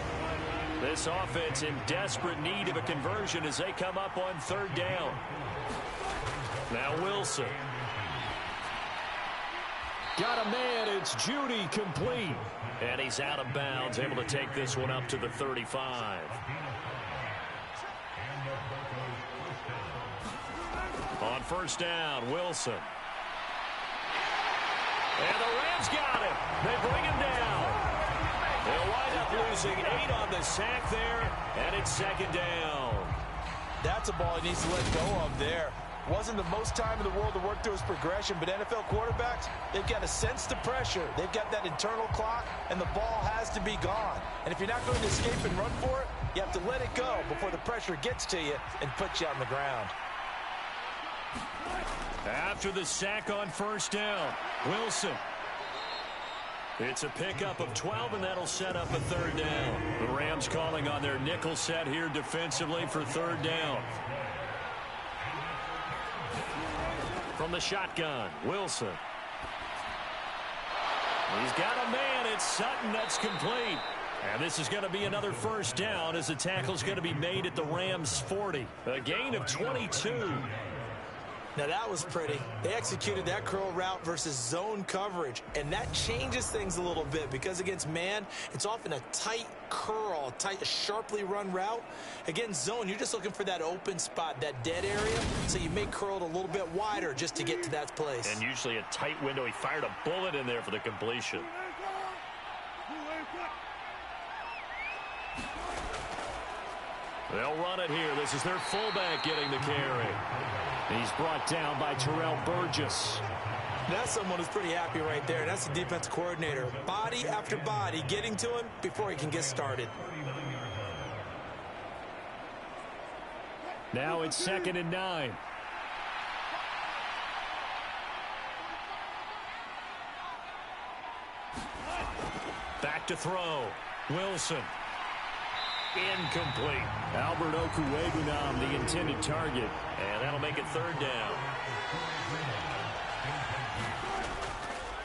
This offense in desperate need of a conversion as they come up on 3rd down. Now Wilson. Got a man, it's Judy, complete. And he's out of bounds, able to take this one up to the 35. On 1st down, Wilson. And the Rams got him. They bring him down. They'll wind up losing 8 on the sack there, and it's 2nd down. That's a ball he needs to let go of there. Wasn't the most time in the world to work through his progression, but NFL quarterbacks, they've got to sense the pressure. They've got that internal clock, and the ball has to be gone. And if you're not going to escape and run for it, you have to let it go before the pressure gets to you and puts you on the ground. After the sack on 1st down, Wilson. It's a pickup of 12, and that'll set up a 3rd down. The Rams calling on their nickel set here defensively for 3rd down. From the shotgun, Wilson. He's got a man. It's Sutton. That's complete. And this is going to be another 1st down as the tackle's going to be made at the Rams' 40. A gain of 22. Now that was pretty. They executed that curl route versus zone coverage, and that changes things a little bit because against man, it's often a tight curl, tight, sharply run route. Against zone, you're just looking for that open spot, that dead area, so you may curl it a little bit wider just to get to that place. And usually a tight window. He fired a bullet in there for the completion. They'll run it here. This is their fullback getting the carry. He's brought down by Terrell Burgess. That's someone who's pretty happy right there. That's the defensive coordinator. Body after body getting to him before he can get started. Now it's 2nd and 9. Back to throw. Wilson. Incomplete. Albert Okwuegbunam, the intended target. And that'll make it 3rd down.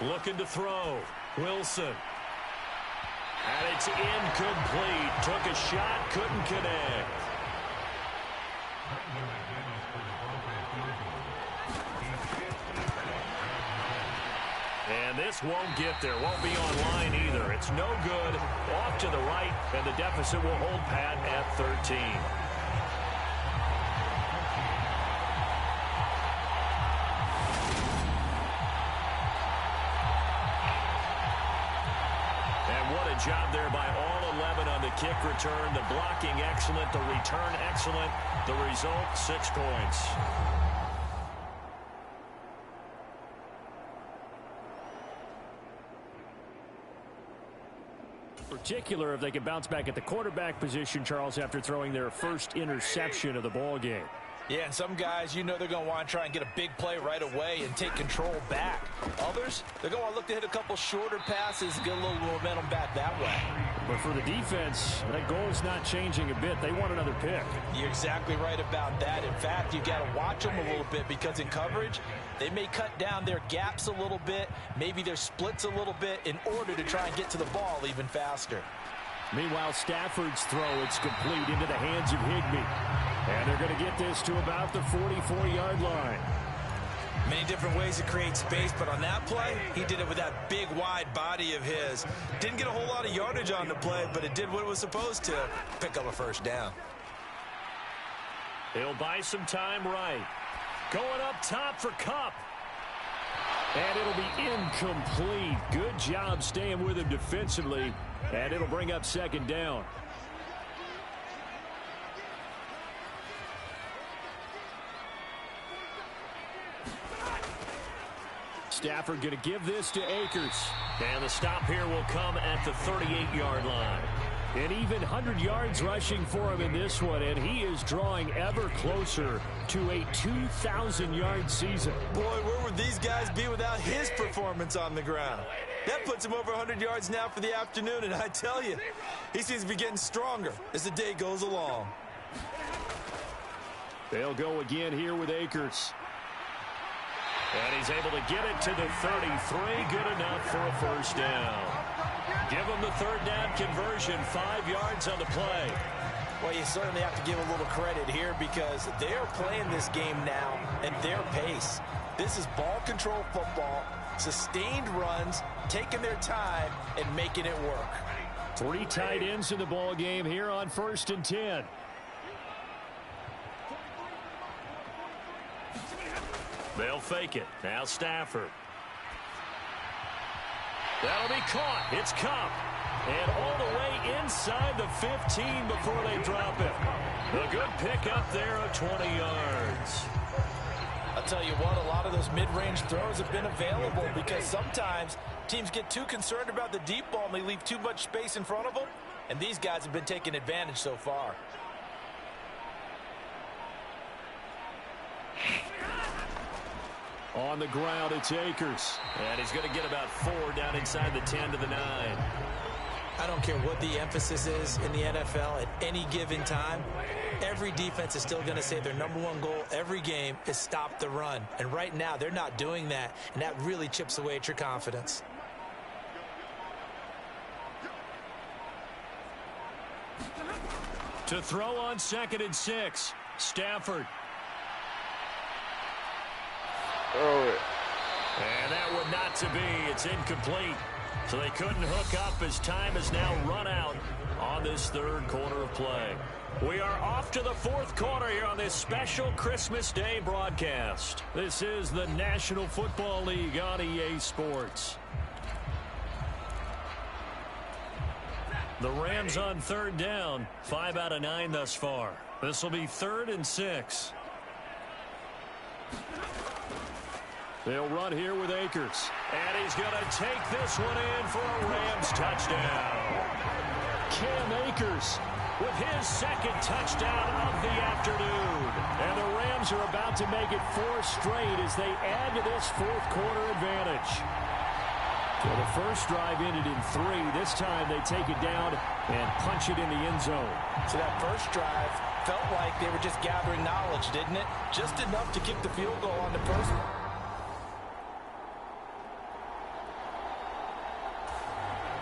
Looking to throw. Wilson. And it's incomplete. Took a shot, couldn't connect. And this won't get there. Won't be online either. It's no good. Off to the right, and the deficit will hold pat at 13. And what a job there by all 11 on the kick return. The blocking excellent, the return excellent. The result, 6 points. Particular if they can bounce back at the quarterback position, Charles, after throwing their first interception of the ball game. Yeah, and some guys, you know they're going to want to try and get a big play right away and take control back. Others, they're going to want to look to hit a couple shorter passes and get a little momentum back that way. But for the defense, that goal's not changing a bit. They want another pick. You're exactly right about that. In fact, you got to watch them a little bit because in coverage, they may cut down their gaps a little bit, maybe their splits a little bit in order to try and get to the ball even faster. Meanwhile, Stafford's throw, it's complete into the hands of Higbee. And they're going to get this to about the 44-yard line. Many different ways to create space, but on that play, he did it with that big, wide body of his. Didn't get a whole lot of yardage on the play, but it did what it was supposed to, pick up a first down. He'll buy some time right. Going up top for Kupp. And it'll be incomplete. Good job staying with him defensively, and it'll bring up second down. Stafford going to give this to Akers. And the stop here will come at the 38-yard line. And even 100 yards rushing for him in this one, and he is drawing ever closer to a 2,000-yard season. Boy, where would these guys be without his performance on the ground? That puts him over 100 yards now for the afternoon, and I tell you, he seems to be getting stronger as the day goes along. They'll go again here with Akers. And he's able to get it to the 33. Good enough for a first down. Give him the third down conversion. 5 yards on the play. Well, you certainly have to give a little credit here because they are playing this game now at their pace. This is ball control football, sustained runs, taking their time, and making it work. 3 tight ends in the ball game here on 1st and 10. They'll fake it. Now Stafford. That'll be caught. It's Kupp. And all the way inside the 15 before they drop it. A good pickup there of 20 yards. I'll tell you what, a lot of those mid-range throws have been available because sometimes teams get too concerned about the deep ball and they leave too much space in front of them. And these guys have been taking advantage so far. On the ground, it's Akers. And he's going to get about 4 down inside the 10 to the 9. I don't care what the emphasis is in the NFL at any given time. Every defense is still going to say their #1 goal every game is stop the run. And right now, they're not doing that. And that really chips away at your confidence. To throw on 2nd and 6. Stafford. And that would not to be. It's incomplete. So they couldn't hook up as time has now run out on this 3rd quarter of play. We are off to the 4th quarter here on this special Christmas Day broadcast. This is the National Football League on EA Sports. The Rams on 3rd down. 5 out of 9 thus far. This will be 3rd and 6. They'll run here with Akers. And he's going to take this one in for a Rams touchdown. Cam Akers with his 2nd touchdown of the afternoon. And the Rams are about to make it 4 straight as they add to this 4th quarter advantage. Well, the first drive ended in 3. This time they take it down and punch it in the end zone. So that first drive felt like they were just gathering knowledge, didn't it? Just enough to kick the field goal on the first one.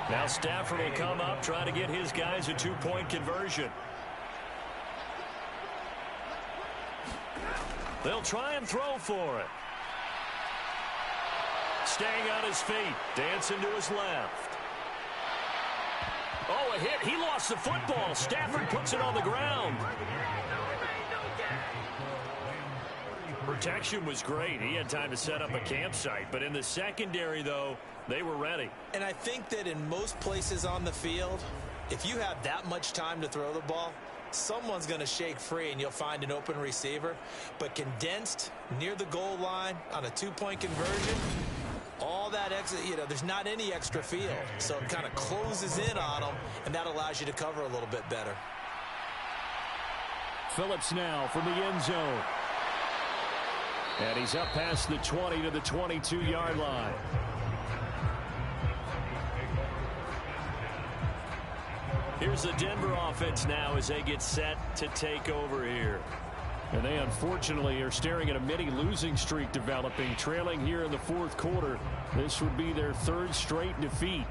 Now Stafford will come up, trying to get his guys a 2-point conversion. They'll try and throw for it. Staying on his feet, dancing to his left. Oh, a hit. He lost the football. Stafford puts it on the ground. Protection was great. He had time to set up a campsite. But in the secondary, though, they were ready. And I think that in most places on the field, if you have that much time to throw the ball, someone's going to shake free and you'll find an open receiver. But condensed near the goal line on a 2-point conversion, all that extra, there's not any extra field. So it kind of closes in on them, and that allows you to cover a little bit better. Phillips now from the end zone. And he's up past the 20 to the 22-yard line. Here's the Denver offense now as they get set to take over here. And they unfortunately are staring at a mini losing streak developing, trailing here in the fourth quarter. This would be their third straight defeat.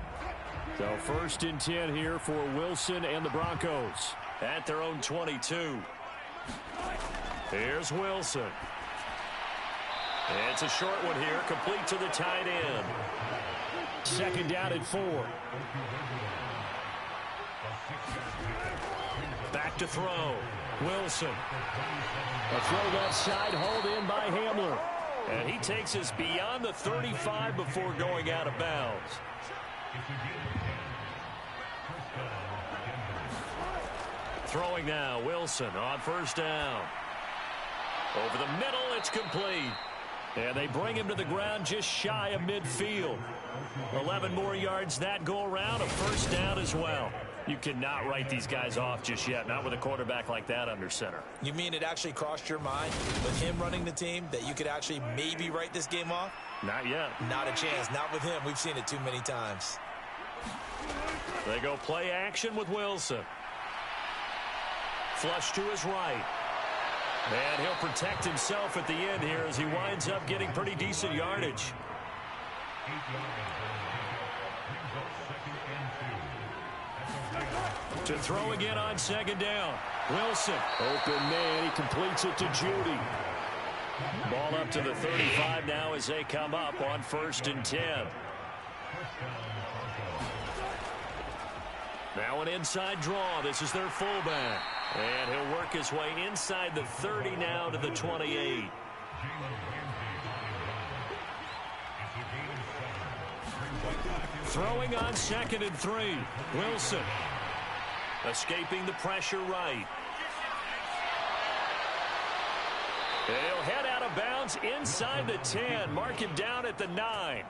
So 1st and 10 here for Wilson and the Broncos at their own 22. Here's Wilson. It's a short one here, complete to the tight end. 2nd down and 4. Back to throw. Wilson. A throw left side, hauled in by Hamler. And he takes us beyond the 35 before going out of bounds. Throwing now, Wilson on 1st down. Over the middle, it's complete. And they bring him to the ground just shy of midfield. 11 more yards that go around, a 1st down as well. You cannot write these guys off just yet, not with a quarterback like that under center. You mean it actually crossed your mind with him running the team that you could actually maybe write this game off? Not yet. Not a chance. Not with him. We've seen it too many times. They go play action with Wilson. Flush to his right. And he'll protect himself at the end here as he winds up getting pretty decent yardage. To throw again on 2nd down. Wilson. Open man. He completes it to Judy. Ball up to the 35 now as they come up on 1st and 10. Now an inside draw. This is their fullback. And he'll work his way inside the 30 now to the 28. Throwing on 2nd and 3. Wilson. Escaping the pressure right. He'll head out of bounds inside the 10. Mark him down at the 9.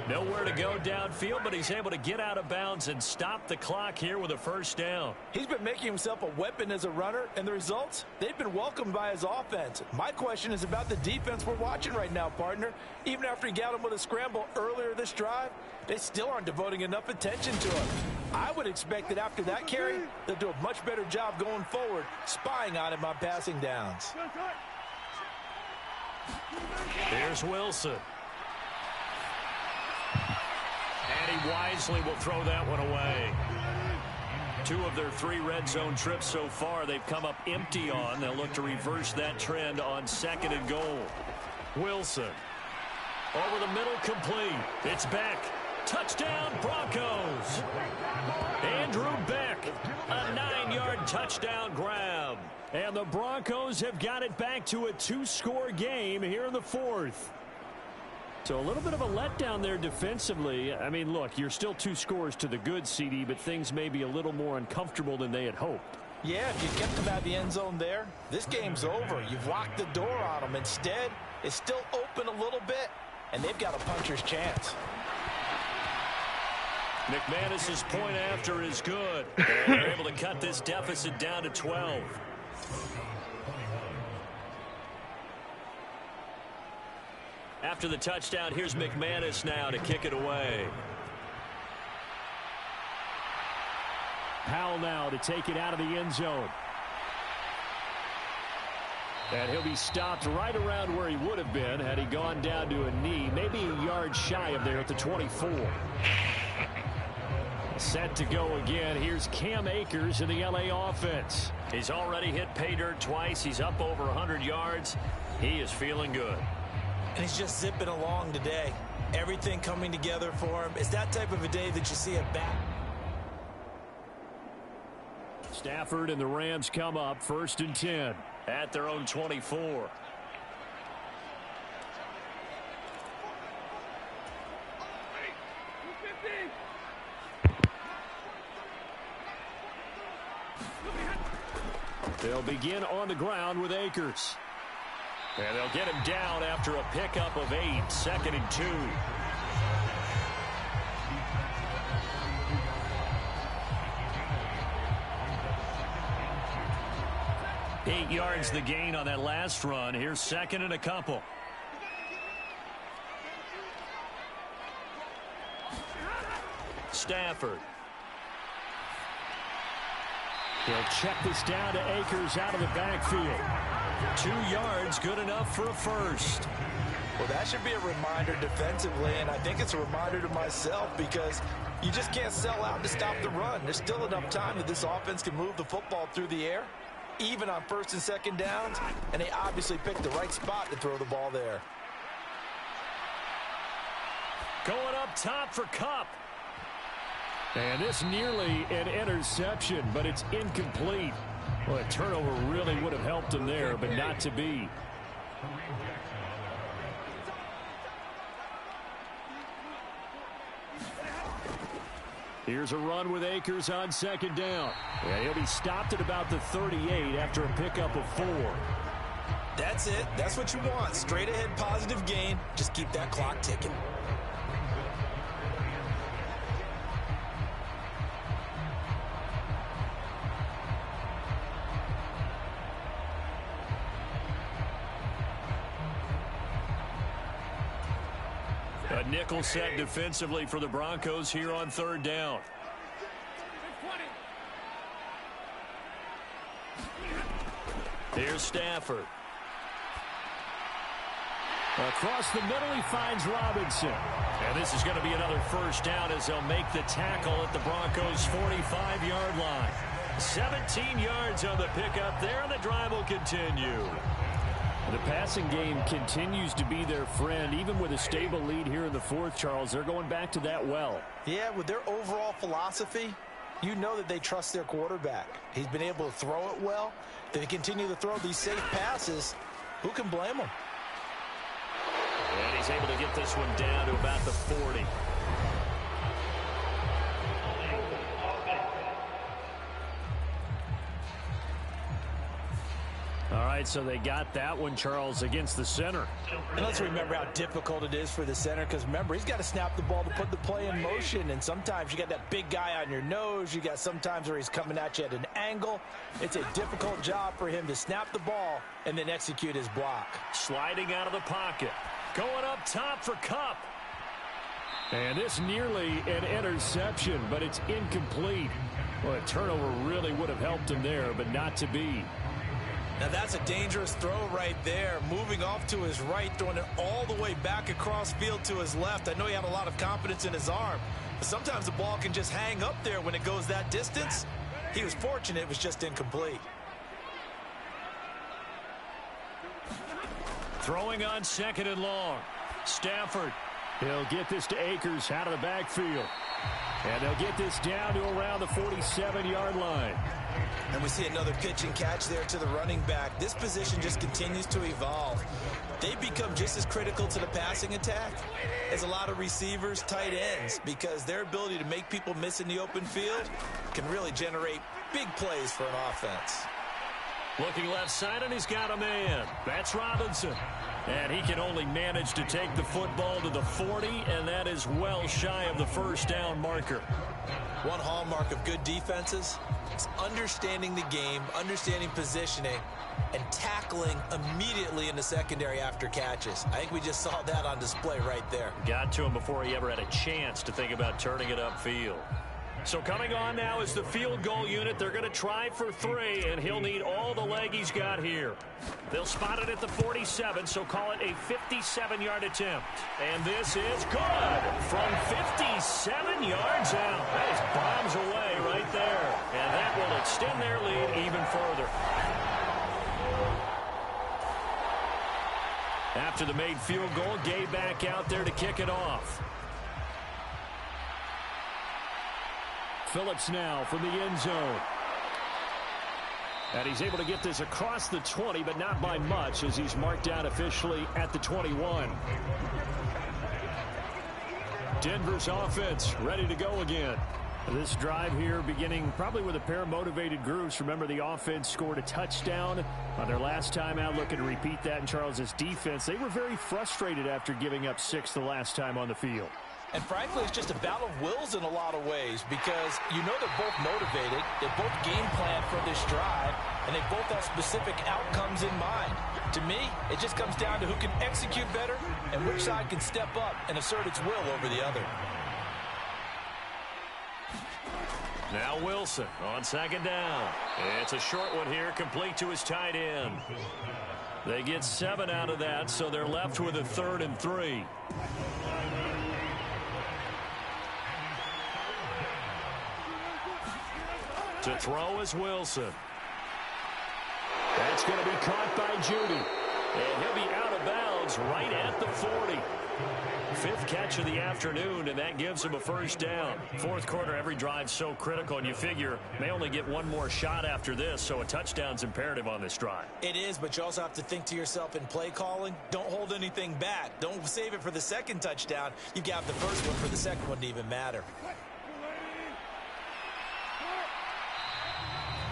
Nowhere to go downfield, but he's able to get out of bounds and stop the clock here with a 1st down. He's been making himself a weapon as a runner, and the results, they've been welcomed by his offense. My question is about the defense we're watching right now, partner. Even after he got him with a scramble earlier this drive, they still aren't devoting enough attention to him. I would expect that after that carry, they'll do a much better job going forward, spying on him on passing downs. Here's Wilson. And he wisely will throw that one away. 2 of their 3 red zone trips so far they've come up empty on. They'll look to reverse that trend on 2nd and goal. Wilson. Over the middle, complete. It's Beck. Touchdown, Broncos. Andrew Beck. A 9-yard touchdown grab. And the Broncos have got it back to a 2-score game here in the 4th. So a little bit of a letdown there defensively. I mean, look, you're still 2 scores to the good, CD, but things may be a little more uncomfortable than they had hoped. Yeah, if you kept them out the end zone there, this game's over. You've locked the door on them. Instead, it's still open a little bit, and they've got a puncher's chance. McManus's point after is good. And they're able to cut this deficit down to 12. After the touchdown, here's McManus now to kick it away. Powell now to take it out of the end zone. And he'll be stopped right around where he would have been had he gone down to a knee, maybe a yard shy of there at the 24. Set to go again. Here's Cam Akers in the LA offense. He's already hit pay dirt twice. He's up over 100 yards. He is feeling good. And he's just zipping along today. Everything coming together for him. It's that type of a day that you see it back. Stafford and the Rams come up 1st and 10 at their own 24. They'll begin on the ground with Akers. And they'll get him down after a pickup of 8, 2nd and 2. Eight yards the gain on that last run. Here's 2nd and a couple. Stafford. He'll check this down to Akers out of the backfield. 2 yards, good enough for a first. Well, that should be a reminder defensively, and I think it's a reminder to myself because you just can't sell out to stop the run. There's still enough time that this offense can move the football through the air, even on 1st and 2nd downs, and they obviously picked the right spot to throw the ball there. Going up top for Kupp. And this nearly an interception, but it's incomplete. Well, a turnover really would have helped him there, but not to be. Here's a run with Akers on 2nd down. And he'll be stopped at about the 38 after a pickup of 4. That's it. That's what you want. Straight ahead positive gain. Just keep that clock ticking. A nickel set defensively for the Broncos here on 3rd down. Here's Stafford. Across the middle, he finds Robinson. And this is going to be another 1st down as they'll make the tackle at the Broncos' 45-yard line. 17 yards on the pickup there, and the drive will continue. The passing game continues to be their friend. Even with a stable lead here in the 4th, Charles, they're going back to that well. Yeah, with their overall philosophy, you know that they trust their quarterback. He's been able to throw it well. They continue to throw these safe passes. Who can blame them? And he's able to get this one down to about the 40. All right, so they got that one, Charles, against the center. And let's remember how difficult it is for the center because, remember, he's got to snap the ball to put the play in motion. And sometimes you got that big guy on your nose. You got sometimes where he's coming at you at an angle. It's a difficult job for him to snap the ball and then execute his block. Sliding out of the pocket. Going up top for Kupp. And this nearly an interception, but it's incomplete. Well, a turnover really would have helped him there, but not to be. Now that's a dangerous throw right there. Moving off to his right, throwing it all the way back across field to his left. I know he had a lot of confidence in his arm, but sometimes the ball can just hang up there when it goes that distance. He was fortunate it was just incomplete. Throwing on 2nd and long. Stafford. He'll get this to Akers out of the backfield. And they'll get this down to around the 47-yard line. And we see another pitch and catch there to the running back. This position just continues to evolve. They become just as critical to the passing attack as a lot of receivers, tight ends, because their ability to make people miss in the open field can really generate big plays for an offense. Looking left side, and he's got a man. That's Robinson. And he can only manage to take the football to the 40, and that is well shy of the 1st down marker. One hallmark of good defenses is understanding the game, understanding positioning, and tackling immediately in the secondary after catches. I think we just saw that on display right there. Got to him before he ever had a chance to think about turning it upfield. So coming on now is the field goal unit. They're going to try for 3, and he'll need all the leg he's got here. They'll spot it at the 47, so call it a 57-yard attempt. And this is good from 57 yards out. That is bombs away right there. And that will extend their lead even further. After the made field goal, Gay back out there to kick it off. Phillips now from the end zone. And he's able to get this across the 20, but not by much, as he's marked out officially at the 21. Denver's offense ready to go again. This drive here beginning probably with a pair of motivated groups. Remember, the offense scored a touchdown on their last time out. Looking to repeat that in Charles's defense. They were very frustrated after giving up 6 the last time on the field. And frankly, it's just a battle of wills in a lot of ways because you know they're both motivated, they both game plan for this drive, and they both have specific outcomes in mind. To me, it just comes down to who can execute better and which side can step up and assert its will over the other. Now Wilson on second down. It's a short one here, complete to his tight end. They get 7 out of that, so they're left with a 3rd and 3. To throw is Wilson. That's going to be caught by Judy. And he'll be out of bounds right at the 40. 5th catch of the afternoon, and that gives him a first down. 4th quarter, every drive so critical, and you figure may only get one more shot after this, so a touchdown's imperative on this drive. It is, but you also have to think to yourself in play calling, don't hold anything back. Don't save it for the second touchdown. You got the first one for the second one to even matter.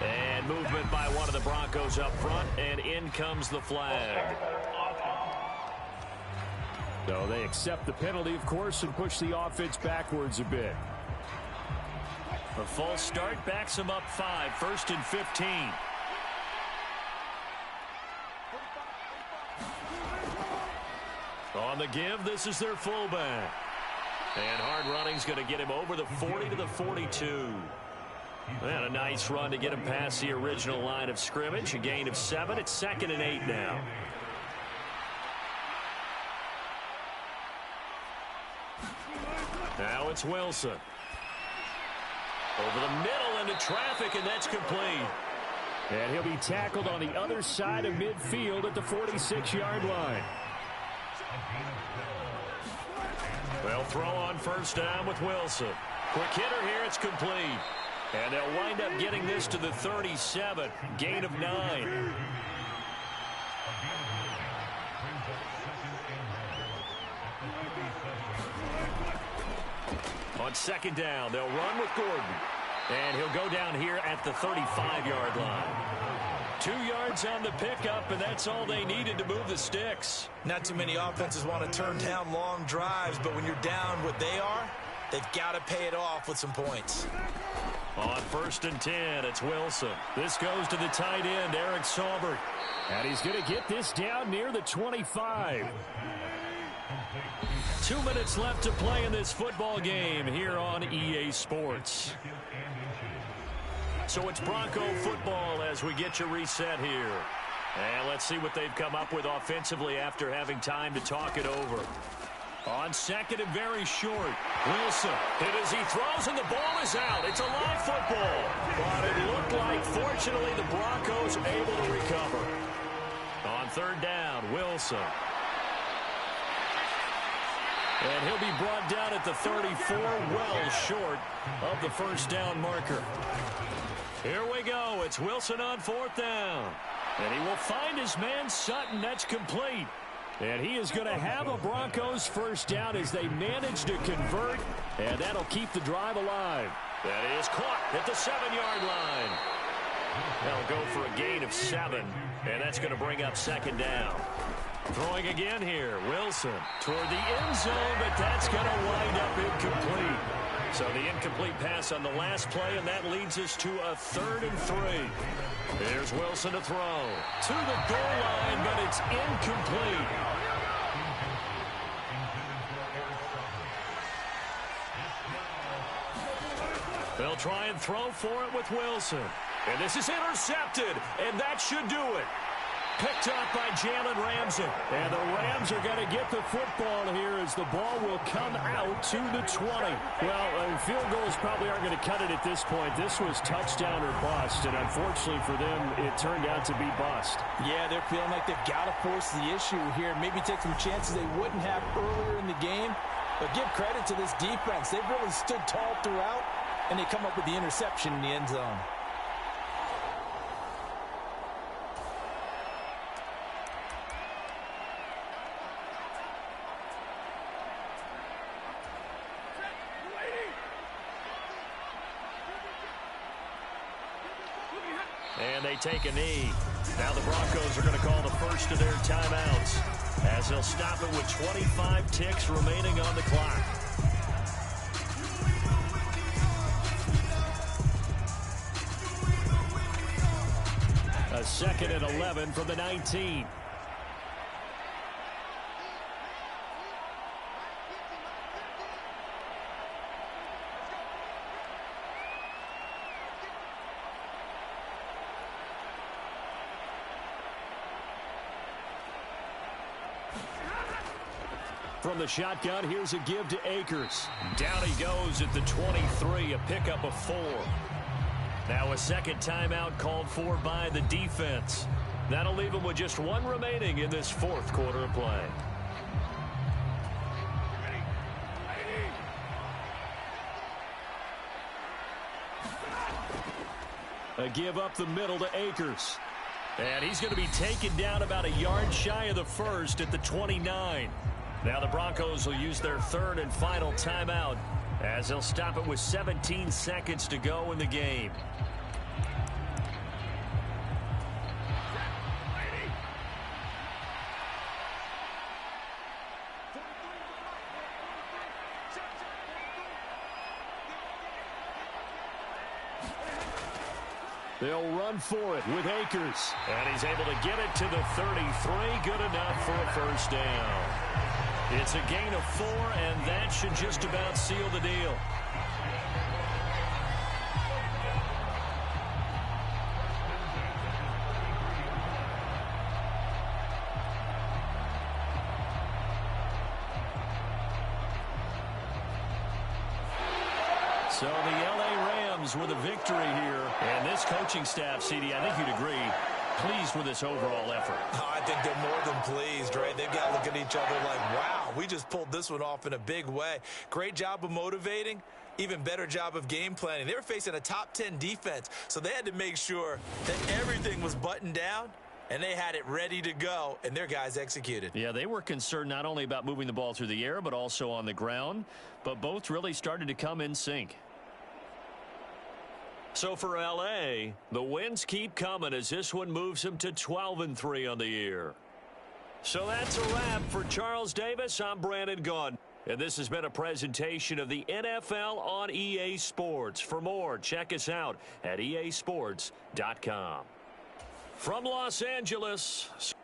And movement by one of the Broncos up front, and in comes the flag. So they accept the penalty, of course, and push the offense backwards a bit. A false start backs them up 5, 1st and 15. On the give, this is their fullback. And hard running's going to get him over the 40 to the 42. And a nice run to get him past the original line of scrimmage. A gain of 7. It's 2nd and 8 now. Now it's Wilson. Over the middle into traffic, and that's complete. And he'll be tackled on the other side of midfield at the 46-yard line. They'll throw on first down with Wilson. Quick hitter here, it's complete. And they'll wind up getting this to the 37. Gain of 9. On second down, they'll run with Gordon. And he'll go down here at the 35-yard line. 2 yards on the pickup, and that's all they needed to move the sticks. Not too many offenses want to turn down long drives, but when you're down what they are, they've got to pay it off with some points. On 1st and 10, it's Wilson. This goes to the tight end, Eric Saubert. And he's going to get this down near the 25. 2 minutes left to play in this football game here on EA Sports. So it's Bronco football as we get you reset here. And let's see what they've come up with offensively after having time to talk it over. On second and very short, Wilson hit as he throws, and the ball is out. It's a live football. But it looked like, fortunately, the Broncos able to recover. On 3rd down, Wilson. And he'll be brought down at the 34, well short of the first down marker. Here we go. It's Wilson on 4th down. And he will find his man Sutton. That's complete. And he is going to have a Broncos first down as they manage to convert. And that'll keep the drive alive. That is caught at the 7-yard line. They'll go for a gain of 7. And that's going to bring up 2nd down. Throwing again here, Wilson toward the end zone, but that's going to wind up incomplete. So the incomplete pass on the last play, and that leads us to a 3rd and 3. There's Wilson to throw to the goal line, but it's incomplete. They'll try and throw for it with Wilson. And this is intercepted, and that should do it. Picked up by Jalen Ramsey. And the Rams are going to get the football here as the ball will come out to the 20. Well, field goals probably aren't going to cut it at this point. This was touchdown or bust, and unfortunately for them, it turned out to be bust. Yeah, they're feeling like they've got to force the issue here. Maybe take some chances they wouldn't have earlier in the game. But give credit to this defense. They've really stood tall throughout, and they come up with the interception in the end zone. And they take a knee. Now the Broncos are going to call the first of their timeouts as they'll stop it with 25 ticks remaining on the clock. A 2nd and 11 from the 19. From the shotgun, here's a give to Akers. Down he goes at the 23, a pickup of 4. Now a second timeout called for by the defense. That'll leave him with just 1 remaining in this fourth quarter of play. A give up the middle to Akers. And he's going to be taken down about a yard shy of the first at the 29. Now the Broncos will use their third and final timeout as they'll stop it with 17 seconds to go in the game. They'll run for it with Akers. And he's able to get it to the 33. Good enough for a first down. It's a gain of 4, and that should just about seal the deal. So the L.A. Rams with a victory here. And this coaching staff, CD, I think you'd agree, pleased with this overall effort. I think they're more than pleased, right? They've got to look at each other like, wow, we just pulled this one off in a big way. Great job of motivating. Even better job of game planning. They were facing a top 10 defense, so they had to make sure that everything was buttoned down, and they had it ready to go, and their guys executed. Yeah, they were concerned not only about moving the ball through the air, but also on the ground, but both really started to come in sync. So for L.A., the wins keep coming as this one moves them to 12-3 on the year. So that's a wrap for Charles Davis. I'm Brandon Gaudin. And this has been a presentation of the NFL on EA Sports. For more, check us out at easports.com. From Los Angeles.